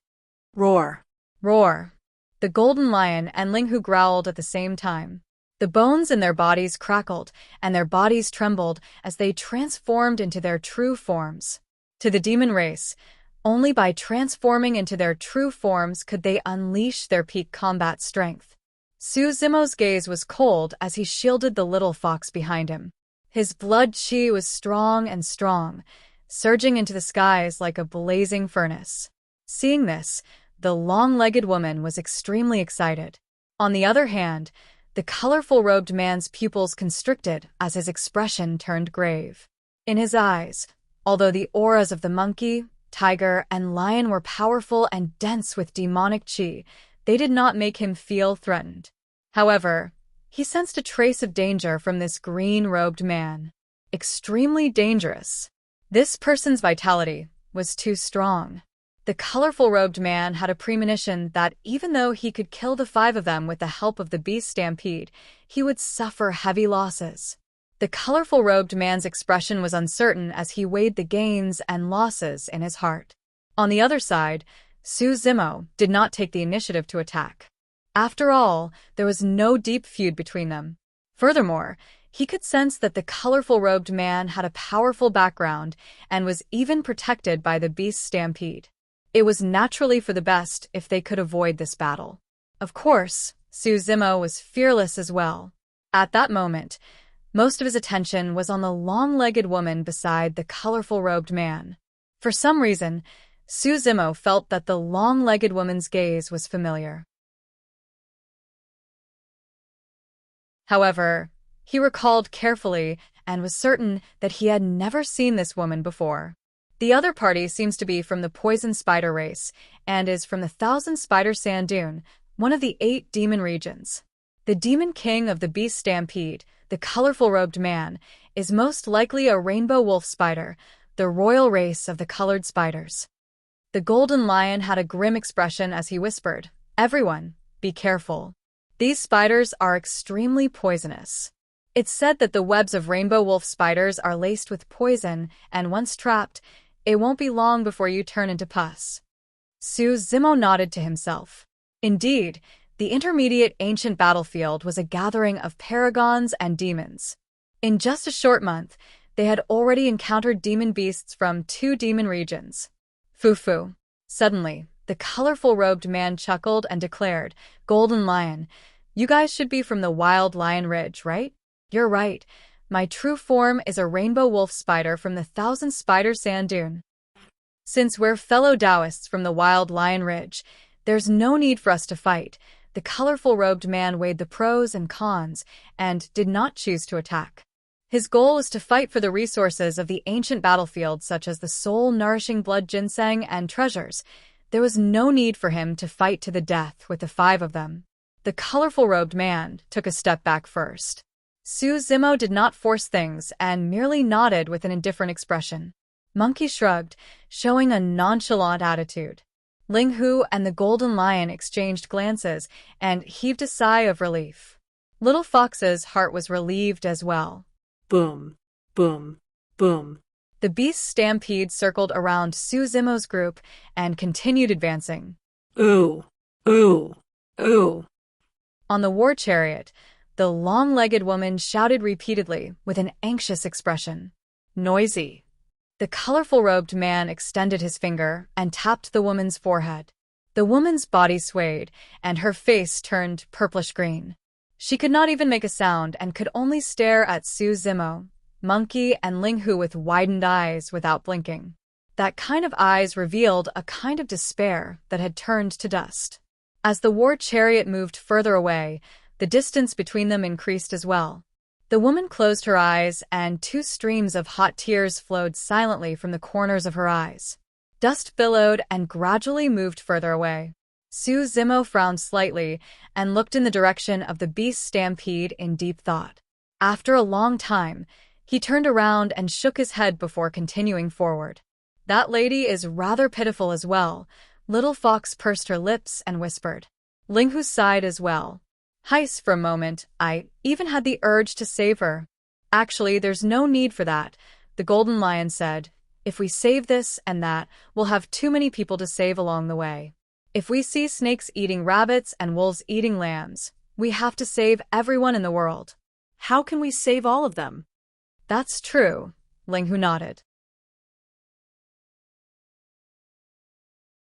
Roar. Roar. The golden lion and Linghu growled at the same time. The bones in their bodies crackled, and their bodies trembled as they transformed into their true forms. To the demon race, only by transforming into their true forms could they unleash their peak combat strength. Suzumo's gaze was cold as he shielded the little fox behind him. His blood chi was strong and strong, surging into the skies like a blazing furnace. Seeing this, the long-legged woman was extremely excited. On the other hand, the colorful-robed man's pupils constricted as his expression turned grave. In his eyes, although the auras of the monkey, tiger, and lion were powerful and dense with demonic chi, they did not make him feel threatened. However, he sensed a trace of danger from this green-robed man. Extremely dangerous. This person's vitality was too strong. The colorful-robed man had a premonition that even though he could kill the 5 of them with the help of the beast stampede, he would suffer heavy losses. The colorful-robed man's expression was uncertain as he weighed the gains and losses in his heart. On the other side, Suzumo did not take the initiative to attack. After all, there was no deep feud between them. Furthermore, he could sense that the colorful-robed man had a powerful background and was even protected by the beast stampede. It was naturally for the best if they could avoid this battle. Of course, Suzumo was fearless as well. At that moment, most of his attention was on the long-legged woman beside the colorful-robed man. For some reason, Suzumo felt that the long-legged woman's gaze was familiar. However, he recalled carefully and was certain that he had never seen this woman before. The other party seems to be from the poison spider race and is from the Thousand Spider Sand Dune, one of the 8 demon regions. The demon king of the beast stampede, the colorful-robed man, is most likely a rainbow wolf spider, the royal race of the colored spiders. The golden lion had a grim expression as he whispered, "Everyone, be careful. These spiders are extremely poisonous." It's said that the webs of rainbow wolf spiders are laced with poison, and once trapped, it won't be long before you turn into pus. Suzumo nodded to himself. Indeed, The intermediate ancient battlefield was a gathering of paragons and demons. In just a short month, they had already encountered demon beasts from 2 demon regions. Foo-foo. Suddenly, the colorful-robed man chuckled and declared, "Golden Lion, you guys should be from the Wild Lion Ridge, right?" "You're right. My true form is a rainbow wolf spider from the Thousand Spider Sand Dune. Since we're fellow Taoists from the Wild Lion Ridge, there's no need for us to fight." The colorful-robed man weighed the pros and cons and did not choose to attack. His goal was to fight for the resources of the ancient battlefield, such as the soul-nourishing blood ginseng and treasures. There was no need for him to fight to the death with the 5 of them. The colorful-robed man took a step back first. Su Zimo did not force things and merely nodded with an indifferent expression. Monkey shrugged, showing a nonchalant attitude. Ling Hu and the Golden Lion exchanged glances and heaved a sigh of relief. Little Fox's heart was relieved as well. Boom, boom, boom. The beast's stampede circled around Su Zimo's group and continued advancing. Ooh, ooh, ooh. On the war chariot, the long-legged woman shouted repeatedly with an anxious expression. Noisy. The colorful-robed man extended his finger and tapped the woman's forehead. The woman's body swayed, and her face turned purplish-green. She could not even make a sound and could only stare at Su Zimo, Monkey, and Ling Hu with widened eyes without blinking. That kind of eyes revealed a kind of despair that had turned to dust. As the war chariot moved further away, the distance between them increased as well. The woman closed her eyes, and 2 streams of hot tears flowed silently from the corners of her eyes. Dust billowed and gradually moved further away. Su Zimo frowned slightly and looked in the direction of the beast's stampede in deep thought. After a long time, he turned around and shook his head before continuing forward. "That lady is rather pitiful as well." Little Fox pursed her lips and whispered. Ling Hu sighed as well. "Heis, for a moment, I even had the urge to save her." "Actually, there's no need for that," the Golden Lion said. "If we save this and that, we'll have too many people to save along the way. If we see snakes eating rabbits and wolves eating lambs, we have to save everyone in the world." How can we save all of them? "That's true," Ling Hu nodded.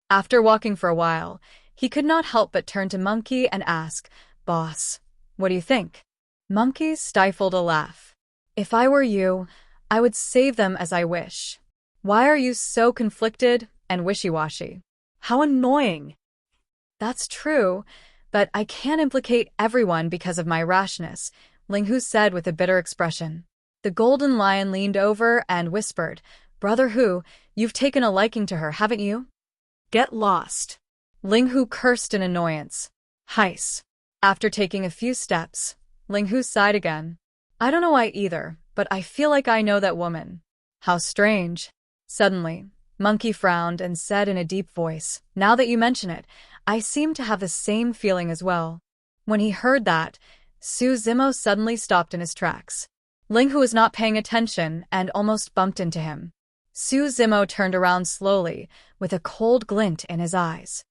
After walking for a while, he could not help but turn to Monkey and ask, "Boss, what do you think?" Monkey stifled a laugh. "If I were you, I would save them as I wish. Why are you so conflicted and wishy-washy?" How annoying. "That's true, but I can't implicate everyone because of my rashness," Ling Hu said with a bitter expression. The Golden Lion leaned over and whispered, "Brother Hu, you've taken a liking to her, haven't you?" Get lost. Ling Hu cursed in annoyance. "Heis." After taking a few steps, Ling Hu sighed again. "I don't know why either, but I feel like I know that woman." "How strange." Suddenly, Monkey frowned and said in a deep voice, "Now that you mention it, I seem to have the same feeling as well." When he heard that, Su Zimo suddenly stopped in his tracks. Ling Hu was not paying attention and almost bumped into him. Su Zimo turned around slowly, with a cold glint in his eyes.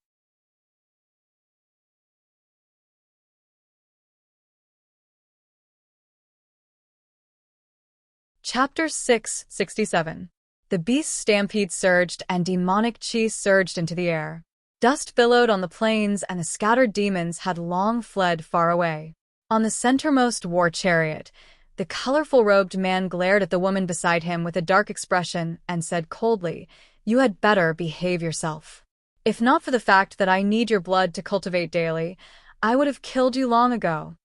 Chapter 667. The beast's stampede surged and demonic chi surged into the air. Dust billowed on the plains and the scattered demons had long fled far away. On the centermost war chariot, the colorful-robed man glared at the woman beside him with a dark expression and said coldly, "You had better behave yourself. If not for the fact that I need your blood to cultivate daily, I would have killed you long ago."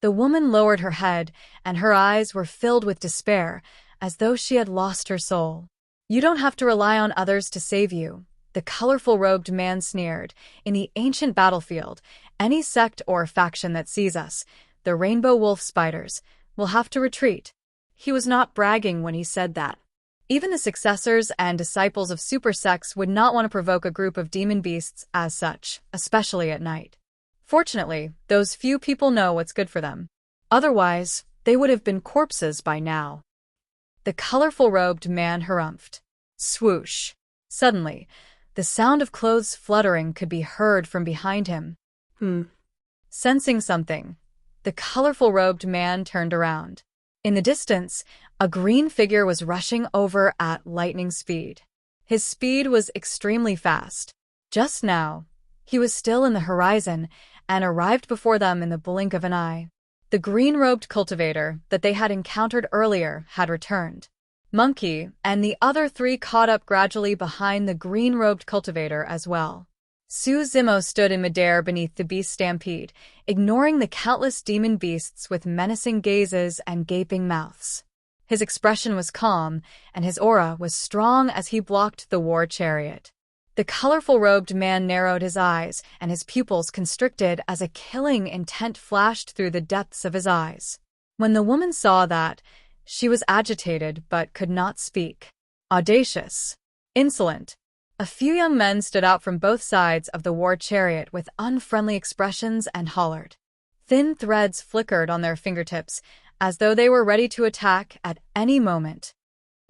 The woman lowered her head, and her eyes were filled with despair, as though she had lost her soul. "You don't have to rely on others to save you," the colorful-robed man sneered. "In the ancient battlefield, any sect or faction that sees us, the rainbow wolf spiders, will have to retreat." He was not bragging when he said that. Even the successors and disciples of super sects would not want to provoke a group of demon beasts as such, especially at night. Fortunately, those few people know what's good for them. Otherwise, they would have been corpses by now. The colorful-robed man harumphed. Swoosh. Suddenly, the sound of clothes fluttering could be heard from behind him. Sensing something, the colorful-robed man turned around. In the distance, a green figure was rushing over at lightning speed. His speed was extremely fast. Just now, he was still in the horizon and arrived before them in the blink of an eye. The green-robed cultivator that they had encountered earlier had returned. Monkey and the other three caught up gradually behind the green-robed cultivator as well. Su Zimo stood in midair beneath the beast stampede, ignoring the countless demon beasts with menacing gazes and gaping mouths. His expression was calm, and his aura was strong as he blocked the war chariot. The colorful-robed man narrowed his eyes, and his pupils constricted as a killing intent flashed through the depths of his eyes. When the woman saw that, she was agitated but could not speak. Audacious. Insolent. A few young men stood out from both sides of the war chariot with unfriendly expressions and hollered. Thin threads flickered on their fingertips, as though they were ready to attack at any moment.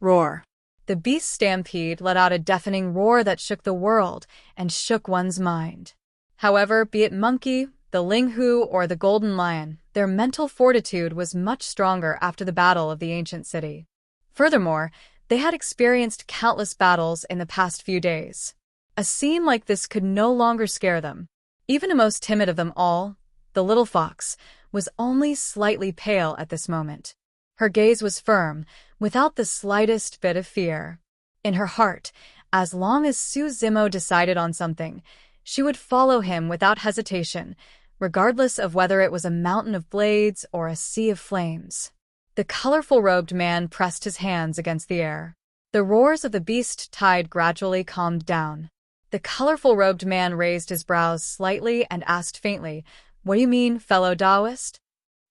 Roar. The beast stampede let out a deafening roar that shook the world and shook one's mind. However, be it Monkey, the Linghu, or the Golden Lion, their mental fortitude was much stronger after the battle of the ancient city. Furthermore, they had experienced countless battles in the past few days. A scene like this could no longer scare them. Even the most timid of them all, the little fox, was only slightly pale at this moment. Her gaze was firm, without the slightest bit of fear. In her heart, as long as Su Zimo decided on something, she would follow him without hesitation, regardless of whether it was a mountain of blades or a sea of flames. The colorful-robed man pressed his hands against the air. The roars of the beast tide gradually calmed down. The colorful-robed man raised his brows slightly and asked faintly, "What do you mean, fellow Taoist?"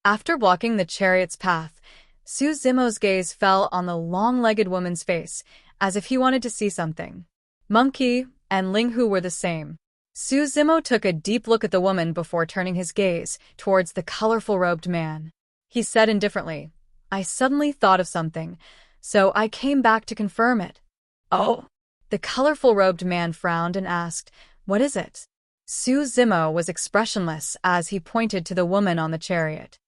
After blocking the chariot's path, Su Zimo's gaze fell on the long-legged woman's face, as if he wanted to see something. Monkey and Linghu were the same. Su Zimo took a deep look at the woman before turning his gaze towards the colorful-robed man. He said indifferently, "I suddenly thought of something, so I came back to confirm it." "Oh." The colorful-robed man frowned and asked, "What is it?" Su Zimo was expressionless as he pointed to the woman on the chariot.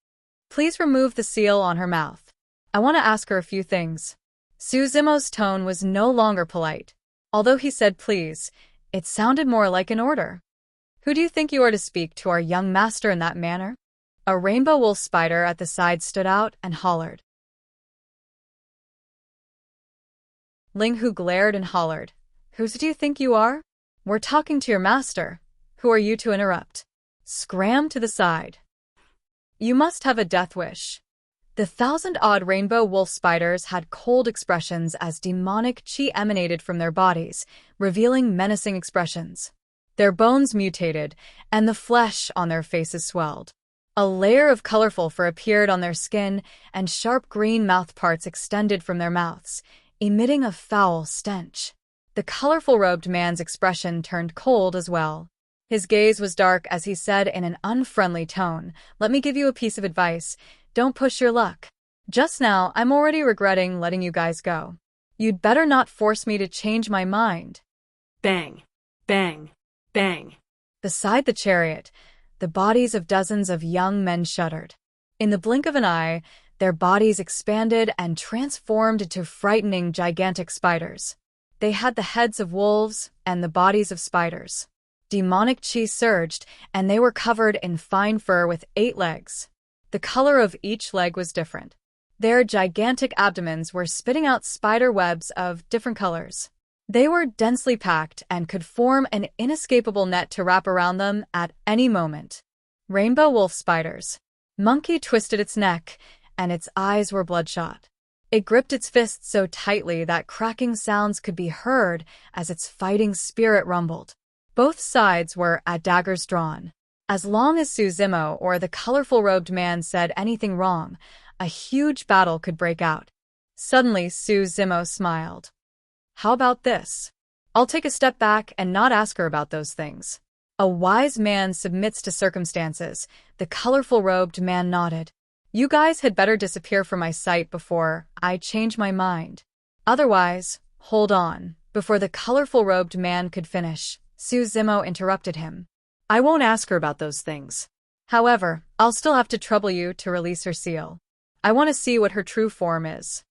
"Please remove the seal on her mouth. I want to ask her a few things." Su Zimo's tone was no longer polite. Although he said please, it sounded more like an order. "Who do you think you are to speak to our young master in that manner?" A rainbow wolf spider at the side stood out and hollered. Linghu glared and hollered, "Who do you think you are? We're talking to your master. Who are you to interrupt?" Scram to the side. "You must have a death wish." The 1,000-odd rainbow wolf spiders had cold expressions as demonic chi emanated from their bodies, revealing menacing expressions. Their bones mutated, and the flesh on their faces swelled. A layer of colorful fur appeared on their skin, and sharp green mouth parts extended from their mouths, emitting a foul stench. The colorful-robed man's expression turned cold as well. His gaze was dark as he said in an unfriendly tone, "Let me give you a piece of advice. Don't push your luck. Just now, I'm already regretting letting you guys go. You'd better not force me to change my mind." Bang, bang, bang. Beside the chariot, the bodies of dozens of young men shuddered. In the blink of an eye, their bodies expanded and transformed into frightening, gigantic spiders. They had the heads of wolves and the bodies of spiders. Demonic chi surged, and they were covered in fine fur with 8 legs. The color of each leg was different. Their gigantic abdomens were spitting out spider webs of different colors. They were densely packed and could form an inescapable net to wrap around them at any moment. Rainbow wolf spiders. Monkey twisted its neck, and its eyes were bloodshot. It gripped its fists so tightly that cracking sounds could be heard as its fighting spirit rumbled. Both sides were at daggers drawn. As long as Su Zimo or the colorful-robed man said anything wrong, a huge battle could break out. Suddenly, Su Zimo smiled. "How about this? I'll take a step back and not ask her about those things." A wise man submits to circumstances. The colorful-robed man nodded. "You guys had better disappear from my sight before I change my mind. Otherwise, hold on." Before the colorful-robed man could finish, Su Zimo interrupted him. "I won't ask her about those things. However, I'll still have to trouble you to release her seal. I want to see what her true form is.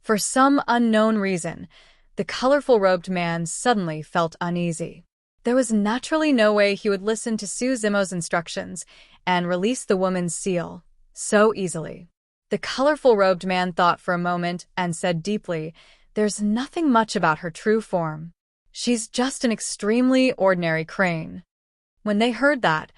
For some unknown reason, the colorful-robed man suddenly felt uneasy. There was naturally no way he would listen to Su Zimo's instructions and release the woman's seal so easily. The colorful-robed man thought for a moment and said deeply, "There's nothing much about her true form. She's just an extremely ordinary crane." When they heard that,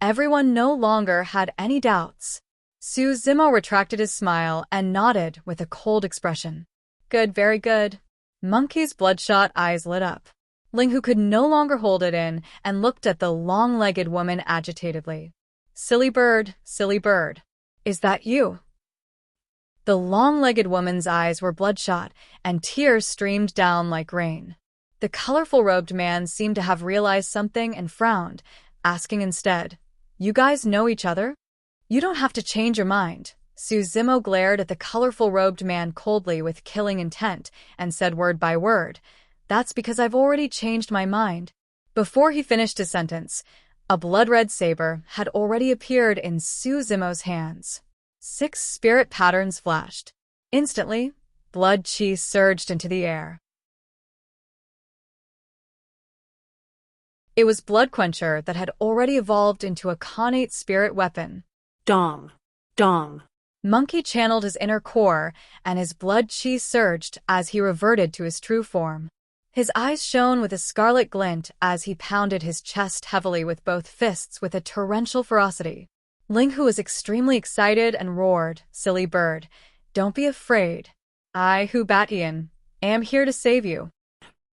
everyone no longer had any doubts. Su Zimo retracted his smile and nodded with a cold expression. "Good, very good." Monkey's bloodshot eyes lit up. Linghu could no longer hold it in and looked at the long-legged woman agitatedly. Silly bird, is that you?" The long-legged woman's eyes were bloodshot, and tears streamed down like rain. The colorful-robed man seemed to have realized something and frowned, asking instead, "You guys know each other?" "You don't have to change your mind." Su Zimo glared at the colorful-robed man coldly with killing intent and said word by word, "That's because I've already changed my mind." Before he finished his sentence, a blood-red saber had already appeared in Su Zimo's hands. 6 spirit patterns flashed. Instantly, blood chi surged into the air. It was Blood Quencher that had already evolved into a Khanate spirit weapon. Dong. Dong. Monkey channeled his inner core, and his blood chi surged as he reverted to his true form. His eyes shone with a scarlet glint as he pounded his chest heavily with both fists with a torrential ferocity. Linghu was extremely excited and roared, "Silly bird, don't be afraid. I, Hu Batian, am here to save you."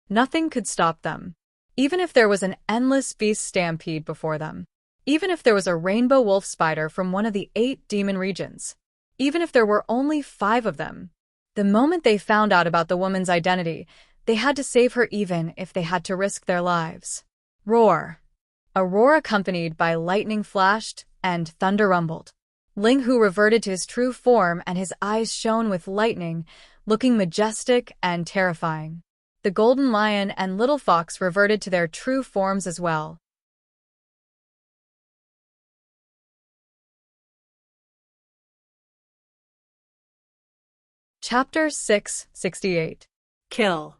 Nothing could stop them. Even if there was an endless beast stampede before them. Even if there was a rainbow wolf spider from one of the 8 demon regions. Even if there were only 5 of them. The moment they found out about the woman's identity, they had to save her even if they had to risk their lives. Roar. A roar accompanied by lightning flashed and thunder rumbled. Linghu reverted to his true form and his eyes shone with lightning, looking majestic and terrifying. The golden lion and little fox reverted to their true forms as well. Chapter 668. Kill.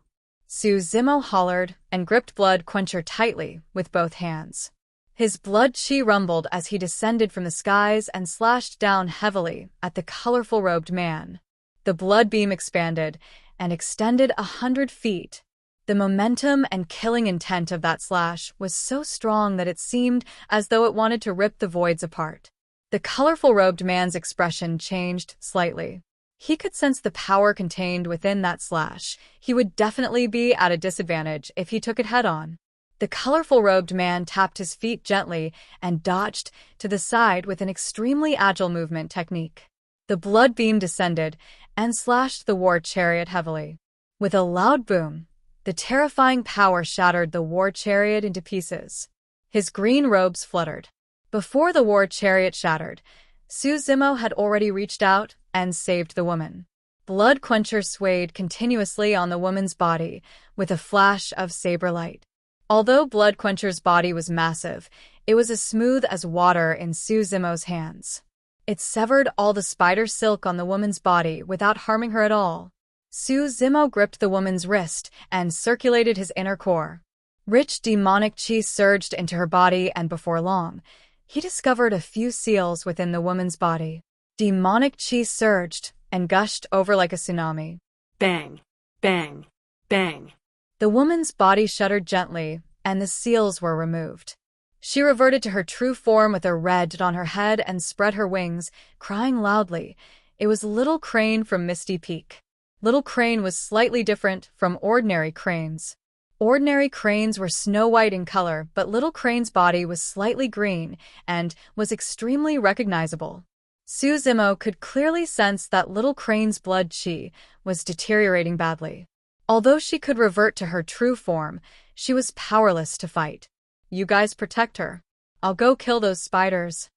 Su Zimo hollered and gripped Blood Quencher tightly with both hands. His blood chi rumbled as he descended from the skies and slashed down heavily at the colorful-robed man. The blood beam expanded and extended 100 feet. The momentum and killing intent of that slash was so strong that it seemed as though it wanted to rip the voids apart. The colorful-robed man's expression changed slightly. He could sense the power contained within that slash. He would definitely be at a disadvantage if he took it head-on. The colorful-robed man tapped his feet gently and dodged to the side with an extremely agile movement technique. The blood beam descended and slashed the war chariot heavily. With a loud boom, the terrifying power shattered the war chariot into pieces. His green robes fluttered. Before the war chariot shattered, Su Zimo had already reached out and saved the woman. Blood Quencher swayed continuously on the woman's body with a flash of saber light. Although Blood Quencher's body was massive, it was as smooth as water in Su Zimo's hands. It severed all the spider silk on the woman's body without harming her at all. Su Zimo gripped the woman's wrist and circulated his inner core. Rich demonic chi surged into her body, and before long, he discovered a few seals within the woman's body. Demonic chi surged and gushed over like a tsunami. Bang. Bang. Bang. The woman's body shuddered gently, and the seals were removed. She reverted to her true form with a red on her head and spread her wings, crying loudly. It was Little Crane from Misty Peak. Little Crane was slightly different from ordinary cranes. Ordinary cranes were snow-white in color, but Little Crane's body was slightly green and was extremely recognizable. Su Zimo could clearly sense that Little Crane's blood chi was deteriorating badly. Although she could revert to her true form, she was powerless to fight. "You guys protect her. I'll go kill those spiders,"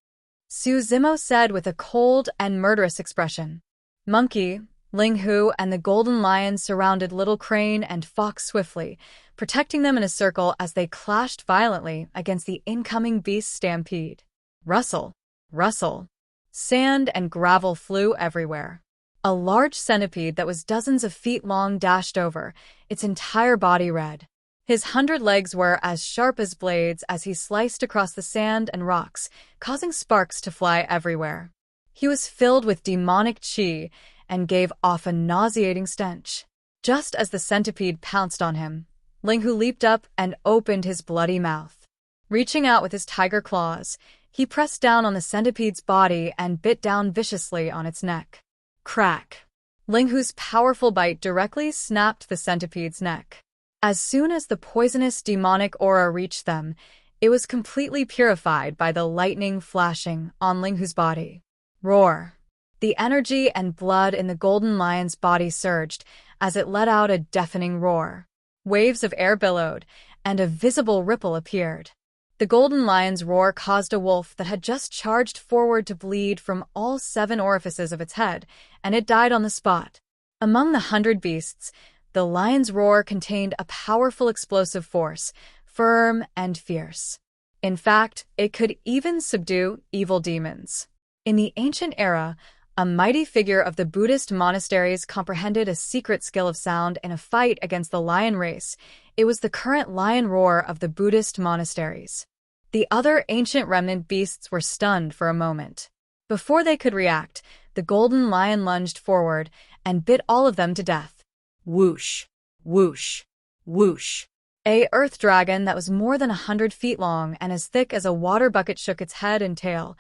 Su Zimo said with a cold and murderous expression. Monkey, Linghu, and the golden lion surrounded Little Crane and Fox swiftly, protecting them in a circle as they clashed violently against the incoming beast stampede. Rustle, rustle. Sand and gravel flew everywhere. A large centipede that was dozens of feet long dashed over, its entire body red. His 100 legs were as sharp as blades as he sliced across the sand and rocks, causing sparks to fly everywhere. He was filled with demonic chi and gave off a nauseating stench. Just as the centipede pounced on him, Linghu leaped up and opened his bloody mouth. Reaching out with his tiger claws, he pressed down on the centipede's body and bit down viciously on its neck. Crack! Linghu's powerful bite directly snapped the centipede's neck. As soon as the poisonous demonic aura reached them, it was completely purified by the lightning flashing on Linghu's body. Roar! The energy and blood in the golden lion's body surged as it let out a deafening roar. Waves of air billowed, and a visible ripple appeared. The golden lion's roar caused a wolf that had just charged forward to bleed from all 7 orifices of its head, and it died on the spot. Among the 100 beasts, the lion's roar contained a powerful explosive force, firm and fierce. In fact, it could even subdue evil demons. In the ancient era, a mighty figure of the Buddhist monasteries comprehended a secret skill of sound in a fight against the lion race. It was the current lion roar of the Buddhist monasteries. The other ancient remnant beasts were stunned for a moment. Before they could react, the golden lion lunged forward and bit all of them to death. Whoosh, whoosh, whoosh. A earth dragon that was more than 100 feet long and as thick as a water bucket shook its head and tail,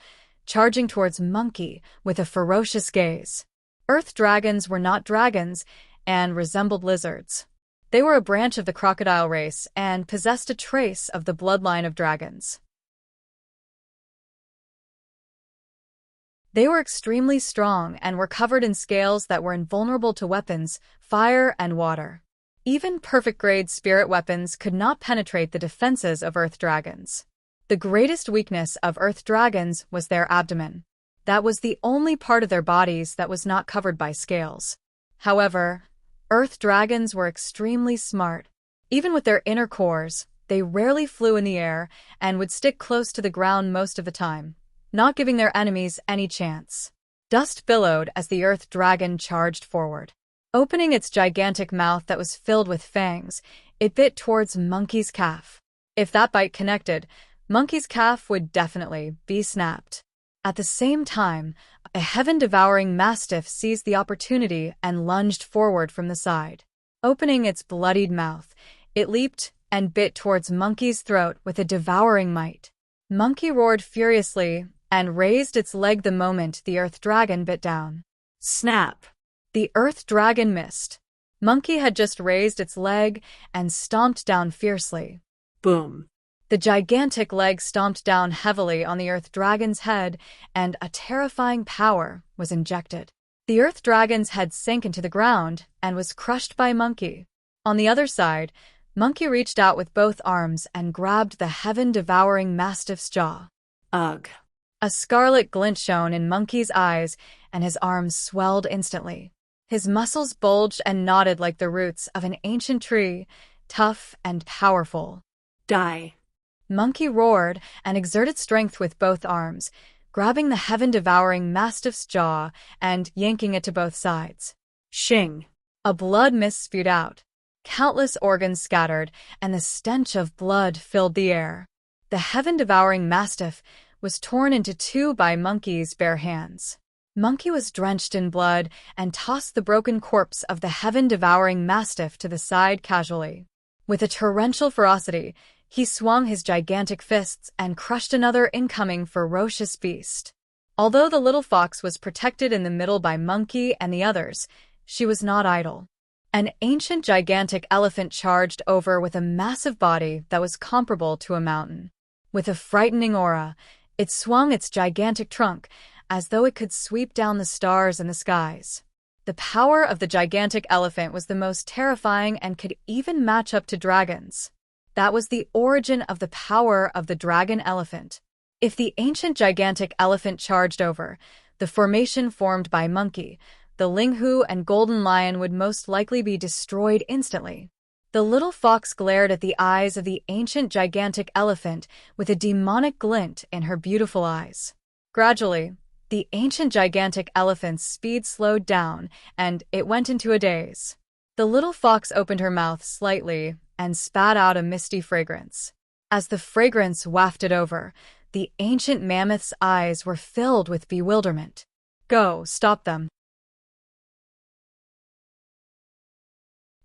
charging towards Monkey with a ferocious gaze. Earth dragons were not dragons and resembled lizards. They were a branch of the crocodile race and possessed a trace of the bloodline of dragons. They were extremely strong and were covered in scales that were invulnerable to weapons, fire, and water. Even perfect-grade spirit weapons could not penetrate the defenses of earth dragons. The greatest weakness of earth dragons was their abdomen. That was the only part of their bodies that was not covered by scales. However, earth dragons were extremely smart. Even with their inner cores, they rarely flew in the air and would stick close to the ground most of the time, not giving their enemies any chance. Dust billowed as the earth dragon charged forward. Opening its gigantic mouth that was filled with fangs, it bit towards Monkey's calf. If that bite connected, Monkey's calf would definitely be snapped. At the same time, a heaven-devouring mastiff seized the opportunity and lunged forward from the side. Opening its bloodied mouth, it leaped and bit towards Monkey's throat with a devouring might. Monkey roared furiously and raised its leg the moment the earth dragon bit down. Snap! The earth dragon missed. Monkey had just raised its leg and stomped down fiercely. Boom! The gigantic leg stomped down heavily on the earth dragon's head, and a terrifying power was injected. The earth dragon's head sank into the ground and was crushed by Monkey. On the other side, Monkey reached out with both arms and grabbed the heaven-devouring mastiff's jaw. Ugh! A scarlet glint shone in Monkey's eyes, and his arms swelled instantly. His muscles bulged and knotted like the roots of an ancient tree, tough and powerful. Die! Monkey roared and exerted strength with both arms, grabbing the heaven-devouring mastiff's jaw and yanking it to both sides. Shing! A blood mist spewed out. Countless organs scattered, and the stench of blood filled the air. The heaven-devouring mastiff was torn into 2 by Monkey's bare hands. Monkey was drenched in blood and tossed the broken corpse of the heaven-devouring mastiff to the side casually. With a torrential ferocity, he swung his gigantic fists and crushed another incoming ferocious beast. Although the little fox was protected in the middle by Monkey and the others, she was not idle. An ancient gigantic elephant charged over with a massive body that was comparable to a mountain. With a frightening aura, it swung its gigantic trunk, as though it could sweep down the stars and the skies. The power of the gigantic elephant was the most terrifying and could even match up to dragons. That was the origin of the power of the dragon elephant. If the ancient gigantic elephant charged over, the formation formed by Monkey, the Linghu and Golden Lion would most likely be destroyed instantly. The little fox glared at the eyes of the ancient gigantic elephant with a demonic glint in her beautiful eyes. Gradually, the ancient gigantic elephant's speed slowed down, and it went into a daze. The little fox opened her mouth slightly and spat out a misty fragrance. As the fragrance wafted over, the ancient mammoth's eyes were filled with bewilderment. "Go, stop them."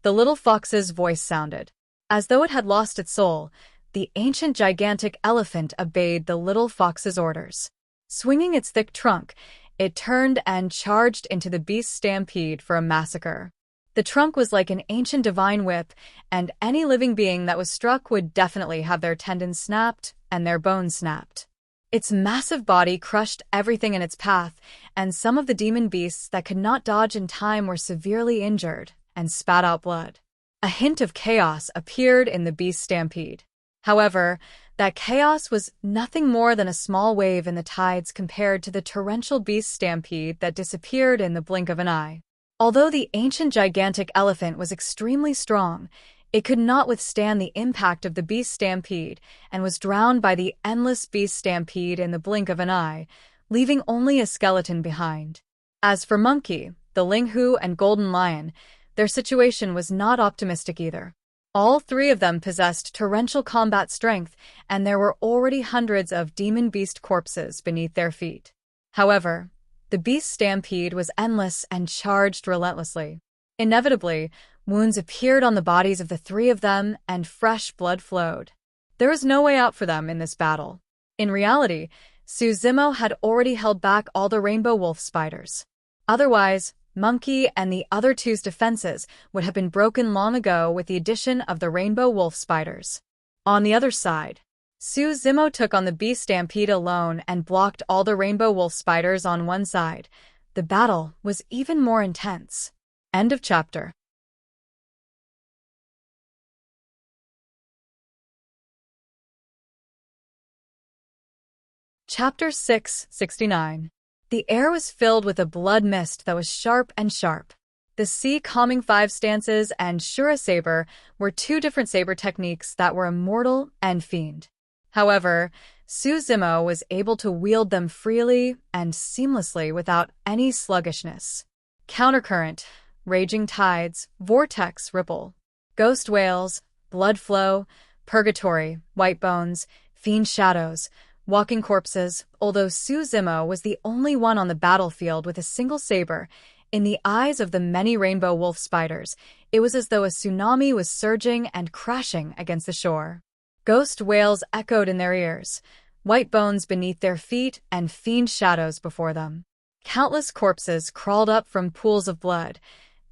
The little fox's voice sounded. As though it had lost its soul, the ancient gigantic elephant obeyed the little fox's orders. Swinging its thick trunk, it turned and charged into the beast's stampede for a massacre. The trunk was like an ancient divine whip, and any living being that was struck would definitely have their tendons snapped and their bones snapped. Its massive body crushed everything in its path, and some of the demon beasts that could not dodge in time were severely injured and spat out blood. A hint of chaos appeared in the beast stampede. However, that chaos was nothing more than a small wave in the tides compared to the torrential beast stampede that disappeared in the blink of an eye. Although the ancient gigantic elephant was extremely strong, it could not withstand the impact of the beast stampede and was drowned by the endless beast stampede in the blink of an eye, leaving only a skeleton behind. As for Monkey, the Linghu, and Golden Lion, their situation was not optimistic either. All three of them possessed torrential combat strength, and there were already hundreds of demon beast corpses beneath their feet. However, the beast stampede was endless and charged relentlessly. Inevitably, wounds appeared on the bodies of the three of them, and fresh blood flowed. There was no way out for them in this battle. In reality, Suzimo had already held back all the rainbow wolf spiders. Otherwise, Monkey and the other two's defenses would have been broken long ago with the addition of the rainbow wolf spiders. On the other side, Suzimo took on the beast stampede alone and blocked all the rainbow wolf spiders on one side. The battle was even more intense. End of chapter. Chapter 669. The air was filled with a blood mist that was sharp and sharp. The sea calming five stances and Shura saber were two different saber techniques that were immortal and fiend. However, Suzimo was able to wield them freely and seamlessly without any sluggishness. Countercurrent, raging tides, vortex ripple, ghost whales, blood flow, purgatory, white bones, fiend shadows, walking corpses. Although Suzimo was the only one on the battlefield with a single saber, in the eyes of the many rainbow wolf spiders, it was as though a tsunami was surging and crashing against the shore. Ghost wails echoed in their ears, white bones beneath their feet and fiend shadows before them. Countless corpses crawled up from pools of blood.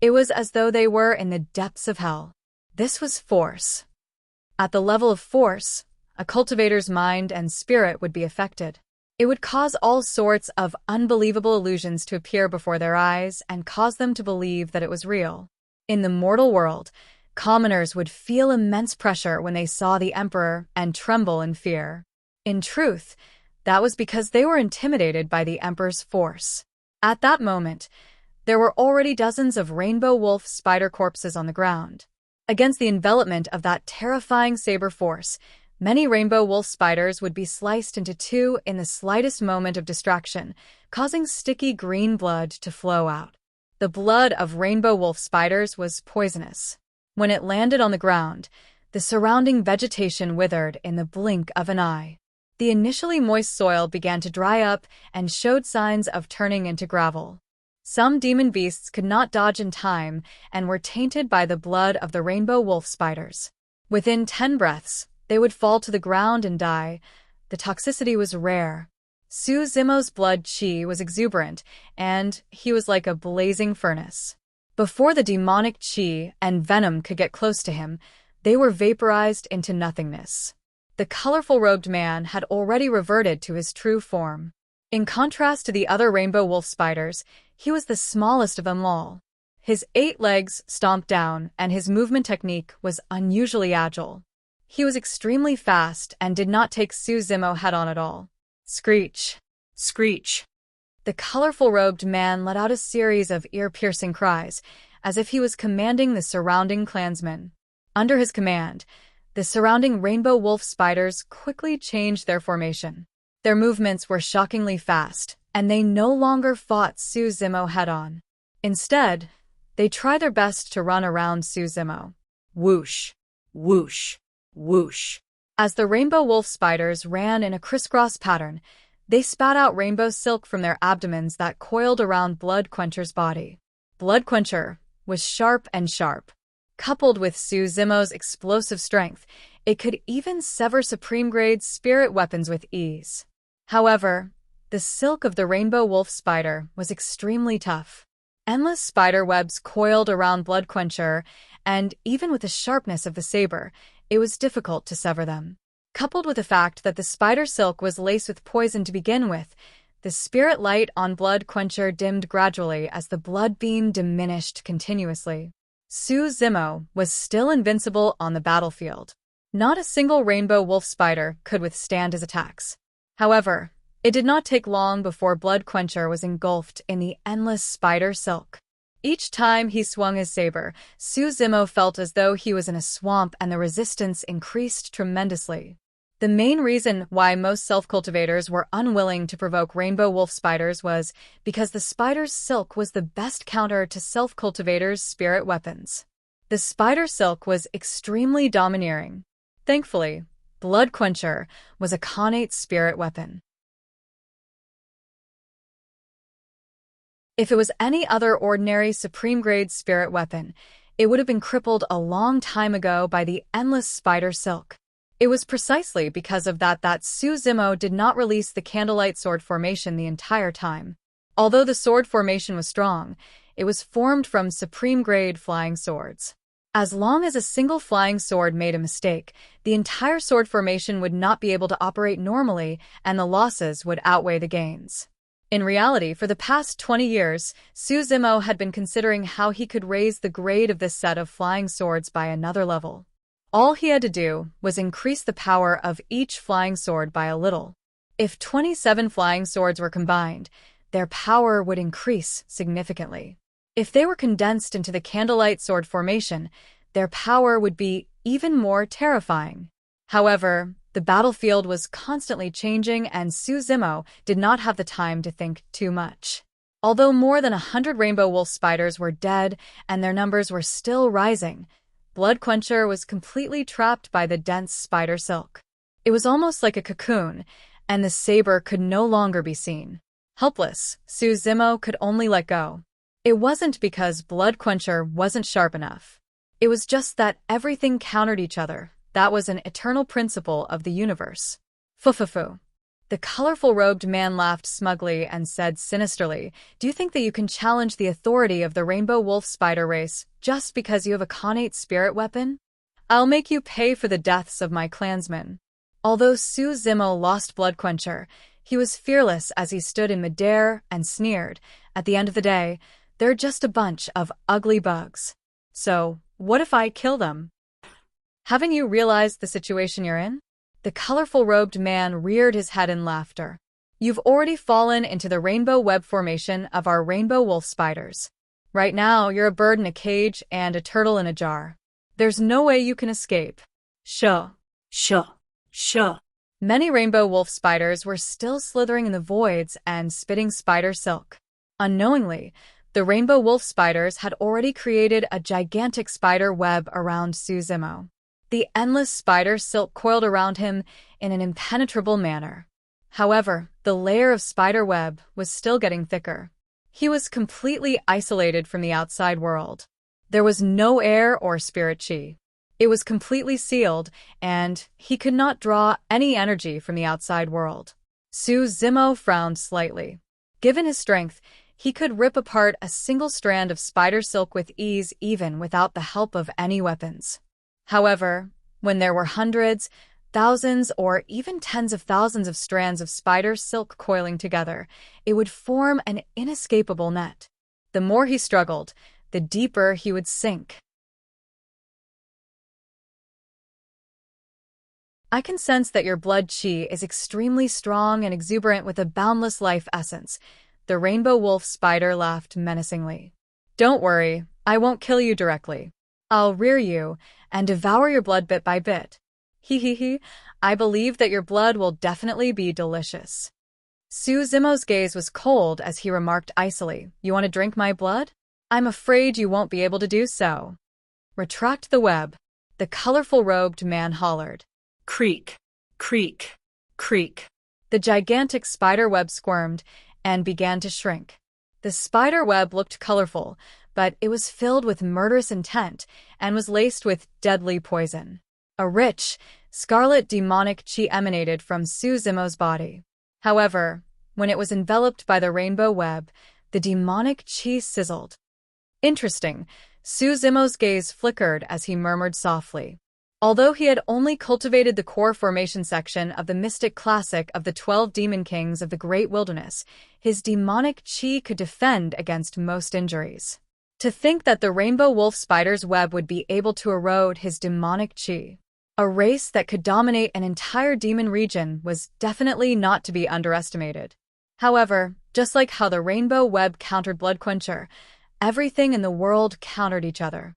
It was as though they were in the depths of hell. This was force. At the level of force, a cultivator's mind and spirit would be affected. It would cause all sorts of unbelievable illusions to appear before their eyes and cause them to believe that it was real. In the mortal world, commoners would feel immense pressure when they saw the emperor and tremble in fear. In truth, that was because they were intimidated by the emperor's force. At that moment, there were already dozens of rainbow wolf spider corpses on the ground. Against the envelopment of that terrifying saber force, many rainbow wolf spiders would be sliced into two in the slightest moment of distraction, causing sticky green blood to flow out. The blood of rainbow wolf spiders was poisonous. When it landed on the ground, the surrounding vegetation withered in the blink of an eye. The initially moist soil began to dry up and showed signs of turning into gravel. Some demon beasts could not dodge in time and were tainted by the blood of the rainbow wolf spiders. Within 10 breaths, they would fall to the ground and die. The toxicity was rare. Suzimo's blood chi was exuberant, and he was like a blazing furnace. Before the demonic chi and venom could get close to him, they were vaporized into nothingness. The colorful-robed man had already reverted to his true form. In contrast to the other rainbow wolf spiders, he was the smallest of them all. His 8 legs stomped down, and his movement technique was unusually agile. He was extremely fast and did not take Suzimo head-on at all. Screech! Screech! The colorful-robed man let out a series of ear-piercing cries, as if he was commanding the surrounding clansmen. Under his command, the surrounding rainbow wolf spiders quickly changed their formation. Their movements were shockingly fast, and they no longer fought Suzumo head-on. Instead, they tried their best to run around Suzumo. Whoosh, whoosh, whoosh. As the rainbow wolf spiders ran in a crisscross pattern, they spat out rainbow silk from their abdomens that coiled around Blood Quencher's body. Blood Quencher was sharp and sharp. Coupled with Suzumo's explosive strength, it could even sever supreme-grade spirit weapons with ease. However, the silk of the rainbow wolf spider was extremely tough. Endless spider webs coiled around Blood Quencher, and even with the sharpness of the saber, it was difficult to sever them. Coupled with the fact that the spider silk was laced with poison to begin with, the spirit light on Blood Quencher dimmed gradually as the blood beam diminished continuously. Suzumo was still invincible on the battlefield. Not a single rainbow wolf spider could withstand his attacks. However, it did not take long before Blood Quencher was engulfed in the endless spider silk. Each time he swung his saber, Suzumo felt as though he was in a swamp, and the resistance increased tremendously. The main reason why most self-cultivators were unwilling to provoke rainbow wolf spiders was because the spider's silk was the best counter to self-cultivators' spirit weapons. The spider silk was extremely domineering. Thankfully, Blood Quencher was a connate spirit weapon. If it was any other ordinary supreme-grade spirit weapon, it would have been crippled a long time ago by the endless spider silk. It was precisely because of that Suzumo did not release the candlelight sword formation the entire time. Although the sword formation was strong, it was formed from supreme-grade flying swords. As long as a single flying sword made a mistake, the entire sword formation would not be able to operate normally, and the losses would outweigh the gains. In reality, for the past 20 years, Suzumo had been considering how he could raise the grade of this set of flying swords by another level. All he had to do was increase the power of each flying sword by a little. If 27 flying swords were combined, their power would increase significantly. If they were condensed into the candlelight sword formation, their power would be even more terrifying. However, the battlefield was constantly changing, and Suzumo did not have the time to think too much. Although more than 100 rainbow wolf spiders were dead and their numbers were still rising, Blood Quencher was completely trapped by the dense spider silk. It was almost like a cocoon, and the saber could no longer be seen. Helpless, Suzumo could only let go. It wasn't because Blood Quencher wasn't sharp enough. It was just that everything countered each other. That was an eternal principle of the universe. Fufufu. The colorful-robed man laughed smugly and said sinisterly, "Do you think that you can challenge the authority of the rainbow wolf spider race just because you have a connate spirit weapon? I'll make you pay for the deaths of my clansmen." Although Suzumo lost Blood Quencher, he was fearless as he stood in midair and sneered, "At the end of the day, they're just a bunch of ugly bugs. So, what if I kill them?" Haven't you realized the situation you're in? The colorful-robed man reared his head in laughter. You've already fallen into the rainbow web formation of our rainbow wolf spiders. Right now, you're a bird in a cage and a turtle in a jar. There's no way you can escape. Shuh. Shuh. Shuh. Many rainbow wolf spiders were still slithering in the voids and spitting spider silk. Unknowingly, the rainbow wolf spiders had already created a gigantic spider web around Suzumo. The endless spider silk coiled around him in an impenetrable manner. However, the layer of spider web was still getting thicker. He was completely isolated from the outside world. There was no air or spirit chi. It was completely sealed, and he could not draw any energy from the outside world. Suzumo frowned slightly. Given his strength, he could rip apart a single strand of spider silk with ease even without the help of any weapons. However, when there were hundreds, thousands, or even tens of thousands of strands of spider silk coiling together, it would form an inescapable net. The more he struggled, the deeper he would sink. I can sense that your blood chi is extremely strong and exuberant with a boundless life essence. The rainbow wolf spider laughed menacingly. Don't worry, I won't kill you directly. I'll rear you, and devour your blood bit by bit. He he he, I believe that your blood will definitely be delicious. Su Zimo's gaze was cold as he remarked icily, You want to drink my blood? I'm afraid you won't be able to do so. Retract the web, the colorful robed man hollered. Creak, creak, creak. The gigantic spider web squirmed and began to shrink. The spider web looked colorful, but it was filled with murderous intent and was laced with deadly poison. A rich, scarlet demonic chi emanated from Su Zimo's body. However, when it was enveloped by the rainbow web, the demonic chi sizzled. Interesting, Su Zimo's gaze flickered as he murmured softly. Although he had only cultivated the core formation section of the mystic classic of the 12 demon kings of the great wilderness, his demonic chi could defend against most injuries. To think that the rainbow wolf spider's web would be able to erode his demonic chi, a race that could dominate an entire demon region, was definitely not to be underestimated. However, just like how the rainbow web countered Blood Quencher, everything in the world countered each other.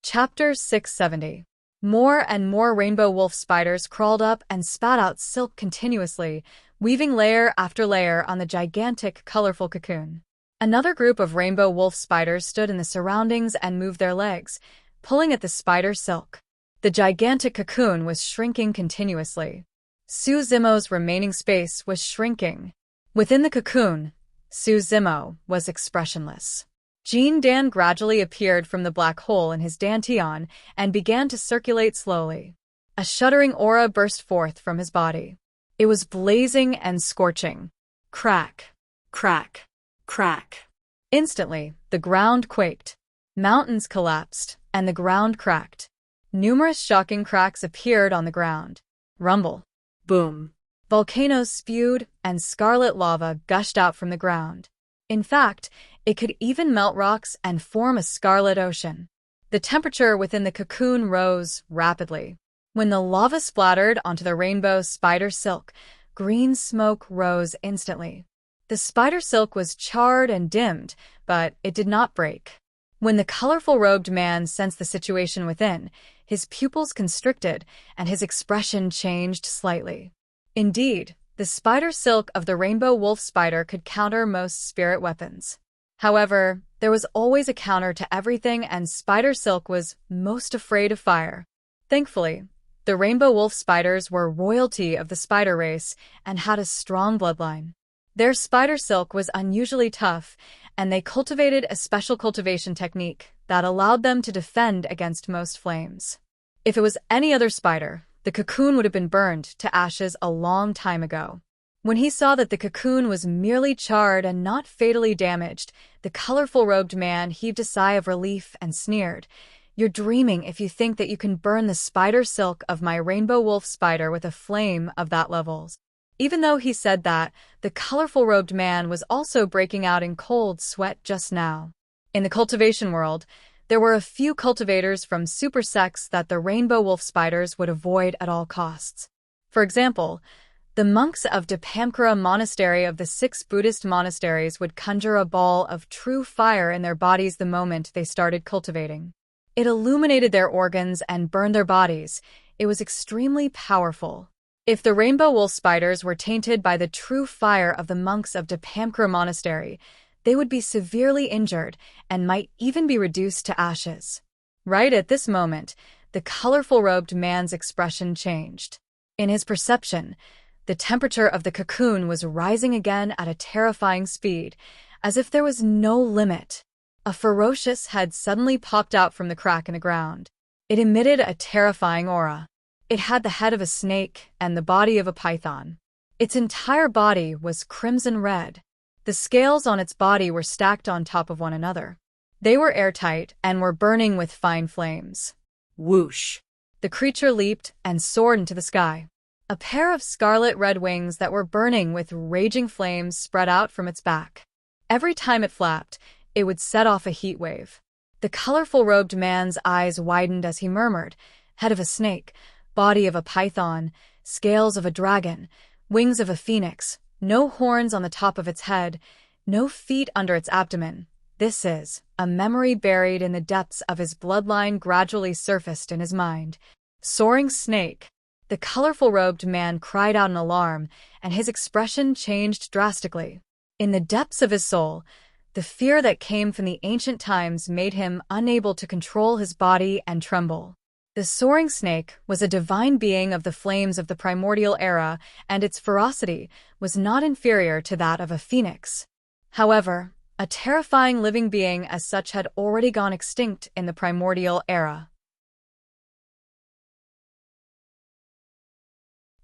Chapter 670. More and more rainbow wolf spiders crawled up and spat out silk continuously, weaving layer after layer on the gigantic, colorful cocoon. Another group of rainbow wolf spiders stood in the surroundings and moved their legs, pulling at the spider silk. The gigantic cocoon was shrinking continuously. Su Zimo's remaining space was shrinking. Within the cocoon, Su Zimo was expressionless. Jean Dan gradually appeared from the black hole in his dantian and began to circulate slowly. A shuddering aura burst forth from his body. It was blazing and scorching. Crack, crack, crack. Instantly, the ground quaked. Mountains collapsed, and the ground cracked. Numerous shocking cracks appeared on the ground. Rumble. Boom. Volcanoes spewed, and scarlet lava gushed out from the ground. In fact, it could even melt rocks and form a scarlet ocean. The temperature within the cocoon rose rapidly. When the lava splattered onto the rainbow spider silk, green smoke rose instantly. The spider silk was charred and dimmed, but it did not break. When the colorful robed man sensed the situation within, his pupils constricted and his expression changed slightly. Indeed, the spider silk of the rainbow wolf spider could counter most spirit weapons. However, there was always a counter to everything, and spider silk was most afraid of fire. Thankfully, the rainbow wolf spiders were royalty of the spider race and had a strong bloodline. Their spider silk was unusually tough, and they cultivated a special cultivation technique that allowed them to defend against most flames. If it was any other spider, the cocoon would have been burned to ashes a long time ago. When he saw that the cocoon was merely charred and not fatally damaged, the colorful robed man heaved a sigh of relief and sneered, You're dreaming if you think that you can burn the spider silk of my rainbow wolf spider with a flame of that level. Even though he said that, the colorful robed man was also breaking out in cold sweat just now. In the cultivation world, there were a few cultivators from super sects that the rainbow wolf spiders would avoid at all costs. For example, the monks of Dipamkara Monastery of the 6 Buddhist monasteries would conjure a ball of true fire in their bodies the moment they started cultivating. It illuminated their organs and burned their bodies. It was extremely powerful. If the rainbow wolf spiders were tainted by the true fire of the monks of Dipamkara Monastery, they would be severely injured and might even be reduced to ashes. Right at this moment, the colorful robed man's expression changed. In his perception, the temperature of the cocoon was rising again at a terrifying speed, as if there was no limit. A ferocious head suddenly popped out from the crack in the ground. It emitted a terrifying aura. It had the head of a snake and the body of a python. Its entire body was crimson red. The scales on its body were stacked on top of one another. They were airtight and were burning with fine flames. Whoosh! The creature leaped and soared into the sky. A pair of scarlet-red wings that were burning with raging flames spread out from its back. Every time it flapped, it would set off a heat wave. The colorful robed man's eyes widened as he murmured, Head of a snake, body of a python, scales of a dragon, wings of a phoenix, No horns on the top of its head, no feet under its abdomen. This is a memory buried in the depths of his bloodline gradually surfaced in his mind. Soaring snake. The colorful-robed man cried out in alarm, and his expression changed drastically. In the depths of his soul, the fear that came from the ancient times made him unable to control his body and tremble. The soaring snake was a divine being of the flames of the primordial era, and its ferocity was not inferior to that of a phoenix. However, a terrifying living being as such had already gone extinct in the primordial era.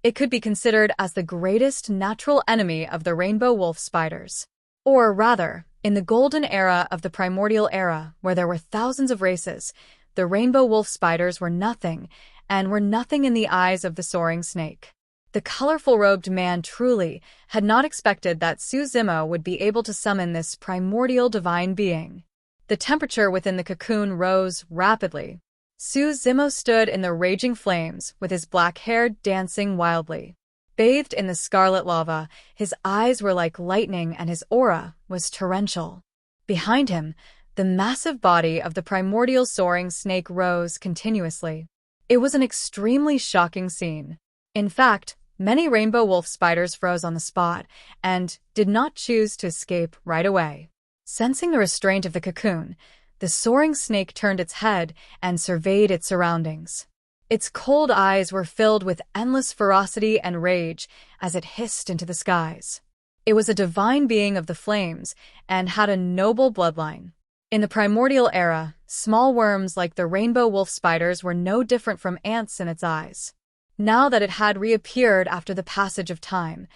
It could be considered as the greatest natural enemy of the rainbow wolf spiders. Or rather, in the golden era of the primordial era, where there were thousands of races, the rainbow wolf spiders were nothing, and were nothing in the eyes of the soaring snake. The colorful-robed man truly had not expected that Suzumo would be able to summon this primordial divine being. The temperature within the cocoon rose rapidly. Suzumo stood in the raging flames, with his black hair dancing wildly. Bathed in the scarlet lava, his eyes were like lightning and his aura was torrential. Behind him, the massive body of the primordial soaring snake rose continuously. It was an extremely shocking scene. In fact, many rainbow wolf spiders froze on the spot and did not choose to escape right away. Sensing the restraint of the cocoon, the soaring snake turned its head and surveyed its surroundings. Its cold eyes were filled with endless ferocity and rage as it hissed into the skies. It was a divine being of the flames and had a noble bloodline. In the primordial era, small worms like the rainbow wolf spiders were no different from ants in its eyes. Now that it had reappeared after the passage of time,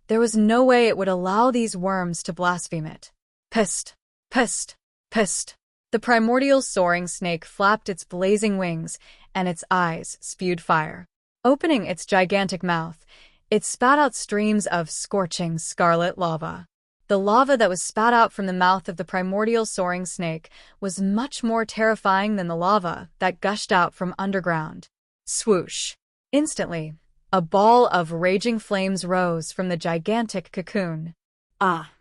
there was no way it would allow these worms to blaspheme it. Pissed, pissed, pissed. The primordial soaring snake flapped its blazing wings, and its eyes spewed fire. Opening its gigantic mouth, it spat out streams of scorching scarlet lava. The lava that was spat out from the mouth of the primordial soaring snake was much more terrifying than the lava that gushed out from underground. Swoosh! Instantly, a ball of raging flames rose from the gigantic cocoon. Ah!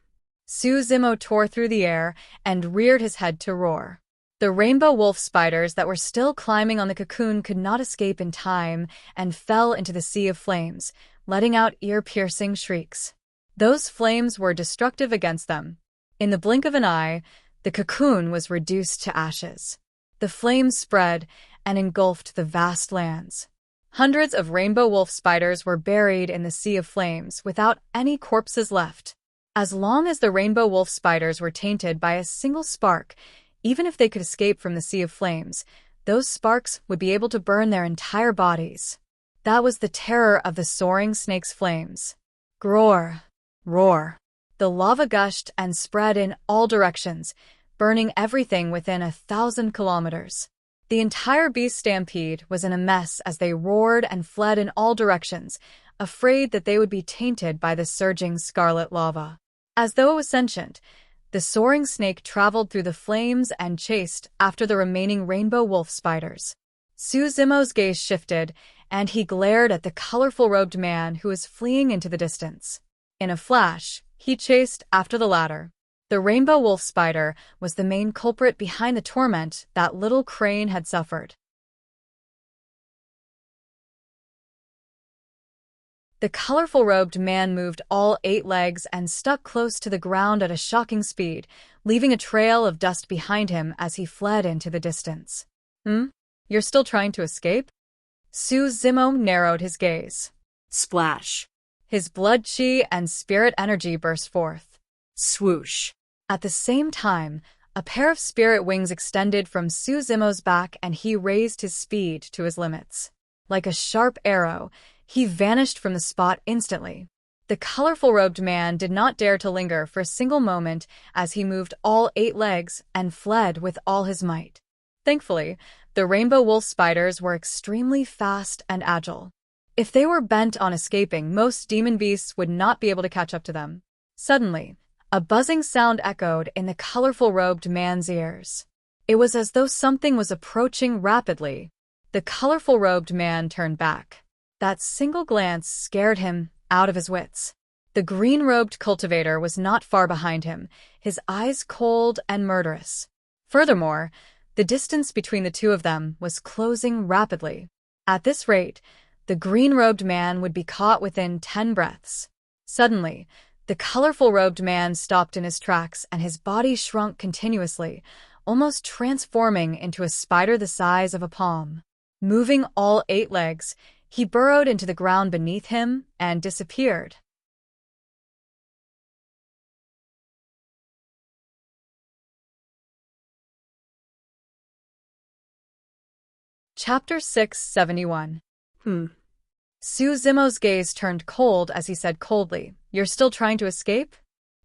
Suzumo tore through the air and reared his head to roar. The rainbow wolf spiders that were still climbing on the cocoon could not escape in time and fell into the sea of flames, letting out ear-piercing shrieks. Those flames were destructive against them. In the blink of an eye, the cocoon was reduced to ashes. The flames spread and engulfed the vast lands. Hundreds of rainbow wolf spiders were buried in the sea of flames without any corpses left. As long as the rainbow wolf spiders were tainted by a single spark, even if they could escape from the sea of flames, those sparks would be able to burn their entire bodies. That was the terror of the soaring snake's flames. Roar! Roar! The lava gushed and spread in all directions, burning everything within 1,000 kilometers. The entire beast stampede was in a mess as they roared and fled in all directions, afraid that they would be tainted by the surging scarlet lava. As though it was sentient, the soaring snake traveled through the flames and chased after the remaining rainbow wolf spiders. Suzumo's gaze shifted, and he glared at the colorful-robed man who was fleeing into the distance. In a flash, he chased after the latter. The rainbow wolf spider was the main culprit behind the torment that little crane had suffered. The colorful-robed man moved all 8 legs and stuck close to the ground at a shocking speed, leaving a trail of dust behind him as he fled into the distance. You're still trying to escape? Suzumo narrowed his gaze. Splash! His blood chi and spirit energy burst forth. Swoosh! At the same time, a pair of spirit wings extended from Suzumo's back and he raised his speed to his limits. Like a sharp arrow, he vanished from the spot instantly. The colorful-robed man did not dare to linger for a single moment as he moved all 8 legs and fled with all his might. Thankfully, the rainbow wolf spiders were extremely fast and agile. If they were bent on escaping, most demon beasts would not be able to catch up to them. Suddenly, a buzzing sound echoed in the colorful-robed man's ears. It was as though something was approaching rapidly. The colorful-robed man turned back. That single glance scared him out of his wits. The green-robed cultivator was not far behind him, his eyes cold and murderous. Furthermore, the distance between the two of them was closing rapidly. At this rate, the green-robed man would be caught within 10 breaths. Suddenly, the colorful-robed man stopped in his tracks and his body shrunk continuously, almost transforming into a spider the size of a palm. Moving all 8 legs, he burrowed into the ground beneath him and disappeared. Chapter 671. Suzumo's gaze turned cold as he said coldly, "You're still trying to escape?"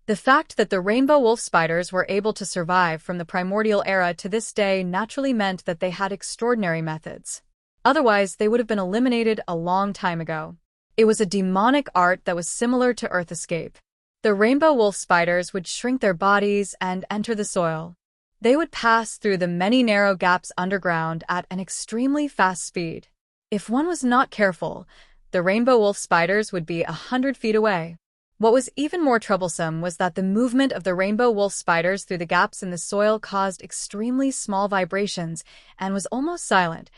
The fact that the rainbow wolf spiders were able to survive from the primordial era to this day naturally meant that they had extraordinary methods. Otherwise, they would have been eliminated a long time ago. It was a demonic art that was similar to Earth escape. The rainbow wolf spiders would shrink their bodies and enter the soil. They would pass through the many narrow gaps underground at an extremely fast speed. If one was not careful, the rainbow wolf spiders would be 100 feet away. What was even more troublesome was that the movement of the rainbow wolf spiders through the gaps in the soil caused extremely small vibrations and was almost silent.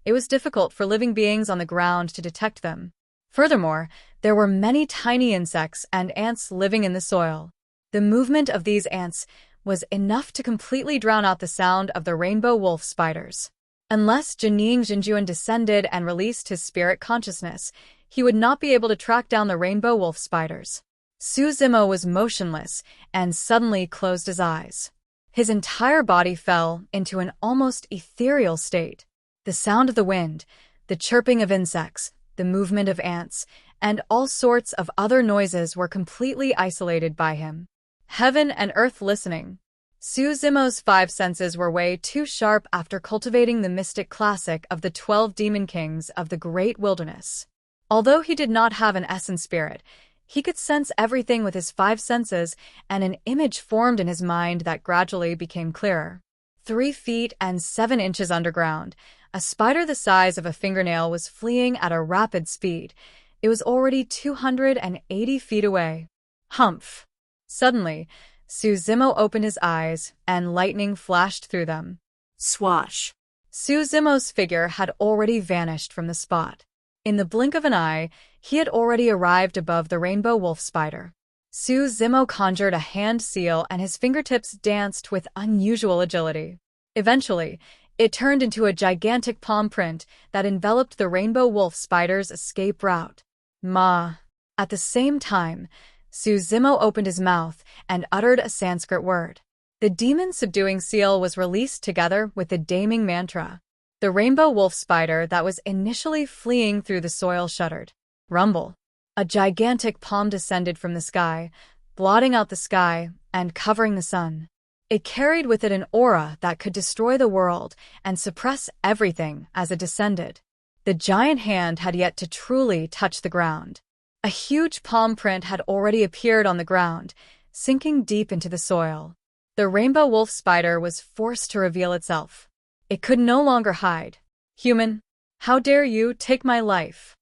It was difficult for living beings on the ground to detect them. Furthermore, there were many tiny insects and ants living in the soil. The movement of these ants was enough to completely drown out the sound of the rainbow wolf spiders. Unless Jinying Jinjuan descended and released his spirit consciousness, he would not be able to track down the rainbow wolf spiders. Suzumo was motionless and suddenly closed his eyes. His entire body fell into an almost ethereal state. The sound of the wind, the chirping of insects, the movement of ants, and all sorts of other noises were completely isolated by him. Heaven and earth listening. Suzumo's 5 senses were way too sharp after cultivating the mystic classic of the 12 demon kings of the great wilderness. Although he did not have an essence spirit, he could sense everything with his 5 senses, and an image formed in his mind that gradually became clearer. 3 feet and 7 inches underground, a spider the size of a fingernail was fleeing at a rapid speed. It was already 280 feet away. Humph! Suddenly, Suzumo opened his eyes, and lightning flashed through them. Swash! Suzumo's figure had already vanished from the spot. In the blink of an eye, he had already arrived above the rainbow wolf spider. Suzumo conjured a hand seal and his fingertips danced with unusual agility. Eventually, it turned into a gigantic palm print that enveloped the rainbow wolf spider's escape route. Ma! At the same time, Suzumo opened his mouth and uttered a Sanskrit word. The demon-subduing seal was released together with the damning mantra. The rainbow wolf spider that was initially fleeing through the soil shuddered. Rumble. A gigantic palm descended from the sky, blotting out the sky and covering the sun. It carried with it an aura that could destroy the world and suppress everything as it descended. The giant hand had yet to truly touch the ground. A huge palm print had already appeared on the ground, sinking deep into the soil. The rainbow wolf spider was forced to reveal itself. It could no longer hide. "Human, how dare you take my life?"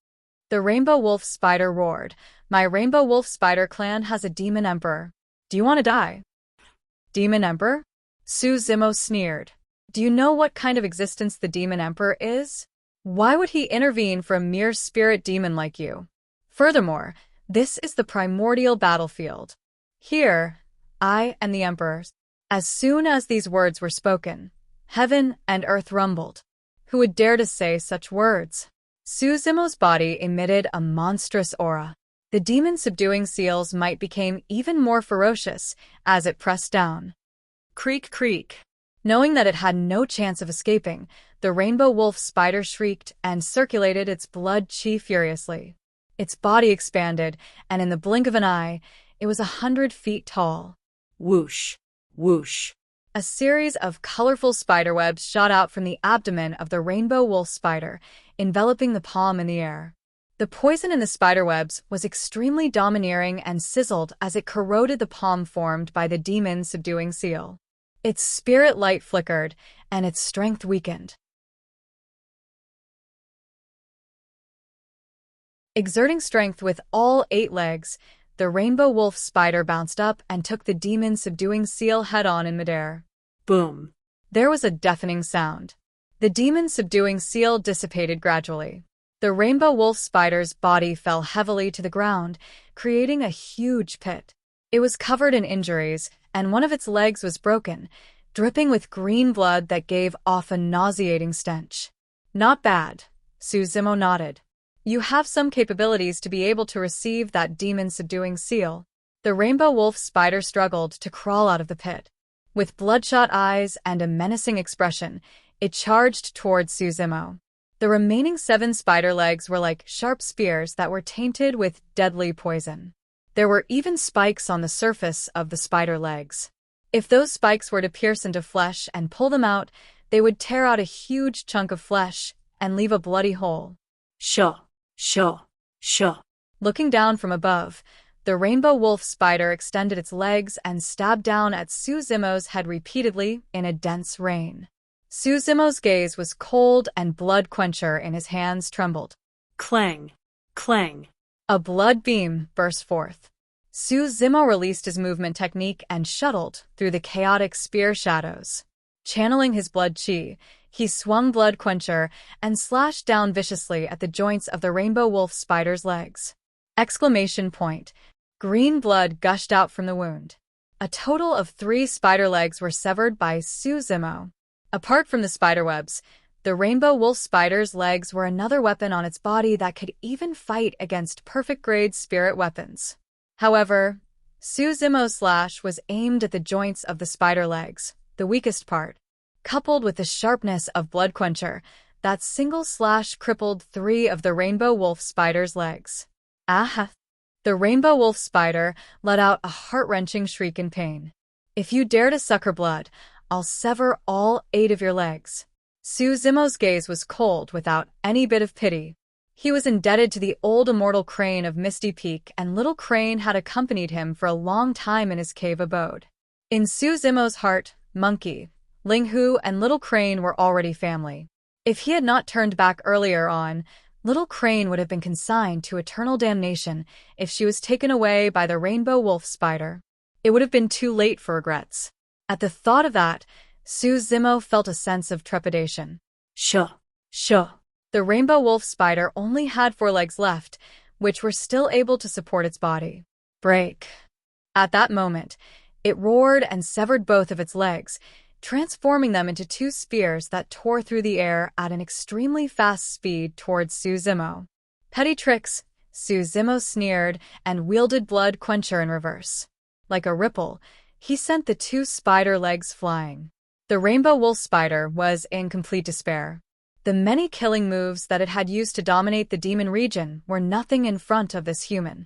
The rainbow wolf spider roared. "My rainbow wolf spider clan has a demon emperor. Do you want to die?" "Demon emperor?" Suzumo sneered. "Do you know what kind of existence the demon emperor is? Why would he intervene for a mere spirit demon like you? Furthermore, this is the primordial battlefield. Here, I am the emperor." As soon as these words were spoken, heaven and earth rumbled. Who would dare to say such words? Suzumo's body emitted a monstrous aura. The demon-subduing seals might become even more ferocious as it pressed down. Creak, creak. Knowing that it had no chance of escaping, the rainbow wolf spider shrieked and circulated its blood chi furiously. Its body expanded, and in the blink of an eye, it was 100 feet tall. Whoosh! Whoosh! A series of colorful spiderwebs shot out from the abdomen of the rainbow wolf spider, enveloping the palm in the air. The poison in the spiderwebs was extremely domineering and sizzled as it corroded the palm formed by the demon-subduing seal. Its spirit light flickered, and its strength weakened. Exerting strength with all 8 legs, the rainbow wolf spider bounced up and took the demon-subduing seal head-on in midair. Boom. There was a deafening sound. The demon-subduing seal dissipated gradually. The rainbow wolf spider's body fell heavily to the ground, creating a huge pit. It was covered in injuries, and one of its legs was broken, dripping with green blood that gave off a nauseating stench. Not bad, Suzumo nodded. You have some capabilities to be able to receive that demon-subduing seal. The rainbow wolf spider struggled to crawl out of the pit. With bloodshot eyes and a menacing expression, it charged towards Suzumo. The remaining 7 spider legs were like sharp spears that were tainted with deadly poison. There were even spikes on the surface of the spider legs. If those spikes were to pierce into flesh and pull them out, they would tear out a huge chunk of flesh and leave a bloody hole. Sho. Looking down from above, the rainbow wolf spider extended its legs and stabbed down at Suzumo's head repeatedly in a dense rain. Suzumo's gaze was cold and blood quencher in his hands trembled. Clang. Clang. A blood beam burst forth. Suzumo released his movement technique and shuttled through the chaotic spear shadows. Channeling his blood chi, he swung blood quencher and slashed down viciously at the joints of the rainbow wolf spider's legs. Exclamation point. Green blood gushed out from the wound. A total of 3 spider legs were severed by Suzumo. Apart from the spiderwebs, the rainbow wolf spider's legs were another weapon on its body that could even fight against perfect-grade spirit weapons. However, Suzumo's slash was aimed at the joints of the spider legs, the weakest part. Coupled with the sharpness of blood quencher, that single slash crippled 3 of the rainbow wolf spider's legs. Ah! The rainbow wolf spider let out a heart-wrenching shriek in pain. If you dare to suck her blood, I'll sever all 8 of your legs. Suzumo's gaze was cold without any bit of pity. He was indebted to the old immortal Crane of Misty Peak, and Little Crane had accompanied him for a long time in his cave abode. In Suzumo's heart, Monkey, Linghu, and Little Crane were already family. If he had not turned back earlier on, Little Crane would have been consigned to eternal damnation if she was taken away by the rainbow wolf spider. It would have been too late for regrets. At the thought of that, Suzumo felt a sense of trepidation. Sho. The rainbow wolf spider only had 4 legs left, which were still able to support its body. Break. At that moment, it roared and severed both of its legs, transforming them into 2 spears that tore through the air at an extremely fast speed towards Suzumo. Petty tricks, Suzumo sneered and wielded blood quencher in reverse. Like a ripple, he sent the 2 spider legs flying. The rainbow wolf spider was in complete despair. The many killing moves that it had used to dominate the demon region were nothing in front of this human.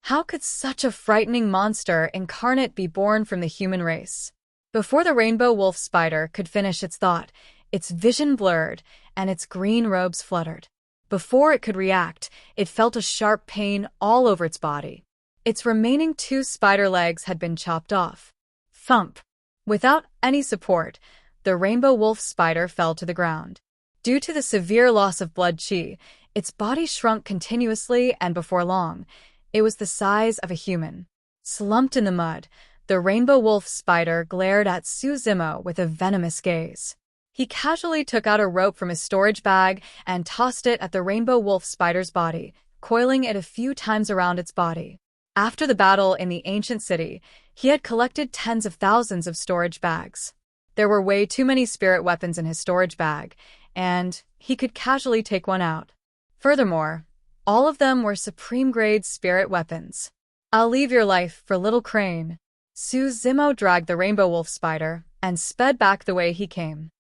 How could such a frightening monster incarnate be born from the human race? Before the rainbow wolf spider could finish its thought, its vision blurred and its green robes fluttered. Before it could react, it felt a sharp pain all over its body. Its remaining 2 spider legs had been chopped off. Thump! Without any support, the rainbow wolf spider fell to the ground. Due to the severe loss of blood chi, its body shrunk continuously, and before long, it was the size of a human. Slumped in the mud, the rainbow wolf spider glared at Suzumo with a venomous gaze. He casually took out a rope from his storage bag and tossed it at the rainbow wolf spider's body, coiling it a few times around its body. After the battle in the ancient city, he had collected tens of thousands of storage bags. There were way too many spirit weapons in his storage bag, and he could casually take one out. Furthermore, all of them were supreme-grade spirit weapons. I'll leave your life for Little Crane. Suzumo dragged the rainbow wolf spider and sped back the way he came.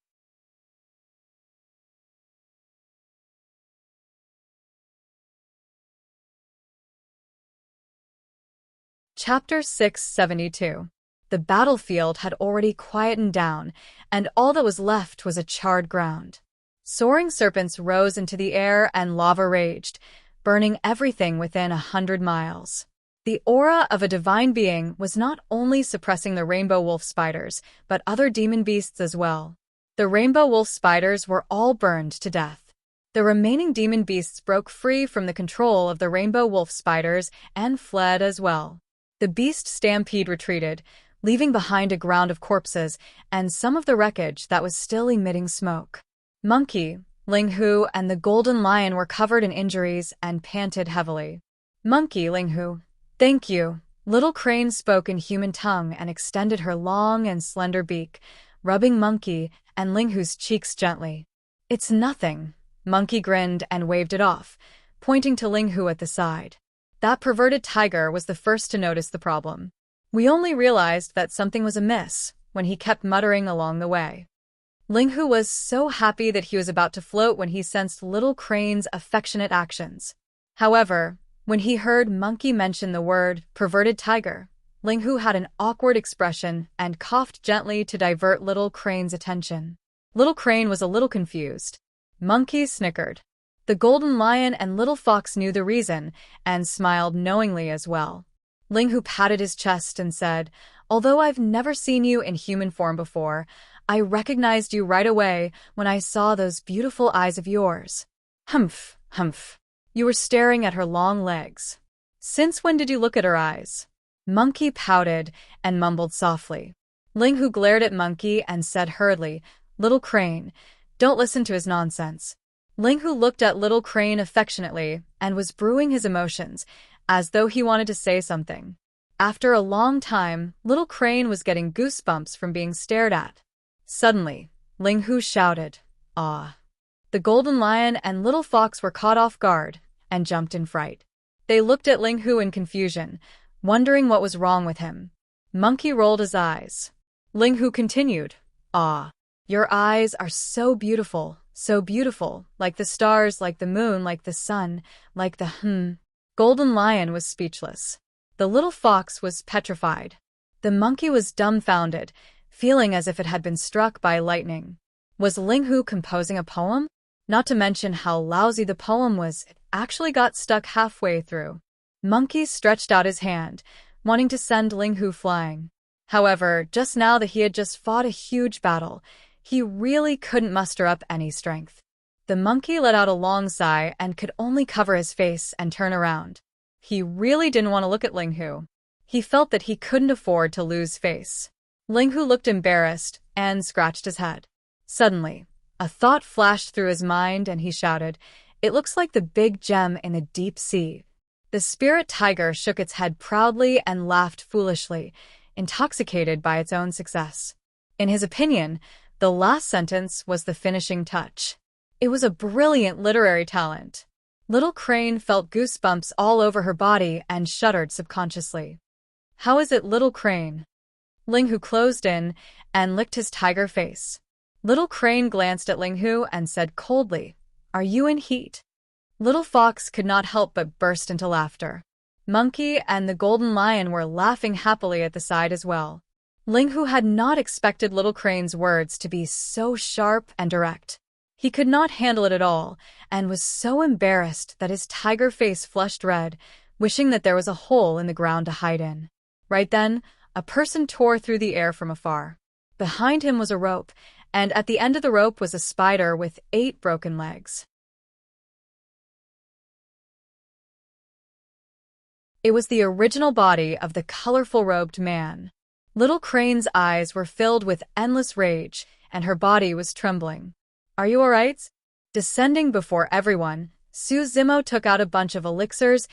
Chapter 672. The battlefield had already quietened down, and all that was left was a charred ground. Soaring serpents rose into the air and lava raged, burning everything within 100 miles. The aura of a divine being was not only suppressing the rainbow wolf spiders, but other demon beasts as well. The rainbow wolf spiders were all burned to death. The remaining demon beasts broke free from the control of the rainbow wolf spiders and fled as well. The beast stampede retreated, leaving behind a ground of corpses and some of the wreckage that was still emitting smoke. Monkey, Ling Hu, and the golden lion were covered in injuries and panted heavily. Monkey, Ling Hu. Thank you. Little Crane spoke in human tongue and extended her long and slender beak, rubbing Monkey and Ling Hu's cheeks gently. It's nothing. Monkey grinned and waved it off, pointing to Ling Hu at the side. That perverted tiger was the first to notice the problem. We only realized that something was amiss when he kept muttering along the way. Ling Hu was so happy that he was about to float when he sensed Little Crane's affectionate actions. However, when he heard Monkey mention the word perverted tiger, Ling Hu had an awkward expression and coughed gently to divert Little Crane's attention. Little Crane was a little confused. Monkey snickered. The golden lion and little fox knew the reason and smiled knowingly as well. Ling Hu patted his chest and said, "Although I've never seen you in human form before, I recognized you right away when I saw those beautiful eyes of yours." Humph, humph. You were staring at her long legs. Since when did you look at her eyes? Monkey pouted and mumbled softly. Ling Hu glared at Monkey and said hurriedly, "Little Crane, don't listen to his nonsense." Ling Hu looked at Little Crane affectionately and was brewing his emotions, as though he wanted to say something. After a long time, Little Crane was getting goosebumps from being stared at. Suddenly, Ling Hu shouted, "Ah!" The golden lion and little fox were caught off guard and jumped in fright. They looked at Ling Hu in confusion, wondering what was wrong with him. Monkey rolled his eyes. Ling Hu continued, "Ah, your eyes are so beautiful, like the stars, like the moon, like the sun, like the Golden lion was speechless. The little fox was petrified. The monkey was dumbfounded, feeling as if it had been struck by lightning. Was Ling Hu composing a poem? Not to mention how lousy the poem was, it actually got stuck halfway through. Monkey stretched out his hand, wanting to send Ling Hu flying. However, just now that he had just fought a huge battle, he really couldn't muster up any strength. The monkey let out a long sigh and could only cover his face and turn around. He really didn't want to look at Ling Hu. He felt that he couldn't afford to lose face. Ling Hu looked embarrassed and scratched his head. Suddenly, a thought flashed through his mind and he shouted, "It looks like the big gem in the deep sea." The spirit tiger shook its head proudly and laughed foolishly, intoxicated by its own success. In his opinion, the last sentence was the finishing touch. It was a brilliant literary talent. Little Crane felt goosebumps all over her body and shuddered subconsciously. "How is it, Little Crane?" Ling Hu closed in and licked his tiger face. Little Crane glanced at Ling Hu and said coldly, "Are you in heat?" Little Fox could not help but burst into laughter. Monkey and the golden lion were laughing happily at the side as well. Ling Hu had not expected Little Crane's words to be so sharp and direct. He could not handle it at all, and was so embarrassed that his tiger face flushed red, wishing that there was a hole in the ground to hide in. Right then, a person tore through the air from afar. Behind him was a rope, and at the end of the rope was a spider with 8 broken legs. It was the original body of the colorful-robed man. Little Crane's eyes were filled with endless rage, and her body was trembling. "Are you all right?" Descending before everyone, Su Zimo took out a bunch of elixirs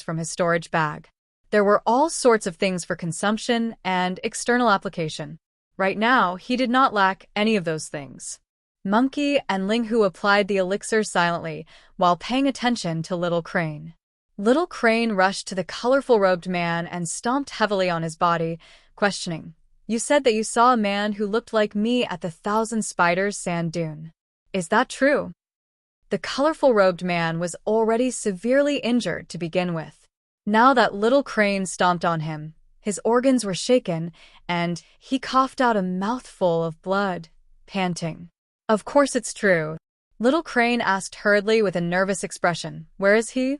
from his storage bag. There were all sorts of things for consumption and external application. Right now, he did not lack any of those things. Monkey and Ling Hu applied the elixir silently while paying attention to Little Crane. Little Crane rushed to the colorful-robed man and stomped heavily on his body, questioning, "You said that you saw a man who looked like me at the Thousand Spiders sand dune. Is that true?" The colorful-robed man was already severely injured to begin with. Now that Little Crane stomped on him, his organs were shaken, and he coughed out a mouthful of blood, panting. "Of course it's true." Little Crane asked hurriedly with a nervous expression, "Where is he?"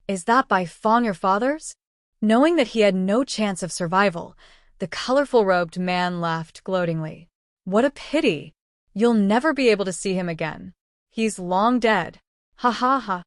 "Is that by Fong your father's?" Knowing that he had no chance of survival, the colorful-robed man laughed gloatingly. "What a pity! You'll never be able to see him again. He's long dead. Ha ha ha.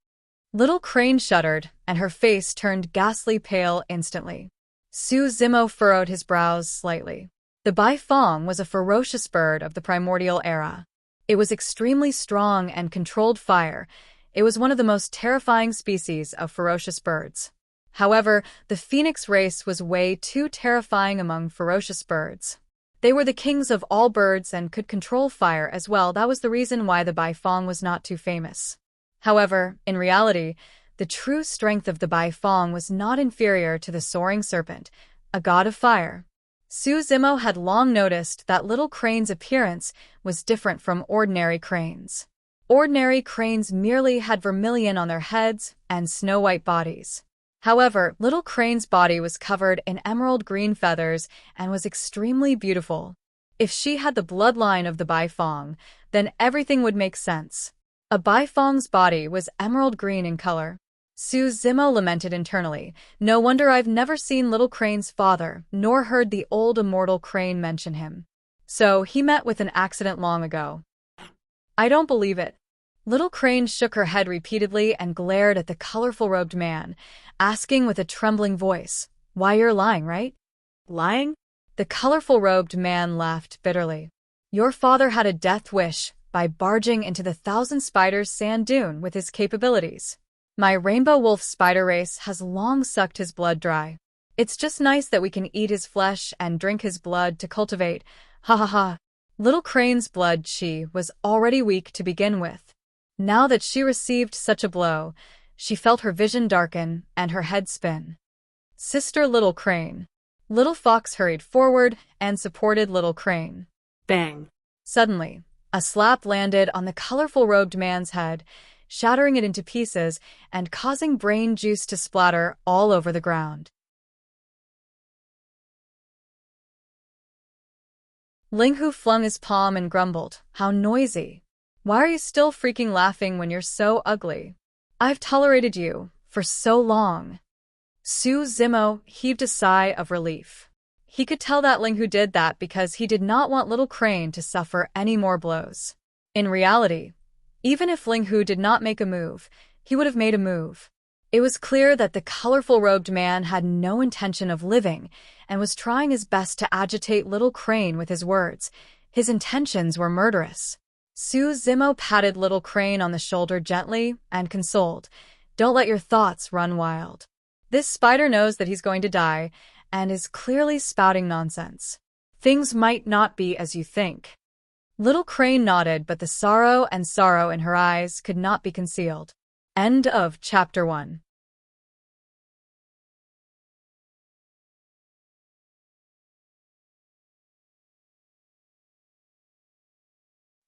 Little Crane shuddered, and her face turned ghastly pale instantly. Su Zimo furrowed his brows slightly. The Bai Fong was a ferocious bird of the primordial era. It was extremely strong and controlled fire. It was one of the most terrifying species of ferocious birds. However, the phoenix race was way too terrifying among ferocious birds. They were the kings of all birds and could control fire as well. That was the reason why the Bai Fong was not too famous. However, in reality, the true strength of the Bai Fong was not inferior to the soaring serpent, a god of fire. Su Zimo had long noticed that Little Crane's appearance was different from ordinary cranes. Ordinary cranes merely had vermilion on their heads and snow-white bodies. However, Little Crane's body was covered in emerald green feathers and was extremely beautiful. If she had the bloodline of the Bai Fong, then everything would make sense. A Bai Fong's body was emerald green in color. Su Zimo lamented internally. No wonder I've never seen Little Crane's father, nor heard the old immortal Crane mention him. So he met with an accident long ago. I don't believe it. Little Crane shook her head repeatedly and glared at the colorful-robed man, asking with a trembling voice, "Why, you're lying, right?" Lying? The colorful-robed man laughed bitterly. Your father had a death wish by barging into the Thousand Spiders sand dune with his capabilities. My rainbow wolf spider race has long sucked his blood dry. It's just nice that we can eat his flesh and drink his blood to cultivate. Ha ha ha. Little Crane's blood chi was already weak to begin with. Now that she received such a blow, she felt her vision darken and her head spin. Sister Little Crane. Little Fox hurried forward and supported Little Crane. Bang. Suddenly, a slap landed on the colorful-robed man's head, shattering it into pieces and causing brain juice to splatter all over the ground. Ling Hu flung his palm and grumbled, "How noisy. Why are you still freaking laughing when you're so ugly? I've tolerated you for so long." Su Zimo heaved a sigh of relief. He could tell that Ling Hu did that because he did not want Little Crane to suffer any more blows. In reality, even if Ling Hu did not make a move, he would have made a move. It was clear that the colorful-robed man had no intention of living and was trying his best to agitate Little Crane with his words. His intentions were murderous. Su Zimo patted Little Crane on the shoulder gently and consoled, "Don't let your thoughts run wild. This spider knows that he's going to die and is clearly spouting nonsense. Things might not be as you think." Little Crane nodded, but the sorrow in her eyes could not be concealed. End of Chapter 1.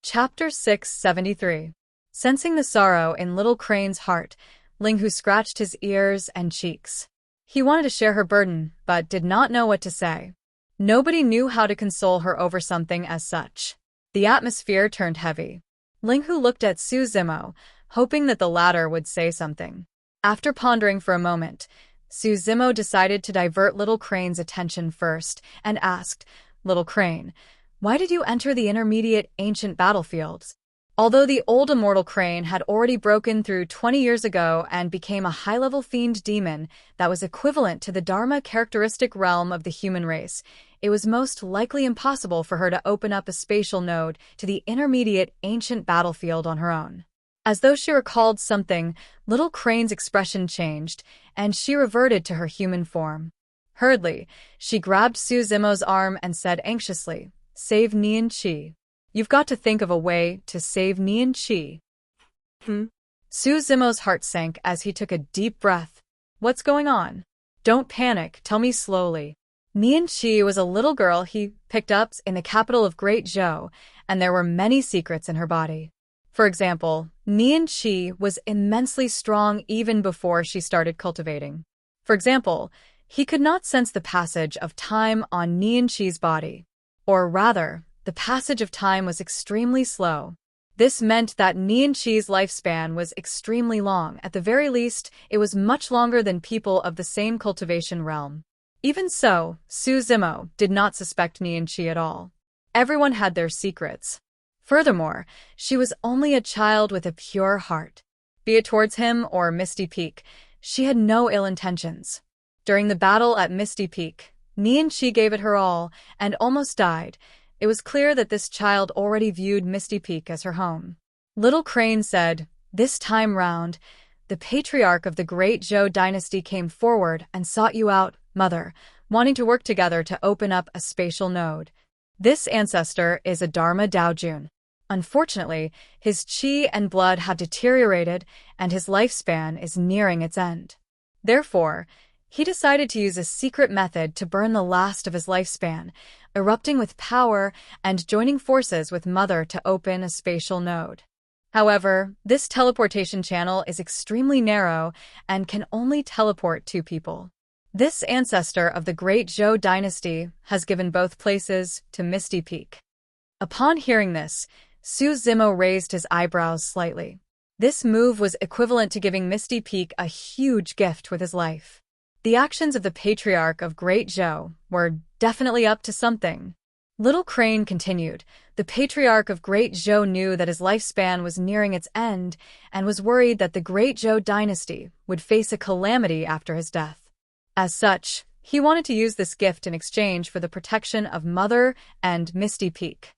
Chapter 673. Sensing the sorrow in Little Crane's heart, Ling Hu scratched his ears and cheeks. He wanted to share her burden, but did not know what to say. Nobody knew how to console her over something as such. The atmosphere turned heavy. Ling Hu looked at Su Zimo, hoping that the latter would say something. After pondering for a moment, Su Zimo decided to divert Little Crane's attention first and asked, "Little Crane, why did you enter the intermediate ancient battlefields?" Although the old immortal Crane had already broken through 20 years ago and became a high-level fiend demon that was equivalent to the Dharma characteristic realm of the human race, it was most likely impossible for her to open up a spatial node to the intermediate ancient battlefield on her own. As though she recalled something, Little Crane's expression changed, and she reverted to her human form. Hurriedly, she grabbed Su Zimo's arm and said anxiously, "Save Nian Qi. You've got to think of a way to save Nian Qi." Su Zimo's heart sank as he took a deep breath. "What's going on? Don't panic, tell me slowly." Nian Qi was a little girl he picked up in the capital of Great Zhou, and there were many secrets in her body. For example, Nian Qi was immensely strong even before she started cultivating. For example, he could not sense the passage of time on Nian Qi's body. Or rather, the passage of time was extremely slow. This meant that Nian Qi's lifespan was extremely long. At the very least, it was much longer than people of the same cultivation realm. Even so, Su Zimo did not suspect Nian Qi at all. Everyone had their secrets. Furthermore, she was only a child with a pure heart. Be it towards him or Misty Peak, she had no ill intentions. During the battle at Misty Peak, Nian-Chi gave it her all and almost died. It was clear that this child already viewed Misty Peak as her home. Little Crane said, "This time round, the patriarch of the Great Zhou dynasty came forward and sought you out, Mother, wanting to work together to open up a spatial node. This ancestor is a Dharma Daojun. Unfortunately, his qi and blood have deteriorated and his lifespan is nearing its end. Therefore, he decided to use a secret method to burn the last of his lifespan, erupting with power and joining forces with Mother to open a spatial node. However, this teleportation channel is extremely narrow and can only teleport 2 people. This ancestor of the Great Zhou dynasty has given both places to Misty Peak." Upon hearing this, Su Zimo raised his eyebrows slightly. This move was equivalent to giving Misty Peak a huge gift with his life. The actions of the patriarch of Great Zhou were definitely up to something. Little Crane continued, "The patriarch of Great Zhou knew that his lifespan was nearing its end and was worried that the Great Zhou dynasty would face a calamity after his death. As such, he wanted to use this gift in exchange for the protection of Mother and Misty Peak."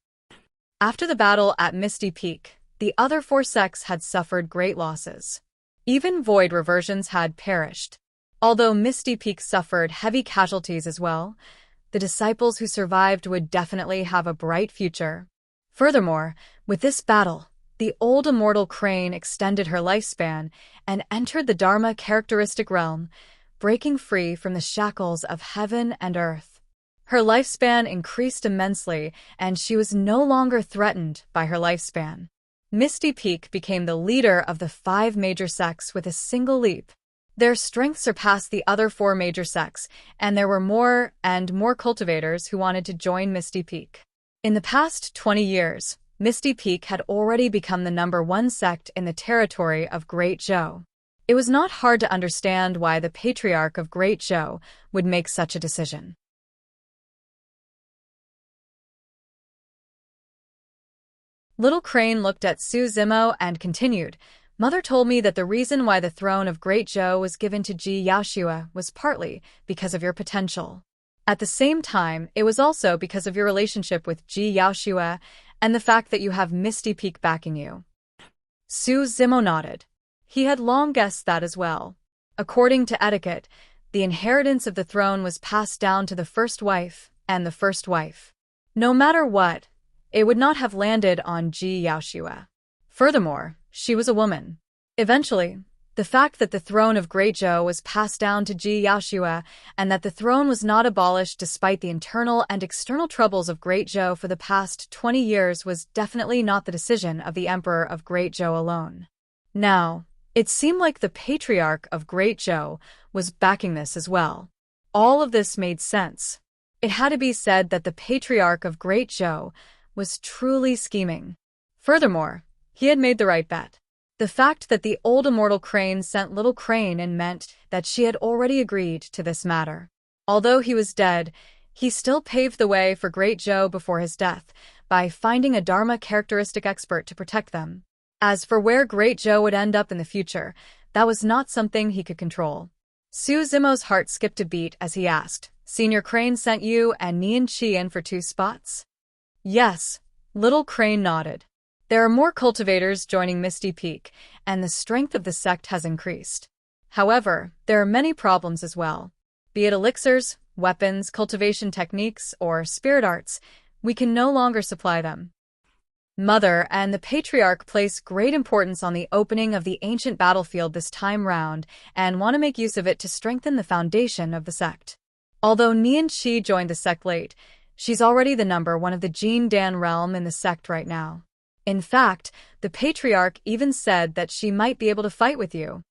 After the battle at Misty Peak, the other 4 sects had suffered great losses. Even void reversions had perished. Although Misty Peak suffered heavy casualties as well, the disciples who survived would definitely have a bright future. Furthermore, with this battle, the old immortal Crane extended her lifespan and entered the Dharma characteristic realm, breaking free from the shackles of heaven and earth. Her lifespan increased immensely, and she was no longer threatened by her lifespan. Misty Peak became the leader of the 5 major sects with a single leap. Their strength surpassed the other 4 major sects, and there were more and more cultivators who wanted to join Misty Peak. In the past 20 years, Misty Peak had already become the #1 sect in the territory of Great Zhou. It was not hard to understand why the patriarch of Great Zhou would make such a decision. Little Crane looked at Su Zimo and continued, "Mother told me that the reason why the throne of Great Zhou was given to Ji Yaoxue was partly because of your potential. At the same time, it was also because of your relationship with Ji Yaoxue and the fact that you have Misty Peak backing you." Su Zimo nodded. He had long guessed that as well. According to etiquette, the inheritance of the throne was passed down to the first wife and the first wife. No matter what, it would not have landed on Ji Yaoxue. Furthermore, she was a woman. Eventually, the fact that the throne of Great Zhou was passed down to Ji Yaoxue and that the throne was not abolished despite the internal and external troubles of Great Zhou for the past 20 years was definitely not the decision of the Emperor of Great Zhou alone. Now, it seemed like the patriarch of Great Zhou was backing this as well. All of this made sense. It had to be said that the patriarch of Great Zhou was truly scheming. Furthermore, he had made the right bet. The fact that the old immortal Crane sent Little Crane in meant that she had already agreed to this matter. Although he was dead, he still paved the way for Great Zhou before his death by finding a Dharma characteristic expert to protect them. As for where Great Zhou would end up in the future, that was not something he could control. Su Zimo's heart skipped a beat as he asked, "Senior Crane sent you and Nian-Chi in for 2 spots?" "Yes," Little Crane nodded. "There are more cultivators joining Misty Peak, and the strength of the sect has increased. However, there are many problems as well. Be it elixirs, weapons, cultivation techniques, or spirit arts, we can no longer supply them. Mother and the Patriarch place great importance on the opening of the ancient battlefield this time round and want to make use of it to strengthen the foundation of the sect. Although Nian-Chi joined the sect late, she's already the #1 of the Jin Dan realm in the sect right now. In fact, the Patriarch even said that she might be able to fight with you.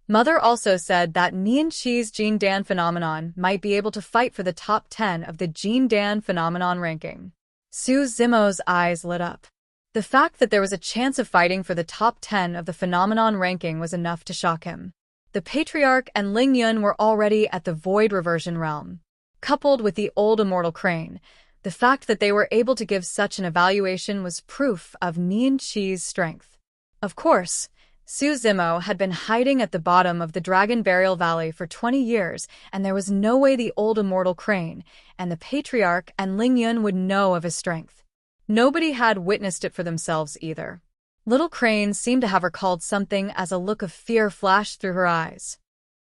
Mother also said that Nian-Chi's Jin Dan phenomenon might be able to fight for the top 10 of the Jin Dan phenomenon ranking." Su Zimo's eyes lit up. The fact that there was a chance of fighting for the top 10 of the phenomenon ranking was enough to shock him. The Patriarch and Ling Yun were already at the Void Reversion realm. Coupled with the old immortal Crane, The fact that they were able to give such an evaluation was proof of Nianqi's strength. Of course, Su Zimo had been hiding at the bottom of the Dragon Burial Valley for 20 years, and there was no way the old immortal crane and the Patriarch and Ling Yun would know of his strength. Nobody had witnessed it for themselves either. Little Crane seemed to have recalled something as a look of fear flashed through her eyes.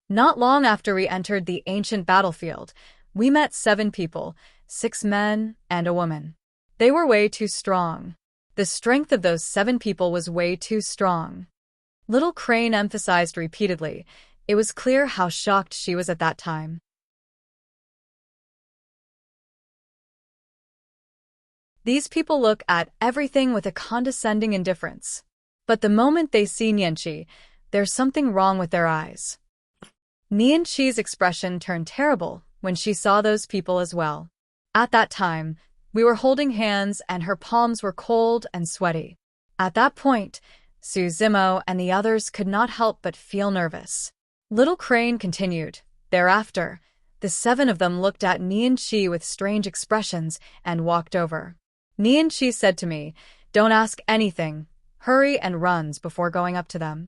Not long after we entered the ancient battlefield, we met 7 people, 6 men and a woman. They were way too strong. The strength of those 7 people was way too strong. Little Crane emphasized repeatedly. It was clear how shocked she was at that time. These people look at everything with a condescending indifference. But the moment they see Nianqi, there's something wrong with their eyes. Nianqi's expression turned terrible when she saw those people as well. At that time, we were holding hands and her palms were cold and sweaty. At that point, Su Zimo and the others could not help but feel nervous. Little Crane continued. Thereafter, the 7 of them looked at Nianqi with strange expressions and walked over. Nianqi said to me, "Don't ask anything. Hurry," and runs before going up to them.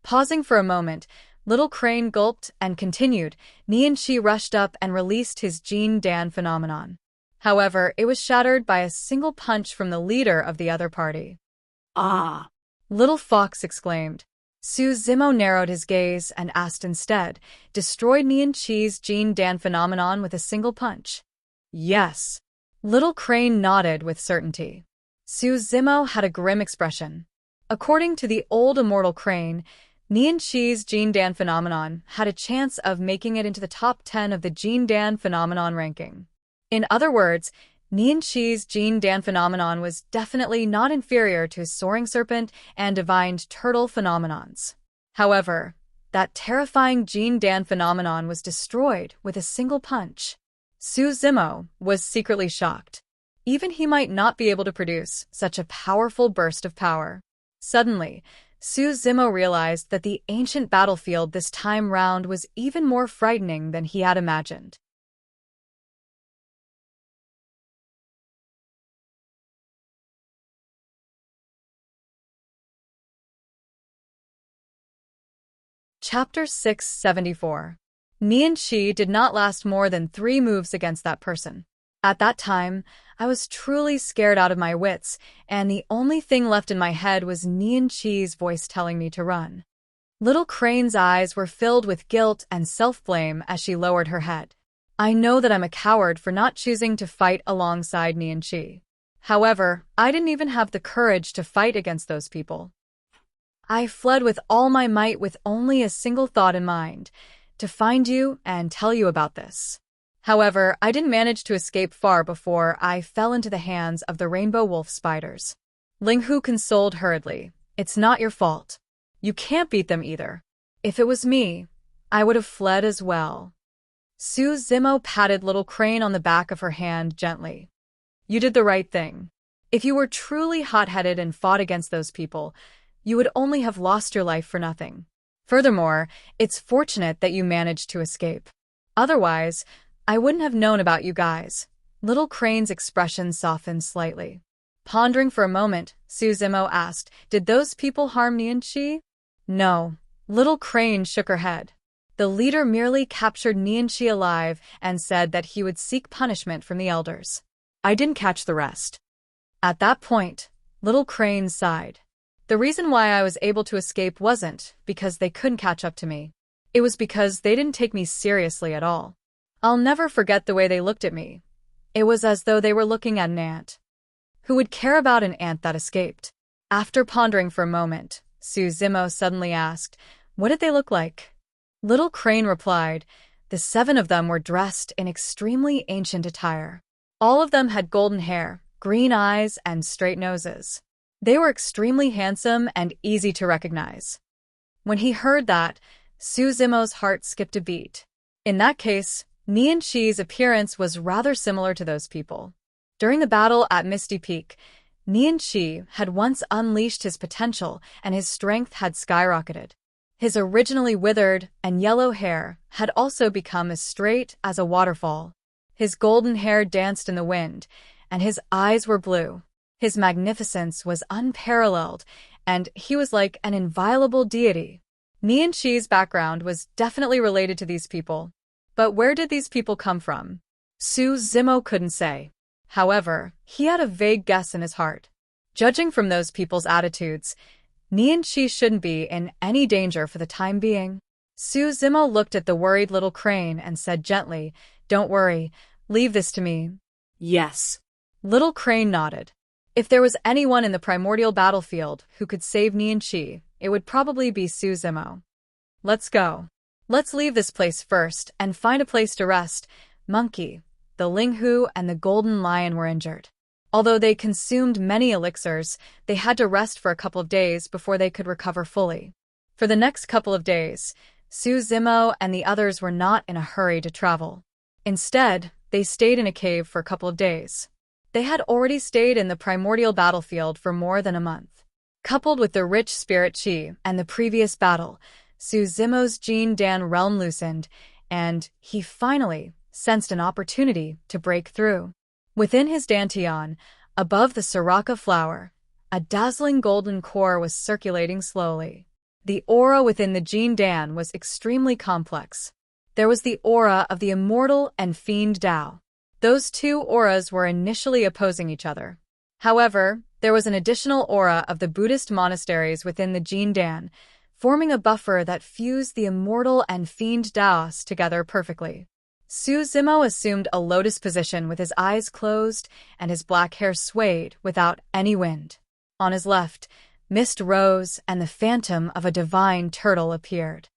Pausing for a moment, Little Crane gulped and continued. Nianqi rushed up and released his Jin Dan phenomenon. However, it was shattered by a single punch from the leader of the other party. Ah! Little Fox exclaimed. Su Zimo narrowed his gaze and asked instead, "Destroyed Nianqi's Jin Dan phenomenon with a single punch?" "Yes." Little Crane nodded with certainty. Su Zimo had a grim expression. According to the old immortal crane, Nianqi's Jin Dan phenomenon had a chance of making it into the top 10 of the Jin Dan phenomenon ranking. In other words, Nianqi's Jin Dan phenomenon was definitely not inferior to soaring serpent and divined turtle phenomenons. However, that terrifying Jin Dan phenomenon was destroyed with a single punch. Su Zimo was secretly shocked. Even he might not be able to produce such a powerful burst of power. Suddenly, Su Zimo realized that the ancient battlefield this time round was even more frightening than he had imagined. Chapter 674. Nianqi did not last more than 3 moves against that person. At that time, I was truly scared out of my wits, and the only thing left in my head was Nianqi's voice telling me to run. Little Crane's eyes were filled with guilt and self-blame as she lowered her head. I know that I'm a coward for not choosing to fight alongside Nianqi. However, I didn't even have the courage to fight against those people. I fled with all my might with only a single thought in mind, to find you and tell you about this. However, I didn't manage to escape far before I fell into the hands of the rainbow wolf spiders. Ling Hu consoled hurriedly. "It's not your fault. You can't beat them either. If it was me, I would have fled as well." Su Zimo patted Little Crane on the back of her hand gently. "You did the right thing. If you were truly hot-headed and fought against those people, you would only have lost your life for nothing. Furthermore, it's fortunate that you managed to escape. Otherwise, I wouldn't have known about you guys." Little Crane's expression softened slightly. Pondering for a moment, Su Zimo asked, "Did those people harm Nianqi?" "No." Little Crane shook her head. "The leader merely captured Nianqi alive and said that he would seek punishment from the elders. I didn't catch the rest." At that point, Little Crane sighed. "The reason why I was able to escape wasn't because they couldn't catch up to me. It was because they didn't take me seriously at all. I'll never forget the way they looked at me. It was as though they were looking at an ant. Who would care about an ant that escaped?" After pondering for a moment, Su Zimo suddenly asked, "What did they look like?" Little Crane replied, "The 7 of them were dressed in extremely ancient attire. All of them had golden hair, green eyes, and straight noses. They were extremely handsome and easy to recognize." When he heard that, Su Zimo's heart skipped a beat. In that case, Nianqi's appearance was rather similar to those people. During the battle at Misty Peak, Nianqi had once unleashed his potential and his strength had skyrocketed. His originally withered and yellow hair had also become as straight as a waterfall. His golden hair danced in the wind, and his eyes were blue. His magnificence was unparalleled, and he was like an inviolable deity. Nianqi's background was definitely related to these people. But where did these people come from? Su Zimo couldn't say. However, he had a vague guess in his heart. Judging from those people's attitudes, Nianqi shouldn't be in any danger for the time being. Su Zimo looked at the worried little crane and said gently, "Don't worry, leave this to me." Yes. Little Crane nodded. If there was anyone in the primordial battlefield who could save Nianqi, it would probably be Su Zimo. "Let's go. Let's leave this place first and find a place to rest." Monkey, the Linghu, and the Golden Lion were injured. Although they consumed many elixirs, they had to rest for a couple of days before they could recover fully. For the next couple of days, Su Zimo and the others were not in a hurry to travel. Instead, they stayed in a cave for a couple of days. They had already stayed in the primordial battlefield for more than a month. Coupled with the rich spirit chi and the previous battle, Su Zimo's Jin Dan realm loosened, and he finally sensed an opportunity to break through. Within his dantian, above the Siraka flower, a dazzling golden core was circulating slowly. The aura within the Jin Dan was extremely complex. There was the aura of the immortal and fiend Dao. Those two auras were initially opposing each other. However, there was an additional aura of the Buddhist monasteries within the Jin Dan, forming a buffer that fused the immortal and fiend Daos together perfectly. Su Zimo assumed a lotus position with his eyes closed and his black hair swayed without any wind. On his left, mist rose and the phantom of a divine turtle appeared.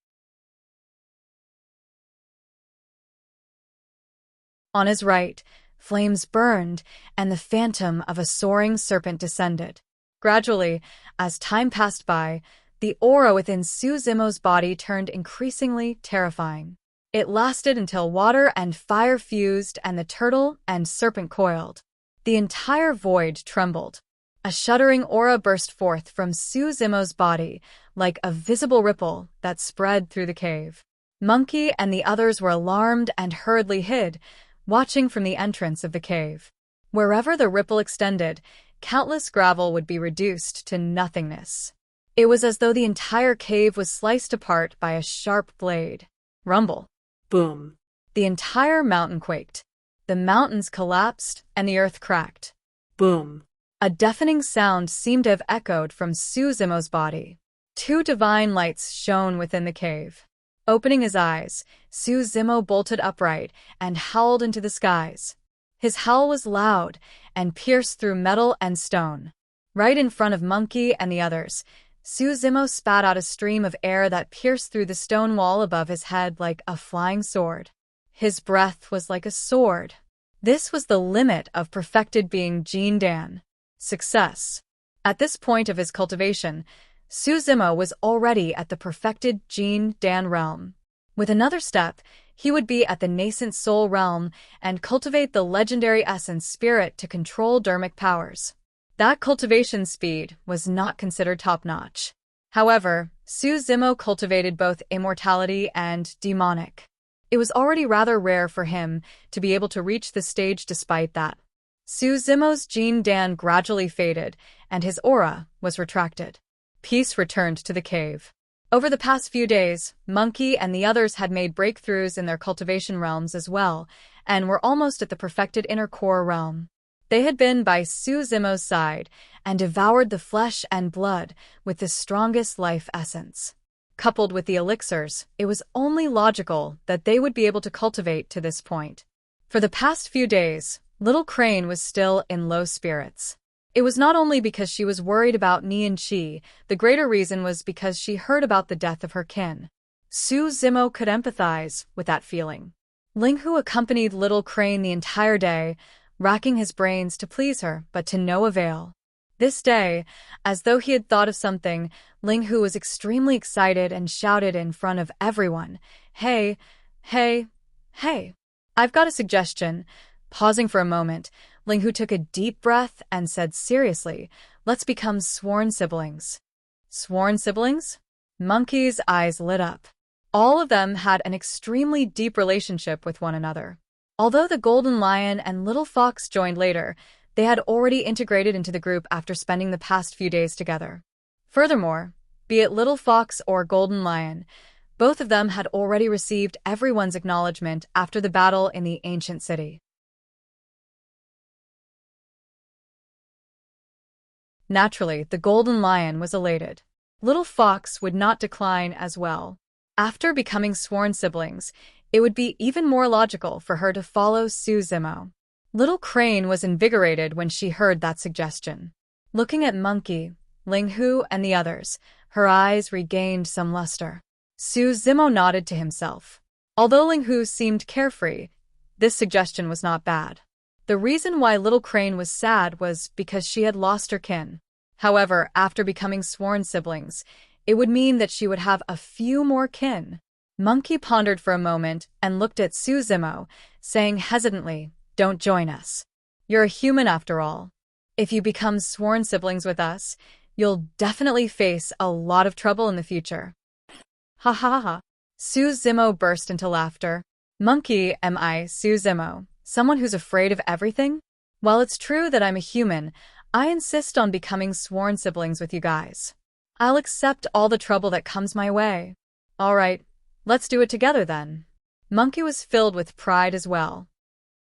On his right, flames burned and the phantom of a soaring serpent descended. Gradually, as time passed by, the aura within Su Zimo's body turned increasingly terrifying. It lasted until water and fire fused and the turtle and serpent coiled. The entire void trembled. A shuddering aura burst forth from Su Zimo's body, like a visible ripple that spread through the cave. Monkey and the others were alarmed and hurriedly hid, watching from the entrance of the cave. Wherever the ripple extended, countless gravel would be reduced to nothingness. It was as though the entire cave was sliced apart by a sharp blade. Rumble. Boom. The entire mountain quaked. The mountains collapsed and the earth cracked. Boom. A deafening sound seemed to have echoed from Su Zimo's body. Two divine lights shone within the cave. Opening his eyes, Su Zimo bolted upright and howled into the skies. His howl was loud and pierced through metal and stone. Right in front of Monkey and the others, Su Zimo spat out a stream of air that pierced through the stone wall above his head like a flying sword. His breath was like a sword. This was the limit of perfected being Jin Dan. Success. At this point of his cultivation, Su Zimo was already at the perfected Jin Dan realm. With another step, he would be at the nascent soul realm and cultivate the legendary essence spirit to control dermic powers. That cultivation speed was not considered top-notch. However, Su Zimo cultivated both immortality and demonic. It was already rather rare for him to be able to reach the stage despite that. Su Zimo's Jin Dan gradually faded, and his aura was retracted. Peace returned to the cave. Over the past few days, Monkey and the others had made breakthroughs in their cultivation realms as well, and were almost at the perfected inner core realm. They had been by Su Zimo's side and devoured the flesh and blood with the strongest life essence. Coupled with the elixirs, it was only logical that they would be able to cultivate to this point. For the past few days, Little Crane was still in low spirits. It was not only because she was worried about Nianqi, the greater reason was because she heard about the death of her kin. Su Zimo could empathize with that feeling. Linghu accompanied Little Crane the entire day, racking his brains to please her, but to no avail. This day, as though he had thought of something, Linghu was extremely excited and shouted in front of everyone, "Hey, hey, hey. I've got a suggestion." Pausing for a moment, Linghu took a deep breath and said seriously, "Let's become sworn siblings." Sworn siblings? Monkey's eyes lit up. All of them had an extremely deep relationship with one another. Although the Golden Lion and Little Fox joined later, they had already integrated into the group after spending the past few days together. Furthermore, be it Little Fox or Golden Lion, both of them had already received everyone's acknowledgement after the battle in the ancient city. Naturally, the Golden Lion was elated. Little Fox would not decline as well. After becoming sworn siblings, it would be even more logical for her to follow Su Zimo. Little Crane was invigorated when she heard that suggestion. Looking at Monkey, Ling Hu, and the others, her eyes regained some luster. Su Zimo nodded to himself. Although Ling Hu seemed carefree, this suggestion was not bad. The reason why Little Crane was sad was because she had lost her kin. However, after becoming sworn siblings, it would mean that she would have a few more kin. Monkey pondered for a moment and looked at Su Zimo, saying hesitantly, "Don't join us. You're a human after all. If you become sworn siblings with us, you'll definitely face a lot of trouble in the future." Ha ha ha. Su Zimo burst into laughter. Monkey, am I, Su Zimo, someone who's afraid of everything? While it's true that I'm a human, I insist on becoming sworn siblings with you guys. I'll accept all the trouble that comes my way. All right, let's do it together then. Monkey was filled with pride as well.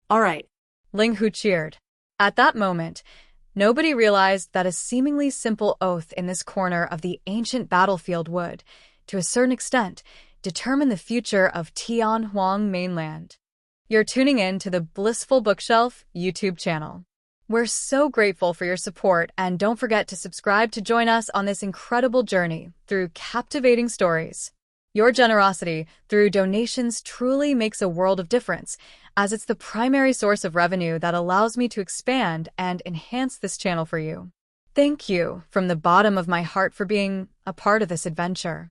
All right. Ling Hu cheered. At that moment, nobody realized that a seemingly simple oath in this corner of the ancient battlefield would, to a certain extent, determine the future of Tianhuang mainland. You're tuning in to the Blissful Bookshelf YouTube channel. We're so grateful for your support, and don't forget to subscribe to join us on this incredible journey through captivating stories. Your generosity through donations truly makes a world of difference, as it's the primary source of revenue that allows me to expand and enhance this channel for you. Thank you from the bottom of my heart for being a part of this adventure.